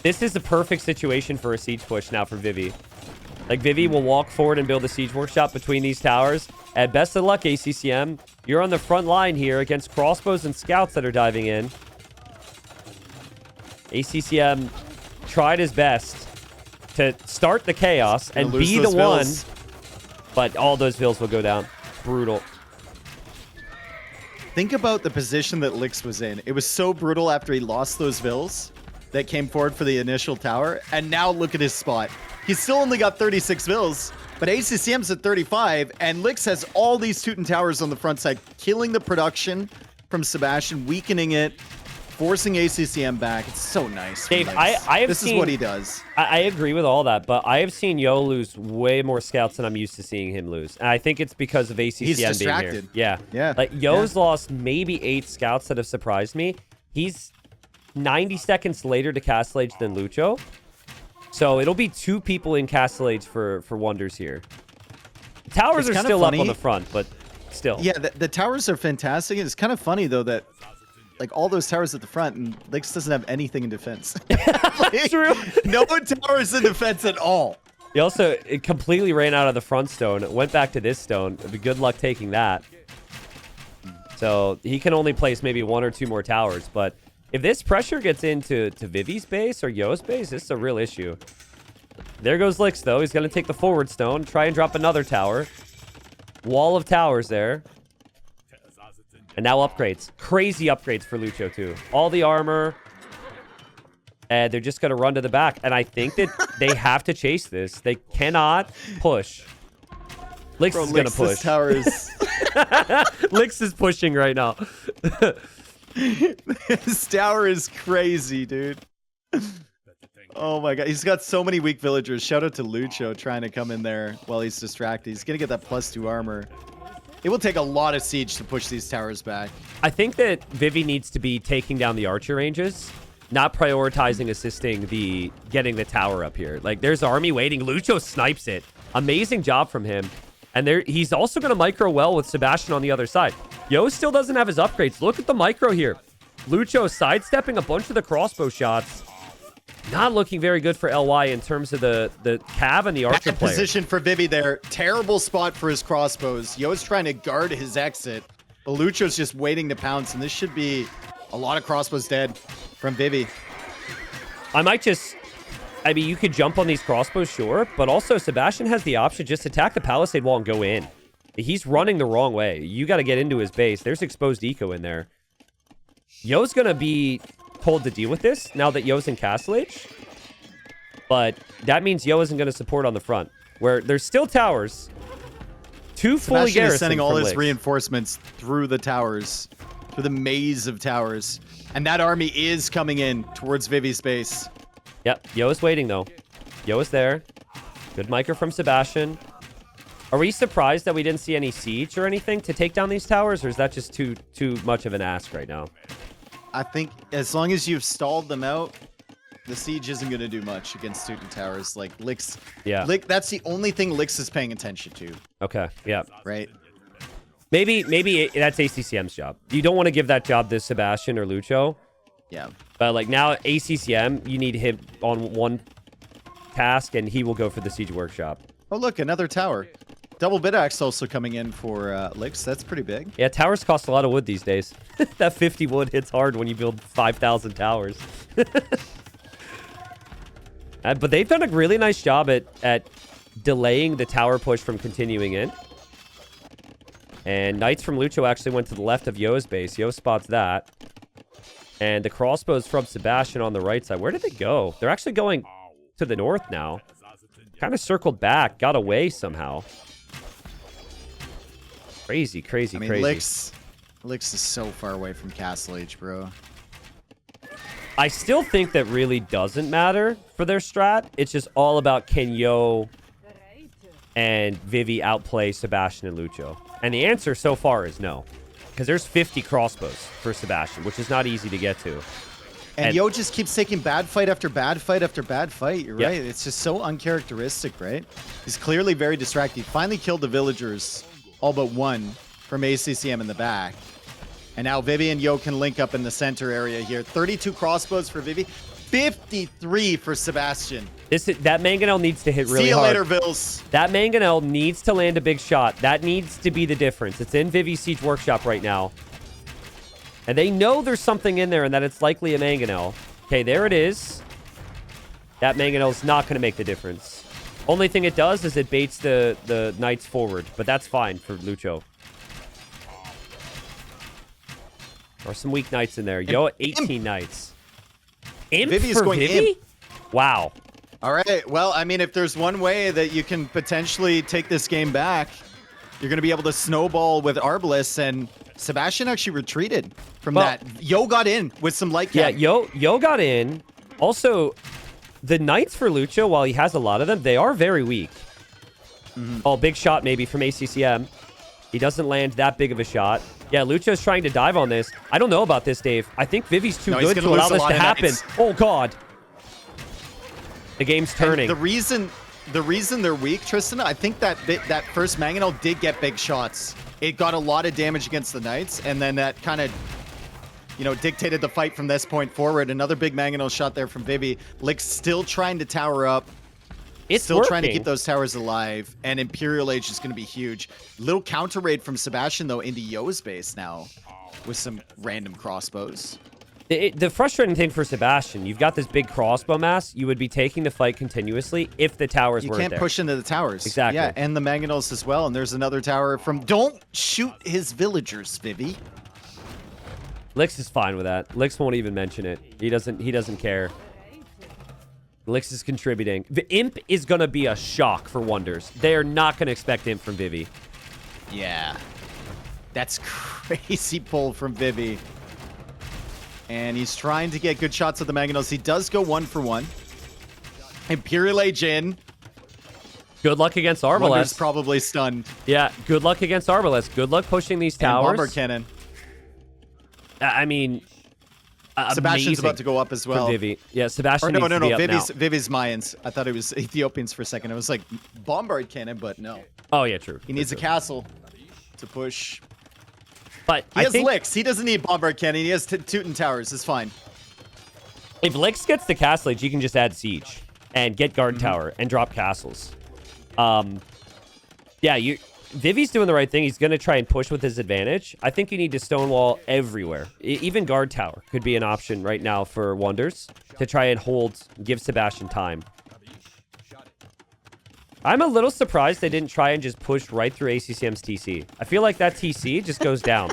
[SPEAKER 1] This is the perfect situation for a siege push now for Vivi. Like, Vivi will walk forward and build a siege workshop between these towers. And best of luck, ACCM. You're on the front line here against crossbows and scouts that are diving in. ACCM tried his best to start the chaos and be the one, but all those vills will go down. Brutal.
[SPEAKER 2] Think about the position that Lix was in. It was so brutal after he lost those vills that came forward for the initial tower, and now look at his spot. He's still only got 36 vills, but ACCM's at 35, and Lix has all these Teuton towers on the front side, killing the production from Sebastian, weakening it, forcing ACCM back. It's so nice.
[SPEAKER 1] Dave, this
[SPEAKER 2] is what he does.
[SPEAKER 1] I agree with all that, but I have seen Yo lose way more scouts than I'm used to seeing him lose. And I think it's because of ACCM
[SPEAKER 2] He's distracted.
[SPEAKER 1] being here.
[SPEAKER 2] Yeah.
[SPEAKER 1] Like, Yo's lost maybe 8 scouts that have surprised me. He's 90 seconds later to Castle Age than Lucho. So it'll be 2 people in Castle Age for Wonders here. The towers are still up on the front, but still.
[SPEAKER 2] Yeah, the towers are fantastic. It's kind of funny, though, that like all those towers at the front, and Lix doesn't have anything in defense. Like,
[SPEAKER 1] true.
[SPEAKER 2] No towers in defense at all.
[SPEAKER 1] He also completely ran out of the front stone, went back to this stone. Good luck taking that. So he can only place maybe 1 or 2 more towers. But if this pressure gets into Vivi's base or Yo's base, this is a real issue. There goes Lix, though. He's going to take the forward stone, try and drop another tower. Wall of towers there. And now upgrades. Crazy upgrades for Lucho, too. All the armor. And they're just going to run to the back. And I think that they have to chase this. They cannot push. Lix is going to push.
[SPEAKER 2] This tower is...
[SPEAKER 1] Lix is pushing right now.
[SPEAKER 2] This tower is crazy, dude. Oh my god. He's got so many weak villagers. Shout out to Lucho trying to come in there while he's distracted. He's going to get that +2 armor. It will take a lot of siege to push these towers back.
[SPEAKER 1] I think that Vivi needs to be taking down the archer ranges, not prioritizing assisting getting the tower up here. Like, there's army waiting. Lucho snipes it. Amazing job from him. And he's also going to micro well with Sebastian on the other side. Yo still doesn't have his upgrades. Look at the micro here. Lucho sidestepping a bunch of the crossbow shots. Not looking very good for LY in terms of the Cav and the Archer
[SPEAKER 2] Bad
[SPEAKER 1] player.
[SPEAKER 2] position for Vivi there. Terrible spot for his crossbows. Yo's trying to guard his exit. But Lucho's just waiting to pounce, and this should be a lot of crossbows dead from Vivi.
[SPEAKER 1] I mean, you could jump on these crossbows, sure, but also Sebastian has the option just attack the palisade wall and go in. He's running the wrong way. You got to get into his base. There's exposed eco in there. Yo's going to be told to deal with this now that Yo's in Castle Age. But that means Yo isn't going to support on the front, where there's still towers. Two fully
[SPEAKER 2] Sebastian
[SPEAKER 1] garrisoned
[SPEAKER 2] is sending all
[SPEAKER 1] from
[SPEAKER 2] his
[SPEAKER 1] Licks.
[SPEAKER 2] reinforcements through the towers, through the maze of towers. And that army is coming in towards Vivi's base.
[SPEAKER 1] Yep, Yo is waiting, though. Yo is there. Good micro from Sebastian. Are we surprised that we didn't see any siege or anything to take down these towers, or is that just too much of an ask right now?
[SPEAKER 2] I think as long as you've stalled them out, the siege isn't going to do much against Teuton Towers. Like, Licks...
[SPEAKER 1] Yeah.
[SPEAKER 2] That's the only thing Licks is paying attention to.
[SPEAKER 1] Okay, yeah.
[SPEAKER 2] Right?
[SPEAKER 1] Maybe that's ACCM's job. You don't want to give that job to Sebastian or Lucho.
[SPEAKER 2] Yeah.
[SPEAKER 1] But, like, now ACCM, you need him on one task, and he will go for the Siege Workshop.
[SPEAKER 2] Oh, look, another tower. Double bit axe also coming in for Licks. That's pretty big.
[SPEAKER 1] Yeah, towers cost a lot of wood these days. That 50 wood hits hard when you build 5,000 towers. But they've done a really nice job at delaying the tower push from continuing in. And Knights from Lucho actually went to the left of Yo's base. Yo spots that. And the crossbows from Sebastian on the right side. Where did they go? They're actually going to the north now. Kind of circled back. Got away somehow. Crazy, crazy,
[SPEAKER 2] I mean,
[SPEAKER 1] crazy.
[SPEAKER 2] Licks is so far away from Castle Age, bro.
[SPEAKER 1] I still think that really doesn't matter for their strat. It's just all about can Yo and Vivi outplay Sebastian and Lucho. And the answer so far is no. Because there's 50 crossbows for Sebastian, which is not easy to get to.
[SPEAKER 2] And Yo just keeps taking bad fight after bad fight after bad fight. You're
[SPEAKER 1] Yep.
[SPEAKER 2] right. It's just so uncharacteristic, right? He's clearly very distracted. He finally killed the villagers, all but one, from ACCM in the back. And now Vivi and Yo can link up in the center area here. 32 crossbows for Vivi, 53 for Sebastian.
[SPEAKER 1] That Mangonel needs to hit really
[SPEAKER 2] See you
[SPEAKER 1] hard.
[SPEAKER 2] later, Vils.
[SPEAKER 1] That Mangonel needs to land a big shot. That needs to be the difference. It's in Vivi's Siege Workshop right now. And they know there's something in there and that it's likely a Mangonel. Okay, there it is. That Mangonel's not going to make the difference. Only thing it does is it baits the Knights forward. But that's fine for Lucho. Or some weak Knights in there. Yo, 18 Knights. Imp
[SPEAKER 2] Vivi's
[SPEAKER 1] for
[SPEAKER 2] going
[SPEAKER 1] Vivi?
[SPEAKER 2] imp.
[SPEAKER 1] Wow.
[SPEAKER 2] All right. Well, I mean, if there's one way that you can potentially take this game back, you're going to be able to snowball with Arbalest, and Sebastian actually retreated from that. Yo got in with some light
[SPEAKER 1] Yeah,
[SPEAKER 2] cap.
[SPEAKER 1] Yo got in. Also, the Knights for Lucho, while he has a lot of them, they are very weak. Oh, big shot maybe from ACCM. He doesn't land that big of a shot. Yeah, Lucho's trying to dive on this. I don't know about this, Dave. I think Vivi's too
[SPEAKER 2] No, he's
[SPEAKER 1] good
[SPEAKER 2] gonna
[SPEAKER 1] to allow
[SPEAKER 2] lose a
[SPEAKER 1] this
[SPEAKER 2] lot
[SPEAKER 1] to
[SPEAKER 2] of
[SPEAKER 1] happen.
[SPEAKER 2] Knights.
[SPEAKER 1] Oh, God. The game's turning.
[SPEAKER 2] The reason they're weak, Tristan, I think that first Mangonel did get big shots. It got a lot of damage against the Knights, and then that kind of, dictated the fight from this point forward. Another big Mangonel shot there from Vivi. Lick's still trying to tower up.
[SPEAKER 1] It's
[SPEAKER 2] still trying to
[SPEAKER 1] working.
[SPEAKER 2] keep those towers alive, and Imperial Age is going to be huge. Little counter raid from Sebastian, though, into Yo's base now with some random crossbows.
[SPEAKER 1] The frustrating thing for Sebastian, you've got this big crossbow mass. You would be taking the fight continuously if the towers
[SPEAKER 2] You
[SPEAKER 1] weren't
[SPEAKER 2] can't
[SPEAKER 1] there.
[SPEAKER 2] push into the towers.
[SPEAKER 1] Exactly.
[SPEAKER 2] Yeah, and the Mangonels as well. And there's another tower from... Don't shoot his villagers, Vivi.
[SPEAKER 1] Lix is fine with that. Lix won't even mention it. He doesn't care. Lix is contributing. The Imp is going to be a shock for Wonders. They are not going to expect Imp from Vivi.
[SPEAKER 2] Yeah. That's crazy pull from Vivi. And he's trying to get good shots of the Mangonels. He does go 1 for 1. Imperial Age in.
[SPEAKER 1] Good luck against
[SPEAKER 2] Wonder's
[SPEAKER 1] Arbalest.
[SPEAKER 2] probably stunned.
[SPEAKER 1] Yeah, good luck against Arbalest. Good luck pushing these
[SPEAKER 2] And
[SPEAKER 1] towers.
[SPEAKER 2] Bomber Cannon.
[SPEAKER 1] I mean,
[SPEAKER 2] Sebastian's
[SPEAKER 1] amazing
[SPEAKER 2] about to go up as well.
[SPEAKER 1] from Vivi. Yeah, Sebastian
[SPEAKER 2] Or no,
[SPEAKER 1] needs
[SPEAKER 2] no,
[SPEAKER 1] to be
[SPEAKER 2] no.
[SPEAKER 1] up now.
[SPEAKER 2] Vivi's Mayans. I thought it was Ethiopians for a second. It was like Bombard Cannon, but no.
[SPEAKER 1] Oh, yeah, true.
[SPEAKER 2] He needs a castle to push.
[SPEAKER 1] But
[SPEAKER 2] He
[SPEAKER 1] I
[SPEAKER 2] has
[SPEAKER 1] think
[SPEAKER 2] Licks. He doesn't need Bombard Cannon. He has Teuton Towers. It's fine.
[SPEAKER 1] If Lix gets the castle age, you can just add siege and get guard tower and drop castles. Yeah, Vivi's doing the right thing. He's going to try and push with his advantage. I think you need to stonewall everywhere. Even guard tower could be an option right now for Wonders to try and give Sebastian time. I'm a little surprised they didn't try and just push right through ACCM's TC. I feel like that TC just goes down.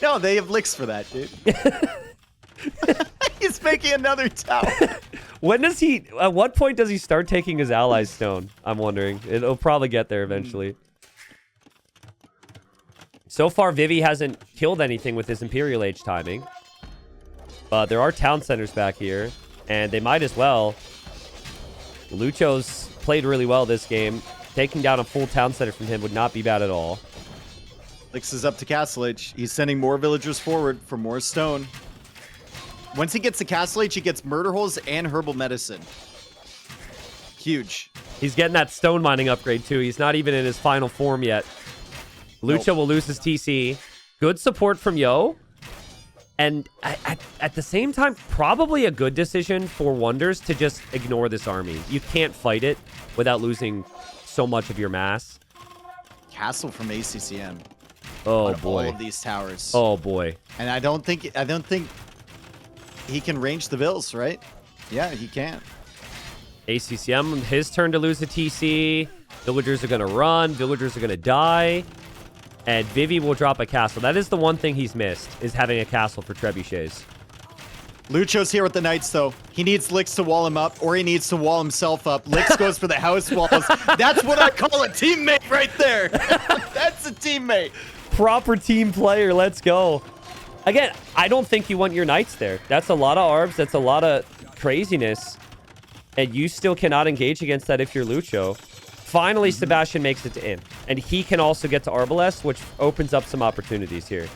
[SPEAKER 2] No, they have licks for that, dude. He's making another tower.
[SPEAKER 1] At what point does he start taking his allies stone? I'm wondering. It'll probably get there eventually. So far, Vivi hasn't killed anything with his Imperial Age timing. But there are town centers back here, and they might as well. Lucho's played really well this game. Taking down a full town center from him would not be bad at all.
[SPEAKER 2] Lix is up to Castle Age. He's sending more villagers forward for more stone. Once he gets to Castle Age, he gets murder holes and herbal medicine. Huge.
[SPEAKER 1] He's getting that stone mining upgrade too. He's not even in his final form yet. Lucho will lose his TC. Good support from Yo. And at the same time, probably a good decision for Wonders to just ignore this army. You can't fight it without losing so much of your mass.
[SPEAKER 2] Castle from ACCM.
[SPEAKER 1] Oh boy.
[SPEAKER 2] All of these towers.
[SPEAKER 1] Oh boy.
[SPEAKER 2] And I don't think he can range the vills, right? Yeah, he can.
[SPEAKER 1] ACCM, his turn to lose a TC. Villagers are going to run. Villagers are going to die. And Vivi will drop a castle. That is the one thing he's missed, is having a castle for trebuchets.
[SPEAKER 2] Lucho's here with the knights, though. He needs Lix to wall him up, or he needs to wall himself up. Lix goes for the house walls. That's what I call a teammate right there. That's a teammate.
[SPEAKER 1] Proper team player. Let's go. Again, I don't think you want your knights there. That's a lot of arbs. That's a lot of craziness. And you still cannot engage against that if you're Lucho. Finally, Sebastian makes it to Imp. And he can also get to Arbalest, which opens up some opportunities here.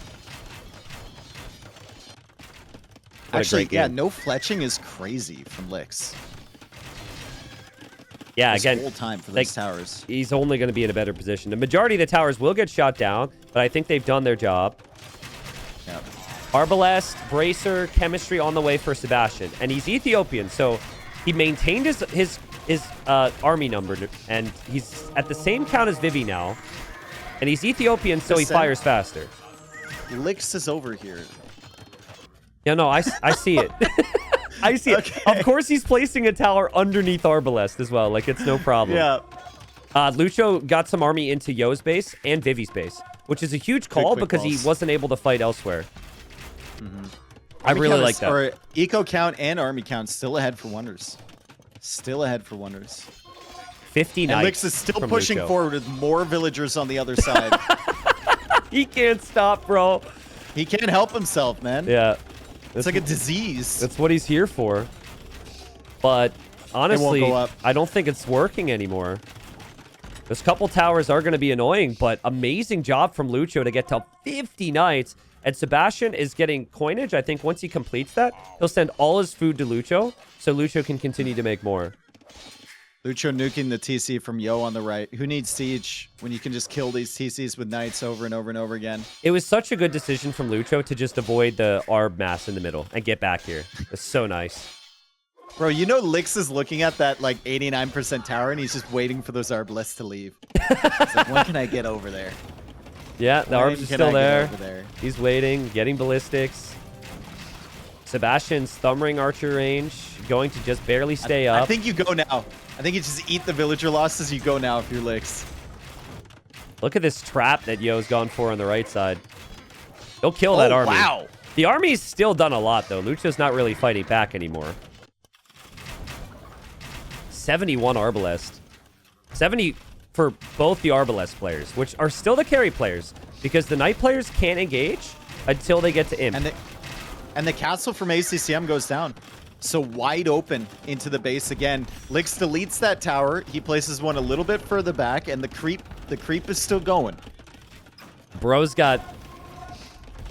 [SPEAKER 2] Actually, yeah, no fletching is crazy from Lix.
[SPEAKER 1] Yeah,
[SPEAKER 2] this
[SPEAKER 1] again,
[SPEAKER 2] whole time for those towers.
[SPEAKER 1] He's only going to be in a better position. The majority of the towers will get shot down, but I think they've done their job.
[SPEAKER 2] Yep.
[SPEAKER 1] Arbalest, Bracer, Chemistry on the way for Sebastian. And he's Ethiopian, so he maintained his army number, and he's at the same count as Vivi now. And he's Ethiopian, so he fires faster.
[SPEAKER 2] Lix is over here.
[SPEAKER 1] Yeah, no, I see it. I see it.
[SPEAKER 2] Okay.
[SPEAKER 1] Of course, he's placing a tower underneath Arbalest as well. Like, it's no problem.
[SPEAKER 2] Yeah.
[SPEAKER 1] Lucho got some army into Yo's base and Vivi's base, which is a huge call because he wasn't able to fight elsewhere. I really like that.
[SPEAKER 2] Or eco count and army count still ahead for Wonders. Still ahead for Wonders.
[SPEAKER 1] 50
[SPEAKER 2] and
[SPEAKER 1] knights.
[SPEAKER 2] Lix is still pushing
[SPEAKER 1] Lucho.
[SPEAKER 2] forward with more villagers on the other side.
[SPEAKER 1] He can't stop, bro.
[SPEAKER 2] He can't help himself, man.
[SPEAKER 1] Yeah.
[SPEAKER 2] It's like a disease.
[SPEAKER 1] That's what he's here for. But honestly,
[SPEAKER 2] go up.
[SPEAKER 1] I don't think it's working anymore. Those couple towers are going to be annoying, but amazing job from Lucho to get to 50 knights. And Sebastian is getting coinage. I think once he completes that, he'll send all his food to Lucho, so Lucho can continue to make more.
[SPEAKER 2] Lucho nuking the TC from Yo on the right. Who needs siege when you can just kill these TCs with knights over and over and over again?
[SPEAKER 1] It was such a good decision from Lucho to just avoid the Arb mass in the middle and get back here. It's so nice.
[SPEAKER 2] Bro, you know Lix is looking at that like 89% tower and he's just waiting for those Arbalists to leave. It's like, when can I get over there?
[SPEAKER 1] Yeah, the Arbs are still there.
[SPEAKER 2] There.
[SPEAKER 1] He's waiting, getting ballistics. Sebastian's thumb ring archer range, going to just barely stay up.
[SPEAKER 2] I think you go now. I think you just eat the villager losses. You go now if you're Lix.
[SPEAKER 1] Look at this trap that Yo's gone for on the right side. He'll kill that army.
[SPEAKER 2] Wow.
[SPEAKER 1] The army's still done a lot, though. Lucho's not really fighting back anymore. 71 Arbalest. 70 for both the Arbalest players, which are still the carry players, because the Knight players can't engage until they get to Imp.
[SPEAKER 2] And the castle from ACCM goes down. So wide open into the base again. Lix deletes that tower. He places one a little bit further back, and the creep is still going.
[SPEAKER 1] Bro's got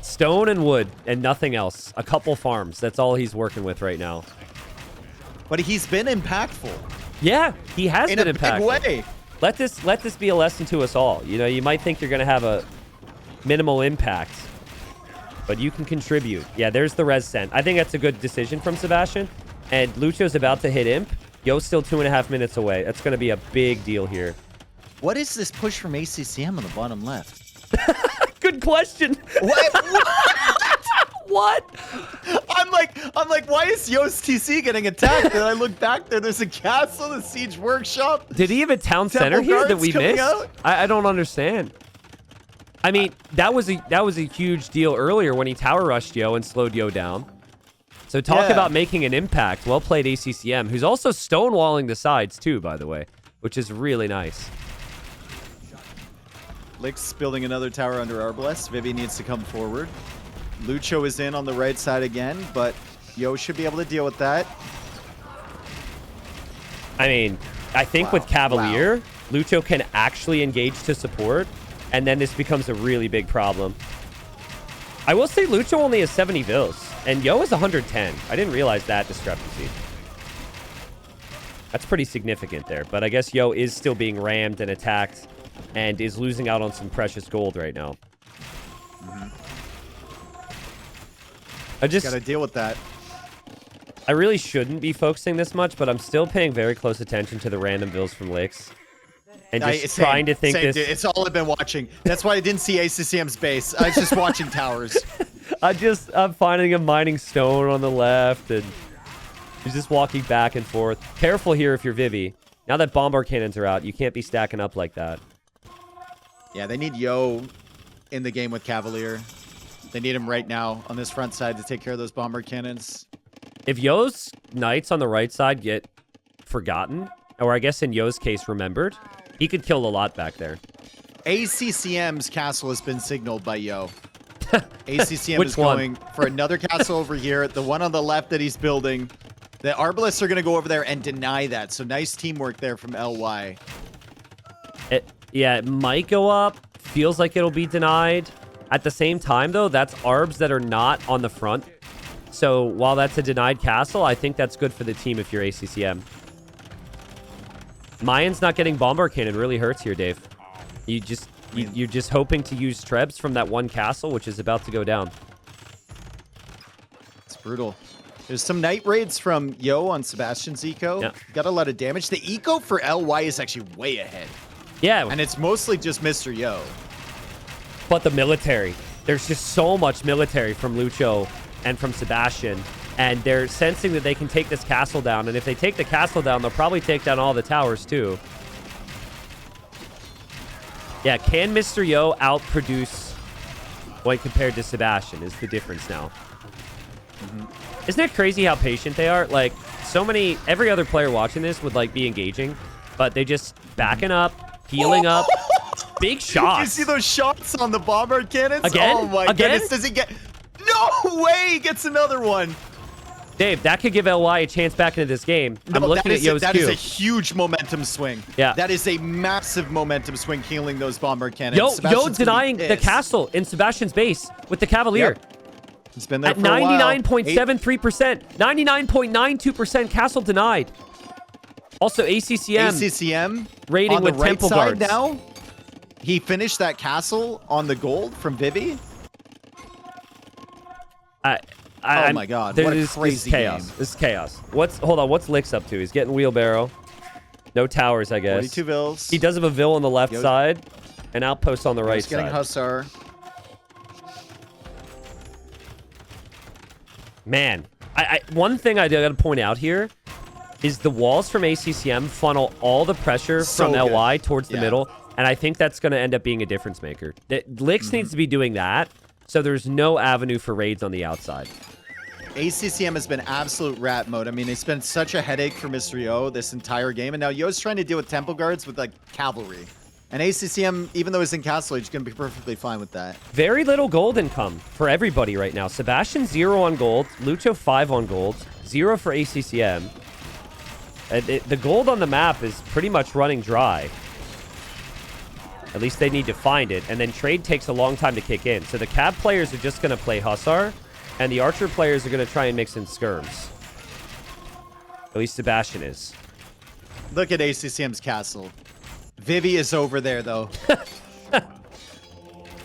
[SPEAKER 1] stone and wood and nothing else. A couple farms. That's all he's working with right now.
[SPEAKER 2] But he's been impactful.
[SPEAKER 1] Yeah, he has been impactful.
[SPEAKER 2] In a big way.
[SPEAKER 1] Let this be a lesson to us all. You know, you might think you're going to have a minimal impact, but you can contribute. Yeah, there's the res sent. I think that's a good decision from Sebastian. And Lucho's about to hit imp. Yo's still 2.5 minutes away. That's going to be a big deal here.
[SPEAKER 2] What is this push from ACCM on the bottom left?
[SPEAKER 1] Good question.
[SPEAKER 2] What?
[SPEAKER 1] What?
[SPEAKER 2] I'm like, why is Yo's TC getting attacked? And I look back there's a castle, the siege workshop.
[SPEAKER 1] Did he have a town center here that we missed? I don't understand. I mean, that was a huge deal earlier when he tower rushed Yo and slowed Yo down. So talk about making an impact. Well played, ACCM, who's also stonewalling the sides too, by the way, which is really nice.
[SPEAKER 2] Lick's building another tower under Arbalest. Vivi needs to come forward. Lucho is in on the right side again, but Yo should be able to deal with that.
[SPEAKER 1] I mean, I think with Cavalier, Lucho can actually engage to support, and then this becomes a really big problem. I will say Lucho only has 70 vills, and Yo is 110. I didn't realize that discrepancy. That's pretty significant there, but I guess Yo is still being rammed and attacked and is losing out on some precious gold right now. I just
[SPEAKER 2] gotta deal with that.
[SPEAKER 1] I really shouldn't be focusing this much, but I'm still paying very close attention to the random vills from Licks. And just trying to think this.
[SPEAKER 2] Dude. It's all I've been watching. That's why I didn't see ACCM's base. I was just watching towers.
[SPEAKER 1] I'm finding him mining stone on the left, and he's just walking back and forth. Careful here if you're Vivi. Now that bombard cannons are out, you can't be stacking up like that.
[SPEAKER 2] Yeah, they need Yo in the game with Cavalier. They need him right now on this front side to take care of those bombard cannons.
[SPEAKER 1] If Yo's knights on the right side get forgotten, or I guess in Yo's case remembered, he could kill a lot back there.
[SPEAKER 2] ACCM's castle has been signaled by Yo. ACCM
[SPEAKER 1] Which
[SPEAKER 2] is
[SPEAKER 1] one?
[SPEAKER 2] going for another castle over here. The one on the left that he's building. The Arbalists are going to go over there and deny that. So nice teamwork there from LY.
[SPEAKER 1] Yeah, it might go up. Feels like it'll be denied. At the same time, though, that's Arbs that are not on the front. So while that's a denied castle, I think that's good for the team if you're ACCM. Mayan's not getting bombard cannon really hurts here, Dave. You're just hoping to use Trebs from that one castle, which is about to go down.
[SPEAKER 2] It's brutal. There's some night raids from Yo on Sebastian's eco.
[SPEAKER 1] Yeah.
[SPEAKER 2] Got a lot of damage. The eco for LY is actually way ahead.
[SPEAKER 1] Yeah.
[SPEAKER 2] And it's mostly just Mr. Yo.
[SPEAKER 1] But the military. There's just so much military from Lucho and from Sebastian. And they're sensing that they can take this castle down. And if they take the castle down, they'll probably take down all the towers, too. Yeah, can Mr. Yo outproduce when compared to Sebastian is the difference now. Isn't it crazy how patient they are? Like, every other player watching this would, like, be engaging. But they just backing up, healing up. Big shots.
[SPEAKER 2] You see those shots on the bombard cannons?
[SPEAKER 1] Again?
[SPEAKER 2] Oh my goodness. Does he get... No way he gets another one.
[SPEAKER 1] Dave, that could give LY a chance back into this game.
[SPEAKER 2] No,
[SPEAKER 1] I'm looking at Yo's
[SPEAKER 2] That
[SPEAKER 1] queue.
[SPEAKER 2] is a huge momentum swing.
[SPEAKER 1] Yeah.
[SPEAKER 2] That is a massive momentum swing healing those bombard cannons.
[SPEAKER 1] Yo denying the castle in Sebastian's base with the Cavalier.
[SPEAKER 2] Yep. It's been there
[SPEAKER 1] at
[SPEAKER 2] for a while.
[SPEAKER 1] 99.73%. 99.92% castle denied. Also, ACCM raiding
[SPEAKER 2] on the
[SPEAKER 1] with
[SPEAKER 2] right
[SPEAKER 1] temple
[SPEAKER 2] side
[SPEAKER 1] guards.
[SPEAKER 2] now. He finished that castle on the gold from Vivi. Oh my god, what a crazy
[SPEAKER 1] chaos.
[SPEAKER 2] game.
[SPEAKER 1] This is chaos. Hold on, what's Licks up to? He's getting wheelbarrow. No towers, I guess.
[SPEAKER 2] 42 vills.
[SPEAKER 1] He does have a vill on the left side, and outposts on the right
[SPEAKER 2] He's getting
[SPEAKER 1] side.
[SPEAKER 2] Hussar.
[SPEAKER 1] Man, one thing I gotta point out here is the walls from ACCM funnel all the pressure from LY towards the middle, and I think that's going to end up being a difference maker. Licks needs to be doing that, so there's no avenue for raids on the outside.
[SPEAKER 2] ACCM has been absolute rat mode. I mean, it's been such a headache for Mr. Yo this entire game, and now Yo's trying to deal with temple guards with, like, cavalry. And ACCM, even though he's in castle age, is going to be perfectly fine with that.
[SPEAKER 1] Very little gold income for everybody right now. Sebastian 0 on gold, Lucho 5 on gold, 0 for ACCM. The gold on the map is pretty much running dry. At least they need to find it, and then trade takes a long time to kick in. So the Cav players are just going to play Hussar, and the Archer players are going to try and mix in skirms. At least Sebastian is.
[SPEAKER 2] Look at ACCM's castle. Vivi is over there, though.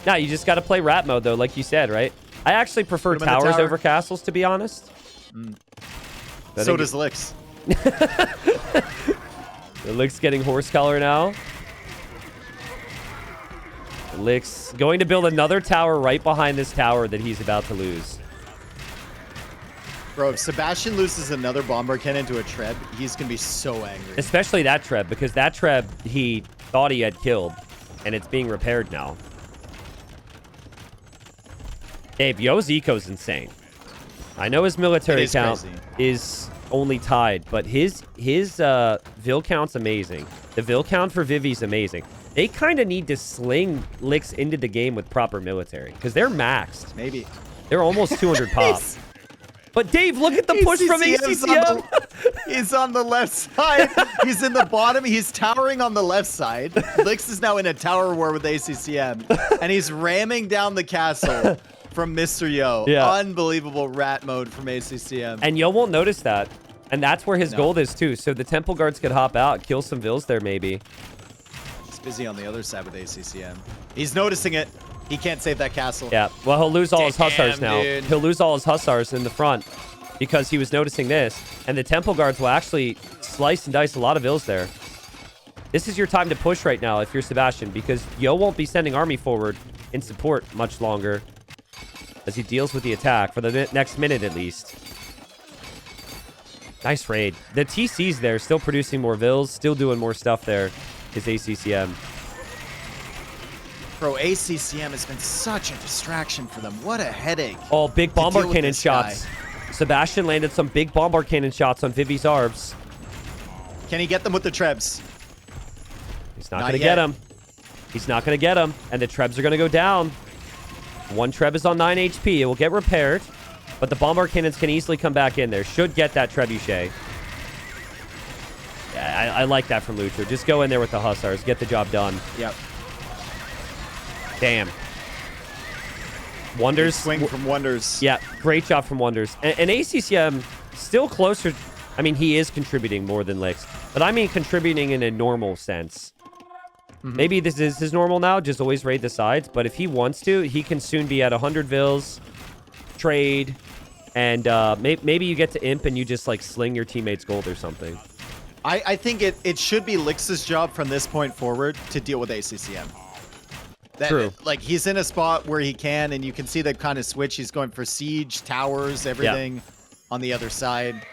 [SPEAKER 1] Now, you just got to play rat mode, though, like you said, right? I actually prefer
[SPEAKER 2] Put him in the
[SPEAKER 1] towers
[SPEAKER 2] tower.
[SPEAKER 1] over castles, to be honest.
[SPEAKER 2] So does Lix.
[SPEAKER 1] Lick's getting horse color now. Lick's going to build another tower right behind this tower that he's about to lose.
[SPEAKER 2] Bro, if Sebastian loses another bomber cannon to a Treb, he's going to be so angry.
[SPEAKER 1] Especially that Treb, because that Treb he thought he had killed, and it's being repaired now. Dave, Yo's eco's insane. I know his military count
[SPEAKER 2] crazy.
[SPEAKER 1] is only tied, but his Vil count's amazing. The Vil count for Vivi's amazing. They kind of need to sling Licks into the game with proper military, because they're maxed.
[SPEAKER 2] Maybe.
[SPEAKER 1] They're almost 200 pop. But Dave, look at the push from ACCM.
[SPEAKER 2] He's on the left side. He's in the bottom. He's towering on the left side. Lix is now in a tower war with ACCM. And he's ramming down the castle from Mr. Yo.
[SPEAKER 1] Yeah.
[SPEAKER 2] Unbelievable rat mode from ACCM.
[SPEAKER 1] And Yo won't notice that. And that's where his gold is, too. So the Temple Guards could hop out, kill some Vils there, maybe.
[SPEAKER 2] He's busy on the other side with ACCM. He's noticing it. He can't save that castle.
[SPEAKER 1] Yeah, well, he'll lose all his Hussars now.
[SPEAKER 2] Dude.
[SPEAKER 1] He'll lose all his Hussars in the front because he was noticing this. And the Temple Guards will actually slice and dice a lot of Vils there. This is your time to push right now if you're Sebastian, because Yo won't be sending army forward in support much longer as he deals with the attack for the next minute at least. Nice raid. The TC's there, still producing more Vils, still doing more stuff there, is ACCM.
[SPEAKER 2] Bro, ACCM has been such a distraction for them. What a headache.
[SPEAKER 1] Oh, big bombard
[SPEAKER 2] deal with
[SPEAKER 1] cannon
[SPEAKER 2] this
[SPEAKER 1] shots. Sebastian landed some big bombard cannon shots on Vivi's Arbs.
[SPEAKER 2] Can he get them with the Trebs?
[SPEAKER 1] He's not
[SPEAKER 2] Not
[SPEAKER 1] going to
[SPEAKER 2] yet.
[SPEAKER 1] get him. He's not going to get him. And the Trebs are going to go down. One Treb is on 9 HP. It will get repaired. But the bombard cannons can easily come back in there. Should get that Trebuchet. Yeah, I like that from Lucho. Just go in there with the Hussars. Get the job done.
[SPEAKER 2] Yep.
[SPEAKER 1] Damn. Wonders.
[SPEAKER 2] Swing from Wonders.
[SPEAKER 1] Yeah, great job from Wonders. And ACCM still closer. I mean, he is contributing more than Licks. But I mean contributing in a normal sense. Maybe this is his normal now, just always raid the sides. But if he wants to, he can soon be at 100 Vils, trade, and maybe you get to Imp and you just like sling your teammates gold or something.
[SPEAKER 2] I think it should be Lix's job from this point forward to deal with ACCM.
[SPEAKER 1] True.
[SPEAKER 2] Like, he's in a spot where he can, and you can see they've kind of switched. He's going for siege, towers, everything on the other side.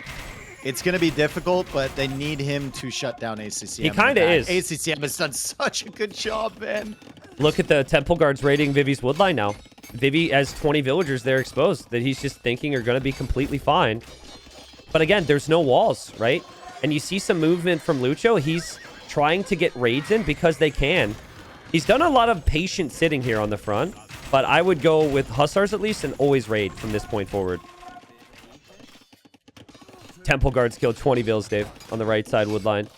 [SPEAKER 2] It's going to be difficult, but they need him to shut down ACCM.
[SPEAKER 1] He kind of is.
[SPEAKER 2] ACCM has done such a good job, man.
[SPEAKER 1] Look at the Temple Guards raiding Vivi's woodline now. Vivi has 20 villagers there exposed that he's just thinking are going to be completely fine. But again, there's no walls, right? And you see some movement from Lucho. He's trying to get raids in because they can. He's done a lot of patient sitting here on the front, but I would go with Hussars at least and always raid from this point forward. Temple Guards killed 20 Vils, Dave, on the right side woodline.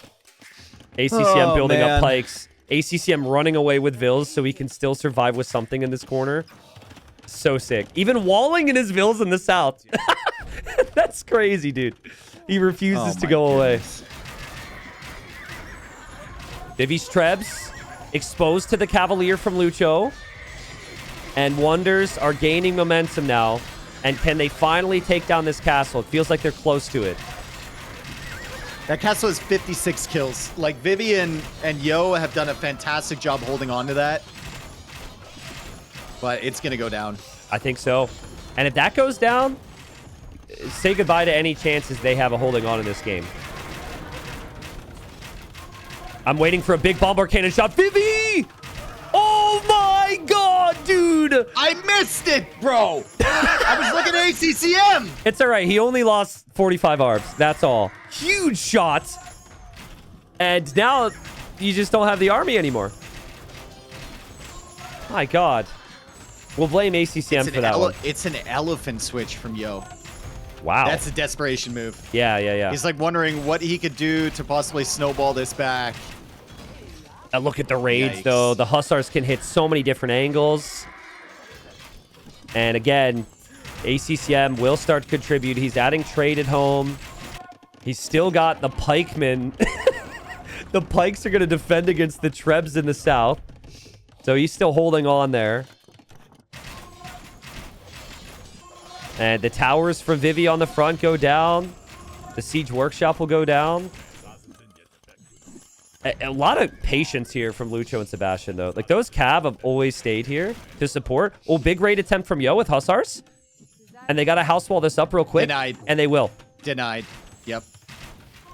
[SPEAKER 1] ACCM building up pikes. ACCM running away with Vils so he can still survive with something in this corner. So sick. Even walling in his Vils in the south. That's crazy, dude. He refuses to go away. Vivi's Trebs exposed to the Cavalier from Lucho. And Wonders are gaining momentum now. And can they finally take down this castle? It feels like they're close to it.
[SPEAKER 2] That castle has 56 kills. Like, Vivi and Yo have done a fantastic job holding on to that. But it's going to go down.
[SPEAKER 1] I think so. And if that goes down, say goodbye to any chances they have of holding on in this game. I'm waiting for a big bombard cannon shot. Vivi! Oh my god, dude!
[SPEAKER 2] I missed it, bro! I was looking at ACCM!
[SPEAKER 1] It's all right. He only lost 45 arbs. That's all. Huge shots. And now you just don't have the army anymore. My god. We'll blame ACCM for that one.
[SPEAKER 2] It's an elephant switch from Yo.
[SPEAKER 1] Wow.
[SPEAKER 2] That's a desperation move.
[SPEAKER 1] Yeah.
[SPEAKER 2] He's like wondering what he could do to possibly snowball this back.
[SPEAKER 1] Look at the raids,
[SPEAKER 2] Yikes.
[SPEAKER 1] though. The Hussars can hit so many different angles. And again, ACCM will start to contribute. He's adding trade at home. He's still got the pikemen. The pikes are going to defend against the Trebs in the south. So he's still holding on there. And the towers from Vivi on the front go down. The Siege Workshop will go down. A lot of patience here from Lucho and Sebastian, though. Like, those Cav have always stayed here to support. Oh, big raid attempt from Yo with Hussars. And they got to house wall this up real quick.
[SPEAKER 2] Denied.
[SPEAKER 1] And they will.
[SPEAKER 2] Denied. Yep.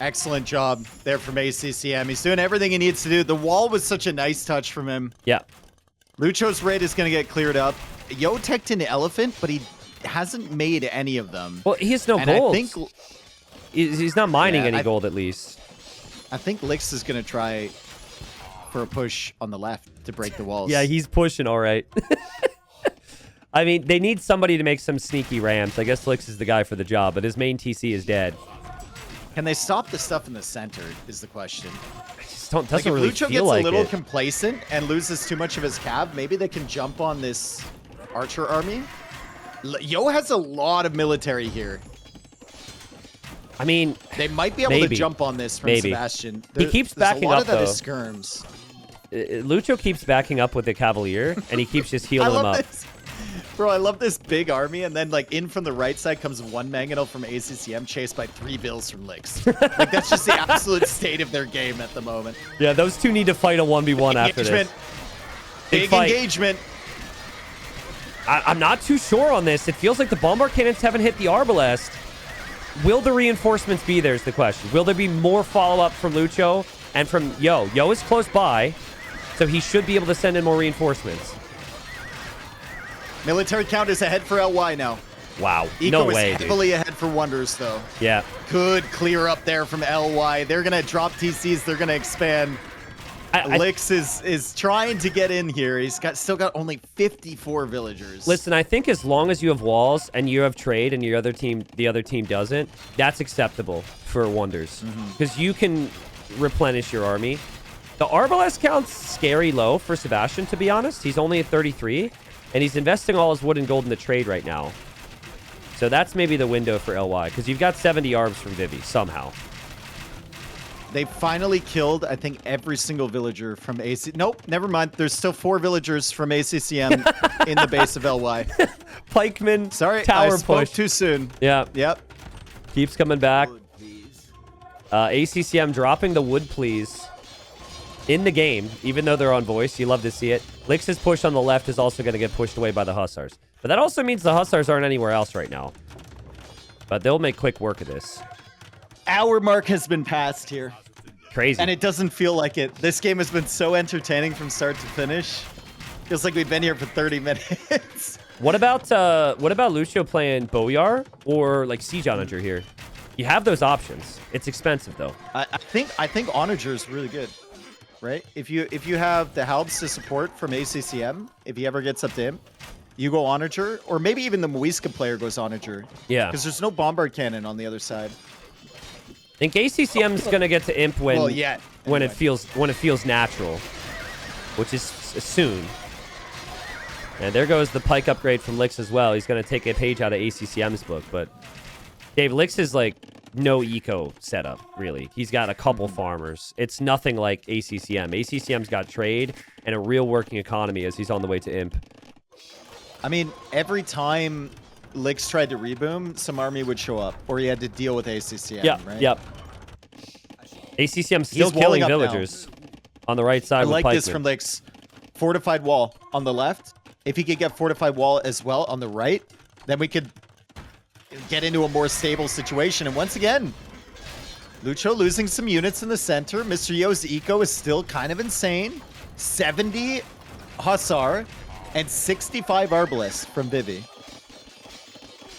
[SPEAKER 2] Excellent job there from ACCM. He's doing everything he needs to do. The wall was such a nice touch from him.
[SPEAKER 1] Yeah.
[SPEAKER 2] Lucho's raid is going to get cleared up. Yo teched an elephant, but he hasn't made any of them.
[SPEAKER 1] Well, he has no
[SPEAKER 2] and
[SPEAKER 1] gold.
[SPEAKER 2] I think
[SPEAKER 1] he's not mining any gold, at least.
[SPEAKER 2] I think Lix is going to try for a push on the left to break the walls.
[SPEAKER 1] Yeah, he's pushing all right. I mean, they need somebody to make some sneaky ramps. I guess Lix is the guy for the job, but his main TC is dead.
[SPEAKER 2] Can they stop the stuff in the center is the question.
[SPEAKER 1] It just doesn't
[SPEAKER 2] Like, if
[SPEAKER 1] really
[SPEAKER 2] Lucho
[SPEAKER 1] feel
[SPEAKER 2] gets
[SPEAKER 1] like
[SPEAKER 2] a little
[SPEAKER 1] it.
[SPEAKER 2] complacent and loses too much of his cav, maybe they can jump on this archer army. Yo has a lot of military here.
[SPEAKER 1] I mean,
[SPEAKER 2] They might be able to jump on this from Sebastian.
[SPEAKER 1] He keeps backing
[SPEAKER 2] a lot
[SPEAKER 1] up,
[SPEAKER 2] of that
[SPEAKER 1] though.
[SPEAKER 2] is skirms.
[SPEAKER 1] Lucho keeps backing up with the Cavalier, and he keeps just healing him up.
[SPEAKER 2] This. Bro, I love this big army, and then like in from the right side comes one Mangonel from ACCM chased by 3 Bills from Lix. Like, that's just the absolute state of their game at the moment.
[SPEAKER 1] Yeah, those two need to fight a 1v1 after this.
[SPEAKER 2] Big
[SPEAKER 1] fight.
[SPEAKER 2] engagement.
[SPEAKER 1] I'm not too sure on this. It feels like the bombard cannons haven't hit the Arbalest. Will the reinforcements be there is the question. Will there be more follow-up from Lucho and from Yo? Yo is close by, so he should be able to send in more reinforcements.
[SPEAKER 2] Military count is ahead for LY now.
[SPEAKER 1] Wow.
[SPEAKER 2] Eco
[SPEAKER 1] No way,
[SPEAKER 2] is
[SPEAKER 1] dude.
[SPEAKER 2] heavily ahead for Wonders, though.
[SPEAKER 1] Yeah.
[SPEAKER 2] Good clear up there from LY. They're going to drop TCs. They're going to expand. Lix is trying to get in here. He's still got only 54 villagers.
[SPEAKER 1] Listen, I think as long as you have walls and you have trade and the other team doesn't, that's acceptable for Wonders. Because you can replenish your army. The Arbalest count's scary low for Sebastian, to be honest. He's only at 33, and he's investing all his wood and gold in the trade right now. So that's maybe the window for LY, because you've got 70 arbs from Vivi, somehow.
[SPEAKER 2] They finally killed, I think, every single villager from AC. Nope, never mind. There's still 4 villagers from ACCM in the base of LY.
[SPEAKER 1] Pikeman,
[SPEAKER 2] Sorry,
[SPEAKER 1] tower
[SPEAKER 2] I spoke
[SPEAKER 1] push.
[SPEAKER 2] too soon.
[SPEAKER 1] Yeah.
[SPEAKER 2] Yep.
[SPEAKER 1] Keeps coming back. ACCM dropping the wood, please. In the game, even though they're on voice. You love to see it. Lix's push on the left is also going to get pushed away by the Hussars. But that also means the Hussars aren't anywhere else right now. But they'll make quick work of this.
[SPEAKER 2] Hour mark has been passed here.
[SPEAKER 1] Crazy.
[SPEAKER 2] And it doesn't feel like it. This game has been so entertaining from start to finish. Feels like we've been here for 30 minutes.
[SPEAKER 1] What about Lucio playing Boyar or like Siege Onager here? You have those options. It's expensive though.
[SPEAKER 2] I think Onager is really good, right? If you have the Halbs to support from ACCM, if he ever gets up to him, you go Onager, or maybe even the Muisca player goes Onager.
[SPEAKER 1] Yeah.
[SPEAKER 2] Because there's no bombard cannon on the other side.
[SPEAKER 1] I think ACCM's gonna get to imp when when it feels natural, which is soon. And there goes the pike upgrade from Lix as well. He's gonna take a page out of ACCM's book. But Dave, Lix is like no eco setup really. He's got a couple farmers. It's nothing like ACCM. ACCM's got trade and a real working economy as he's on the way to imp.
[SPEAKER 2] I mean, every time Lix tried to reboom, some army would show up, or he had to deal with ACCM, right?
[SPEAKER 1] Yep. ACCM's still
[SPEAKER 2] He's walling
[SPEAKER 1] killing
[SPEAKER 2] up
[SPEAKER 1] villagers on the right side.
[SPEAKER 2] I
[SPEAKER 1] with
[SPEAKER 2] like
[SPEAKER 1] pikemen.
[SPEAKER 2] this from Lix. Fortified wall on the left. If he could get fortified wall as well on the right, then we could get into a more stable situation. And once again, Lucho losing some units in the center. Mr. Yo's eco is still kind of insane. 70 Hussar and 65 Arbalest from Vivi.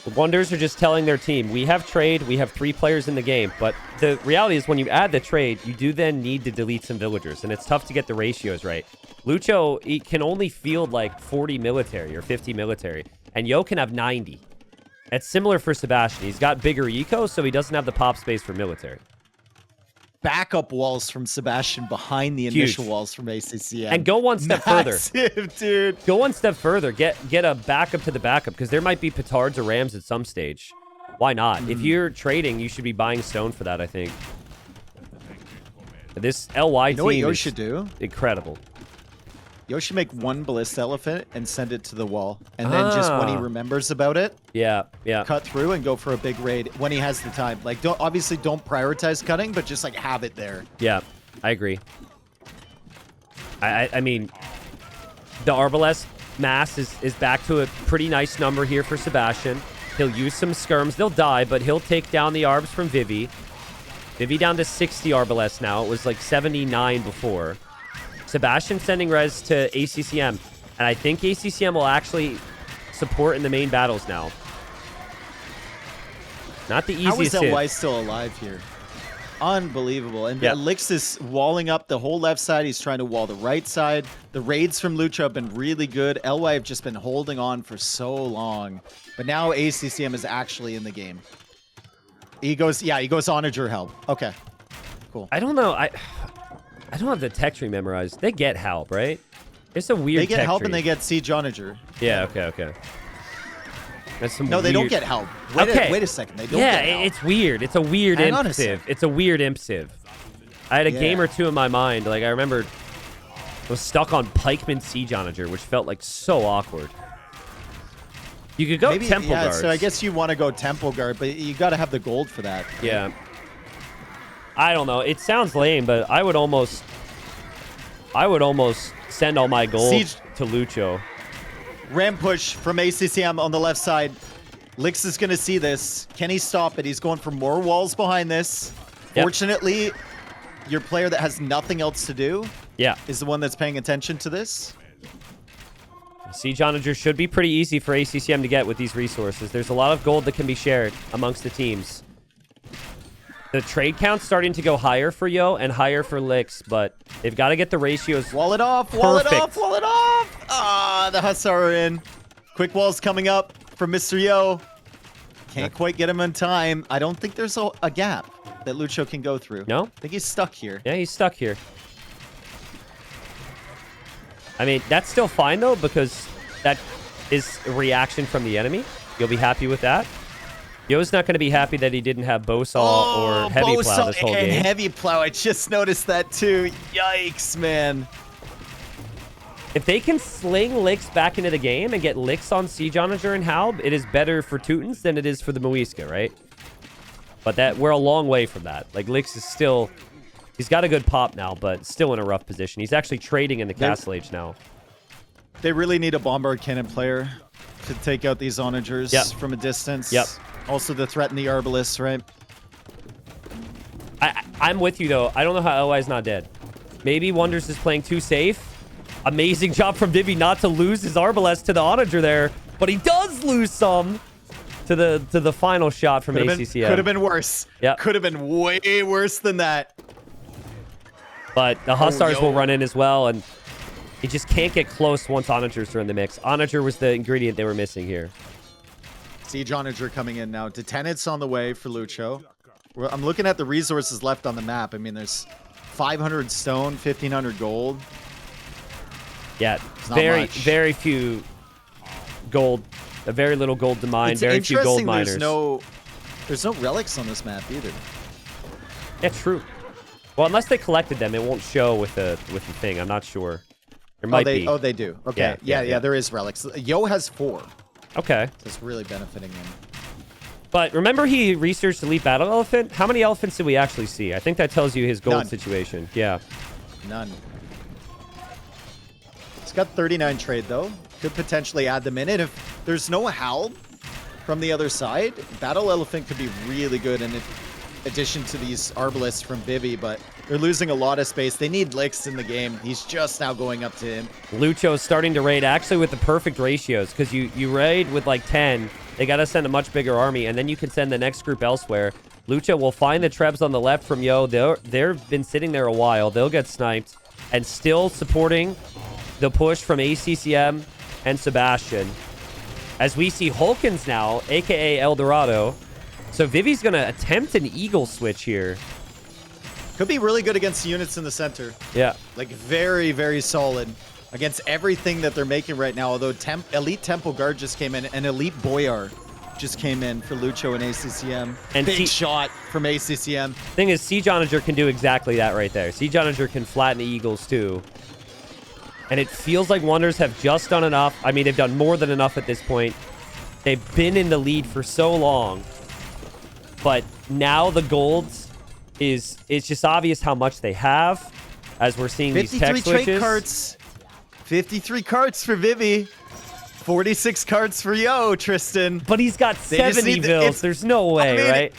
[SPEAKER 1] The Wonders are just telling their team, we have trade, we have 3 players in the game, but the reality is when you add the trade, you do then need to delete some villagers, and it's tough to get the ratios right. Lucho, he can only field like 40 military or 50 military, and Yo can have 90. That's similar for Sebastian. He's got bigger eco, so he doesn't have the pop space for military.
[SPEAKER 2] Backup walls from Sebastian behind the initial walls from ACCM.
[SPEAKER 1] And go one step further.
[SPEAKER 2] Massive, dude.
[SPEAKER 1] Go one step further. Get a backup to the backup, because there might be petards or rams at some stage. Why not? If you're trading, you should be buying stone for that, I think. This LY
[SPEAKER 2] You know what
[SPEAKER 1] team
[SPEAKER 2] Yo
[SPEAKER 1] is
[SPEAKER 2] should do?
[SPEAKER 1] incredible.
[SPEAKER 2] Yo should make one Ballista Elephant and send it to the wall. And then just when he remembers about it,
[SPEAKER 1] yeah,
[SPEAKER 2] cut through and go for a big raid when he has the time. Like, obviously don't prioritize cutting, but just like have it there.
[SPEAKER 1] Yeah, I agree. I mean, the Arbalest mass is back to a pretty nice number here for Sebastian. He'll use some skirms. They'll die, but he'll take down the Arbs from Vivi. Vivi down to 60 Arbalest now. It was like 79 before. Sebastian sending res to ACCM. And I think ACCM will actually support in the main battles now. Not the easiest
[SPEAKER 2] How is
[SPEAKER 1] hit.
[SPEAKER 2] LY still alive here? Unbelievable. And Lix is walling up the whole left side. He's trying to wall the right side. The raids from Lucha have been really good. LY have just been holding on for so long. But now ACCM is actually in the game. He goes Onager help. Okay. Cool.
[SPEAKER 1] I don't know. I don't have the tech tree memorized. They get help, right? It's a weird
[SPEAKER 2] They get
[SPEAKER 1] tech
[SPEAKER 2] help
[SPEAKER 1] tree.
[SPEAKER 2] and they get Siege Onager.
[SPEAKER 1] Yeah, okay. That's some
[SPEAKER 2] No, they don't get help. Wait a second. They don't get help.
[SPEAKER 1] It's weird. It's a weird
[SPEAKER 2] Hang on a
[SPEAKER 1] imp
[SPEAKER 2] sec.
[SPEAKER 1] civ. It's a weird imp civ. I had a game or two in my mind. Like, I remember I was stuck on Pikeman Siege Onager, which felt like so awkward. You could go Temple Guards.
[SPEAKER 2] So I guess you want to go Temple Guard, but you got to have the gold for that.
[SPEAKER 1] Yeah. I don't know. It sounds lame, but I would almost send all my gold to Lucho.
[SPEAKER 2] Ram push from ACCM on the left side. Lix is going to see this. Can he stop it? He's going for more walls behind this.
[SPEAKER 1] Yep.
[SPEAKER 2] Fortunately, your player that has nothing else to do is the one that's paying attention to this.
[SPEAKER 1] Siege Onager should be pretty easy for ACCM to get with these resources. There's a lot of gold that can be shared amongst the teams. The trade count's starting to go higher for Yo and higher for Lix, but they've got to get the ratios
[SPEAKER 2] Wall it off,
[SPEAKER 1] perfect.
[SPEAKER 2] wall it off, wall it off! Ah, the Hussar are in. Quick walls coming up from Mr. Yo. Can't quite get him in time. I don't think there's a gap that Lucho can go through.
[SPEAKER 1] No?
[SPEAKER 2] I think he's stuck here.
[SPEAKER 1] Yeah, he's stuck here. I mean, that's still fine, though, because that is a reaction from the enemy. You'll be happy with that. Yo's not going to be happy that he didn't have Bowsaw or Heavy Plow this whole game.
[SPEAKER 2] Heavy Plow, I just noticed that too. Yikes, man.
[SPEAKER 1] If they can sling Lix back into the game and get Lix on Siege Onager and Halb, it is better for Teutons than it is for the Muisca, right? But we're a long way from that. Like, Lix is still... He's got a good pop now, but still in a rough position. He's actually trading in the Castle Age now.
[SPEAKER 2] They really need a Bombard Cannon player to take out these Onagers from a distance.
[SPEAKER 1] Yep.
[SPEAKER 2] Also to threaten the Arbalists, right?
[SPEAKER 1] I'm with you, though. I don't know how LY's not dead. Maybe Wonders is playing too safe. Amazing job from Vivi not to lose his Arbalest to the Onager there, but he does lose some to the final shot from ACCM.
[SPEAKER 2] Could have been worse.
[SPEAKER 1] Yep.
[SPEAKER 2] Could have been way worse than that.
[SPEAKER 1] But the Hussars will run in as well, and he just can't get close once Onagers are in the mix. Onager was the ingredient they were missing here.
[SPEAKER 2] Siege Onager coming in now. Detenants on the way for Lucho. I'm looking at the resources left on the map. I mean, there's 500 stone, 1,500 gold.
[SPEAKER 1] Yeah,
[SPEAKER 2] very
[SPEAKER 1] few gold, a very little gold to mine, very few gold miners.
[SPEAKER 2] There's no relics on this map either.
[SPEAKER 1] Yeah, true. Well, unless they collected them, it won't show with the thing. I'm not sure. There might be.
[SPEAKER 2] Oh, they do. Okay. Yeah, there is relics. Yo has 4.
[SPEAKER 1] Okay.
[SPEAKER 2] So it's really benefiting him.
[SPEAKER 1] But remember he researched Elite Battle Elephant? How many elephants did we actually see? I think that tells you his gold situation. Yeah.
[SPEAKER 2] None. It's got 39 trade, though. Could potentially add them in. And if there's no Halb from the other side, Battle Elephant could be really good in addition to these Arbalists from Vivi, but they're losing a lot of space. They need Lix in the game. He's just now going up to him.
[SPEAKER 1] Lucho's starting to raid actually with the perfect ratios, because you raid with like 10. They got to send a much bigger army, and then you can send the next group elsewhere. Lucha will find the Trebs on the left from Yo. They've been sitting there a while. They'll get sniped, and still supporting the push from ACCM and Sebastian. As we see Hulkins now, a.k.a. El Dorado. So Vivi's going to attempt an Eagle switch here.
[SPEAKER 2] Could be really good against the units in the center.
[SPEAKER 1] Yeah.
[SPEAKER 2] Like, very, very solid against everything that they're making right now. Although Elite Temple Guard just came in, and Elite Boyar just came in for Lucho and ACCM. And big shot from ACCM.
[SPEAKER 1] Thing is, Siege Onager can do exactly that right there. Siege Onager can flatten the Eagles, too. And it feels like Wonders have just done enough. I mean, they've done more than enough at this point. They've been in the lead for so long. But now the golds is just obvious how much they have as we're seeing these tech
[SPEAKER 2] 53
[SPEAKER 1] switches.
[SPEAKER 2] trade carts. 53 carts for Vivi. 46 carts for Yo, Tristan.
[SPEAKER 1] But he's got 70 bills. There's no way, right?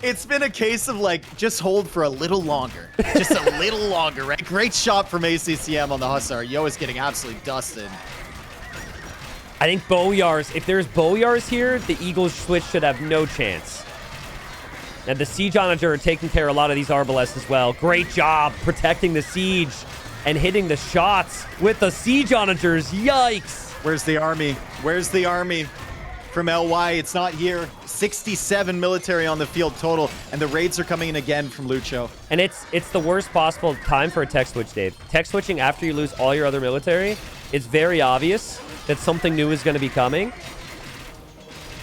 [SPEAKER 2] It's been a case of, like, just hold for a little longer. Just a little longer, right? Great shot from ACCM on the Hussar. Yo is getting absolutely dusted.
[SPEAKER 1] I think Boyars, if there's Boyars here, the Eagles switch should have no chance. And the Siege Onager are taking care of a lot of these Arbalests as well. Great job protecting the Siege and hitting the shots with the Siege Onagers. Yikes.
[SPEAKER 2] Where's the army? Where's the army from LY? It's not here. 67 military on the field total, and the raids are coming in again from Lucho.
[SPEAKER 1] And it's the worst possible time for a tech switch, Dave. Tech switching after you lose all your other military, it's very obvious that something new is going to be coming.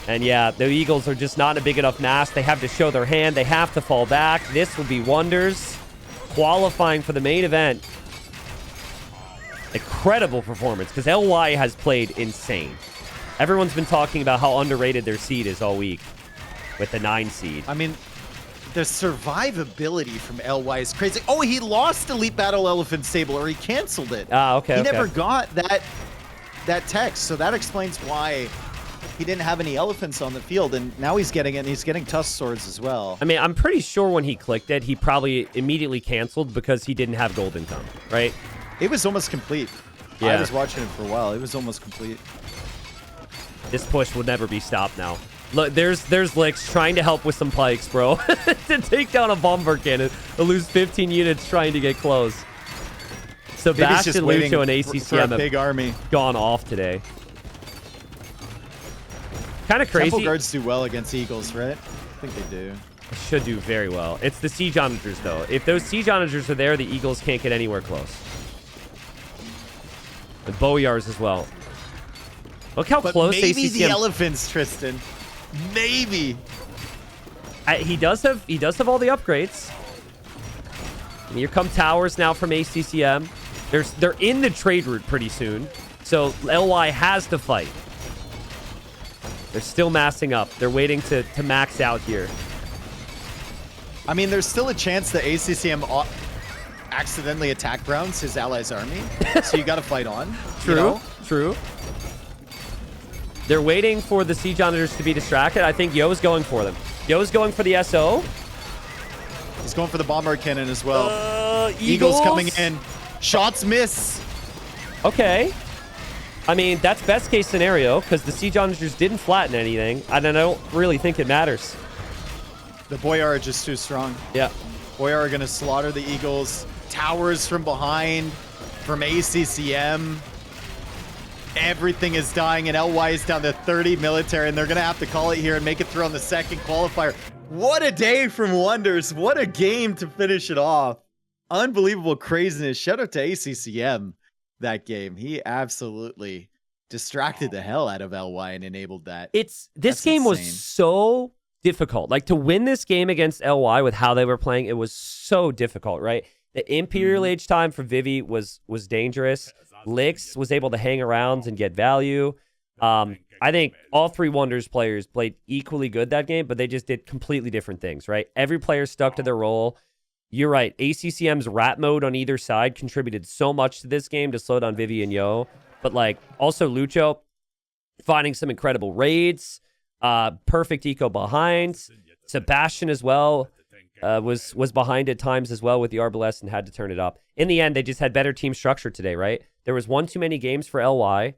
[SPEAKER 1] And yeah, the Eagles are just not in a big enough mass. They have to show their hand. They have to fall back. This would be Wonders qualifying for the main event. Incredible performance, because LY has played insane. Everyone's been talking about how underrated their seed is all week with the 9 seed.
[SPEAKER 2] I mean, the survivability from LY is crazy. Oh, he lost Elite Battle Elephant Sable, or he canceled it.
[SPEAKER 1] Okay,
[SPEAKER 2] He never got that text, so that explains why he didn't have any elephants on the field, and now he's getting it, and he's getting Tusk Swords as well.
[SPEAKER 1] I mean, I'm pretty sure when he clicked it, he probably immediately canceled because he didn't have gold income, right?
[SPEAKER 2] It was almost complete.
[SPEAKER 1] Yeah.
[SPEAKER 2] I was watching it for a while. It was almost complete.
[SPEAKER 1] This push will never be stopped now. Look, there's Licks trying to help with some pikes, bro. To take down a bomber cannon. To lose 15 units trying to get close. Sebastian, Lucho, and ACCM
[SPEAKER 2] have big army.
[SPEAKER 1] Gone off today. Kind of crazy.
[SPEAKER 2] Temple Guards do well against Eagles, right? I think they do.
[SPEAKER 1] Should do very well. It's the Siege Onagers, though. If those Siege Onagers are there, the Eagles can't get anywhere close. The Boyars as well. Look how close
[SPEAKER 2] maybe
[SPEAKER 1] ACCM...
[SPEAKER 2] the elephants, Tristan. Maybe.
[SPEAKER 1] He does have all the upgrades. And here come towers now from ACCM. They're in the trade route pretty soon. So LY has to fight. They're still massing up. They're waiting to max out here.
[SPEAKER 2] I mean, there's still a chance that ACCM accidentally attack Browns, his allies' army. So you got to fight on.
[SPEAKER 1] True,
[SPEAKER 2] you know?
[SPEAKER 1] True. They're waiting for the Siege Onagers to be distracted. I think Yo's going for them. Yo's going for the SO.
[SPEAKER 2] He's going for the bomber cannon as well.
[SPEAKER 1] Eagles
[SPEAKER 2] coming in. Shots miss.
[SPEAKER 1] Okay. I mean, that's best case scenario because the Siege Onagers didn't flatten anything. I don't really think it matters.
[SPEAKER 2] The Boyar are just too strong.
[SPEAKER 1] Yeah.
[SPEAKER 2] Boyar are going to slaughter the Eagles. Towers from behind from ACCM. Everything is dying, and LY is down to 30 military, and they're going to have to call it here and make it through on the second qualifier. What a day from Wonders. What a game to finish it off. Unbelievable craziness. Shout out to ACCM that game. He absolutely distracted the hell out of LY and enabled that.
[SPEAKER 1] This game was so difficult. Like, to win this game against LY with how they were playing, it was so difficult, right? The Imperial Age time for Vivi was dangerous. Licks was able to hang around and get value. I think all 3 Wonders players played equally good that game, but they just did completely different things, right? Every player stuck to their role. You're right. ACCM's rat mode on either side contributed so much to this game to slow down Vivi and Yo. But, like, also Lucho finding some incredible raids. Perfect eco behind. Sebastian as well was behind at times as well with the Arbalest and had to turn it up. In the end, they just had better team structure today, right? There was one too many games for LY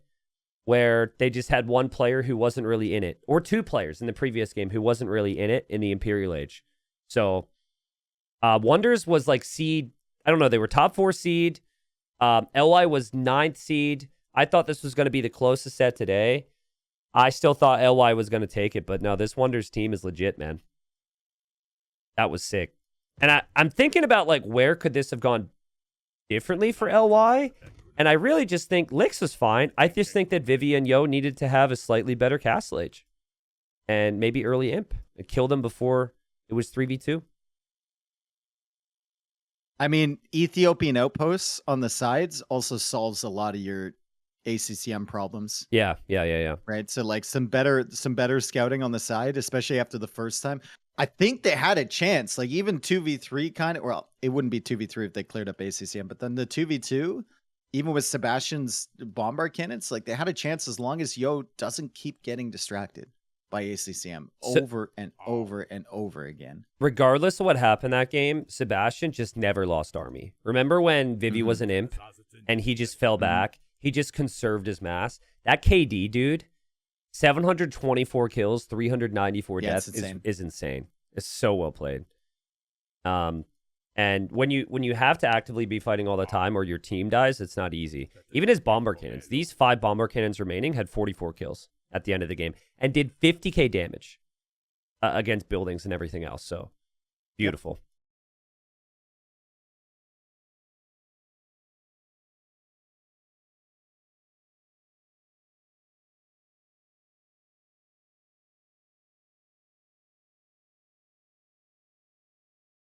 [SPEAKER 1] where they just had one player who wasn't really in it, or 2 players in the previous game who wasn't really in it in the Imperial Age. So Wonders was like seed, I don't know, they were top 4 seed. LY was 9th seed. I thought this was going to be the closest set today. I still thought LY was going to take it, but no, this Wonders team is legit, man. That was sick. And I'm thinking about, like, where could this have gone differently for LY? And I really just think Licks was fine. I just think that Vivi and Yo needed to have a slightly better Castle Age. And maybe early Imp. It killed them before it was 3v2.
[SPEAKER 2] I mean, Ethiopian outposts on the sides also solves a lot of your ACCM problems.
[SPEAKER 1] Yeah.
[SPEAKER 2] Right. So like some better scouting on the side, especially after the first time. I think they had a chance, like even 2v3 kind of, well, it wouldn't be 2v3 if they cleared up ACCM, but then the 2v2, even with Sebastian's bombard cannons, like they had a chance as long as Yo doesn't keep getting distracted by ACCM over and over and over again.
[SPEAKER 1] Regardless of what happened that game, Sebastian just never lost army. Remember when Vivi was an imp and he just fell back? He just conserved his mass. That KD, dude, 724 kills, 394 deaths is insane. It's so well played. And when you have to actively be fighting all the time or your team dies, it's not easy. Even his bomber cannons, these 5 bomber cannons remaining had 44 kills at the end of the game and did 50k damage against buildings and everything else. So beautiful.